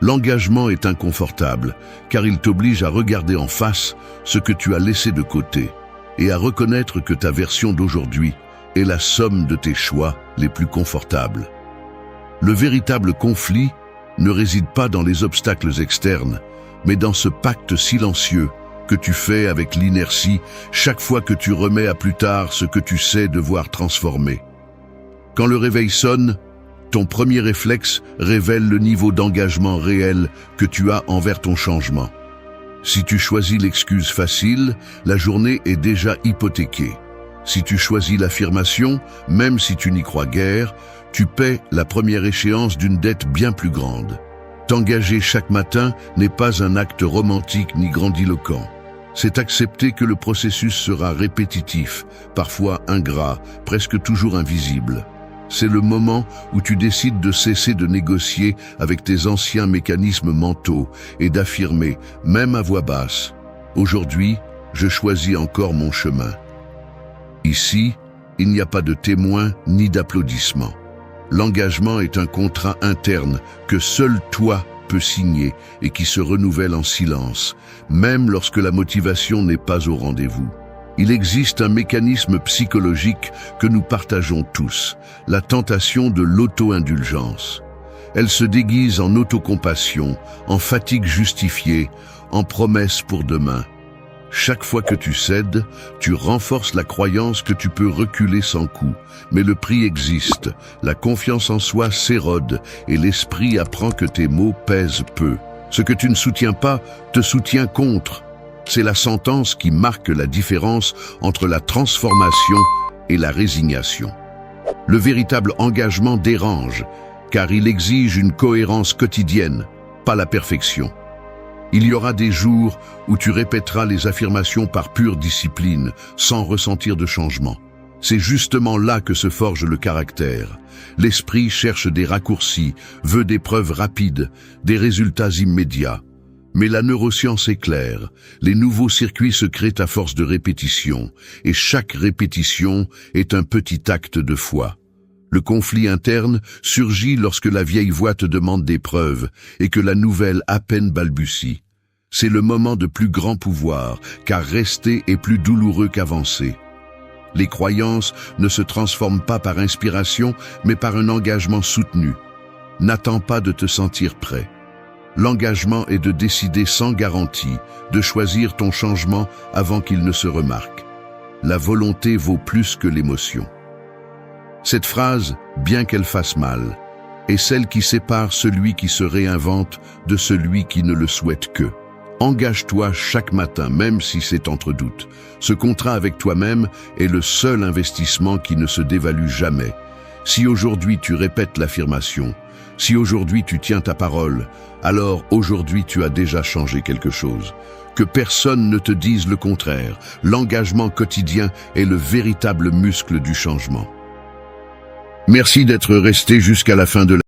L'engagement est inconfortable, car il t'oblige à regarder en face ce que tu as laissé de côté et à reconnaître que ta version d'aujourd'hui est la somme de tes choix les plus confortables. Le véritable conflit ne réside pas dans les obstacles externes, mais dans ce pacte silencieux que tu fais avec l'inertie chaque fois que tu remets à plus tard ce que tu sais devoir transformer. Quand le réveil sonne, ton premier réflexe révèle le niveau d'engagement réel que tu as envers ton changement. Si tu choisis l'excuse facile, la journée est déjà hypothéquée. Si tu choisis l'affirmation, même si tu n'y crois guère, tu paies la première échéance d'une dette bien plus grande. T'engager chaque matin n'est pas un acte romantique ni grandiloquent. C'est accepter que le processus sera répétitif, parfois ingrat, presque toujours invisible. C'est le moment où tu décides de cesser de négocier avec tes anciens mécanismes mentaux et d'affirmer, même à voix basse, « Aujourd'hui, je choisis encore mon chemin ». Ici, il n'y a pas de témoins ni d'applaudissements. L'engagement est un contrat interne que seul toi peux signer et qui se renouvelle en silence, même lorsque la motivation n'est pas au rendez-vous. Il existe un mécanisme psychologique que nous partageons tous, la tentation de l'auto-indulgence. Elle se déguise en autocompassion, en fatigue justifiée, en promesse pour demain. Chaque fois que tu cèdes, tu renforces la croyance que tu peux reculer sans coup. Mais le prix existe, la confiance en soi s'érode et l'esprit apprend que tes mots pèsent peu. Ce que tu ne soutiens pas te soutient contre. C'est la sentence qui marque la différence entre la transformation et la résignation. Le véritable engagement dérange, car il exige une cohérence quotidienne, pas la perfection. Il y aura des jours où tu répéteras les affirmations par pure discipline, sans ressentir de changement. C'est justement là que se forge le caractère. L'esprit cherche des raccourcis, veut des preuves rapides, des résultats immédiats. Mais la neuroscience est claire, les nouveaux circuits se créent à force de répétition, et chaque répétition est un petit acte de foi. Le conflit interne surgit lorsque la vieille voix te demande des preuves et que la nouvelle à peine balbutie. C'est le moment de plus grand pouvoir, car rester est plus douloureux qu'avancer. Les croyances ne se transforment pas par inspiration, mais par un engagement soutenu. N'attends pas de te sentir prêt. L'engagement est de décider sans garantie, de choisir ton changement avant qu'il ne se remarque. La volonté vaut plus que l'émotion. Cette phrase, bien qu'elle fasse mal, est celle qui sépare celui qui se réinvente de celui qui ne le souhaite que. Engage-toi chaque matin, même si c'est entre doutes. Ce contrat avec toi-même est le seul investissement qui ne se dévalue jamais. Si aujourd'hui tu répètes l'affirmation, si aujourd'hui tu tiens ta parole, alors aujourd'hui tu as déjà changé quelque chose. Que personne ne te dise le contraire, l'engagement quotidien est le véritable muscle du changement. Merci d'être resté jusqu'à la fin de la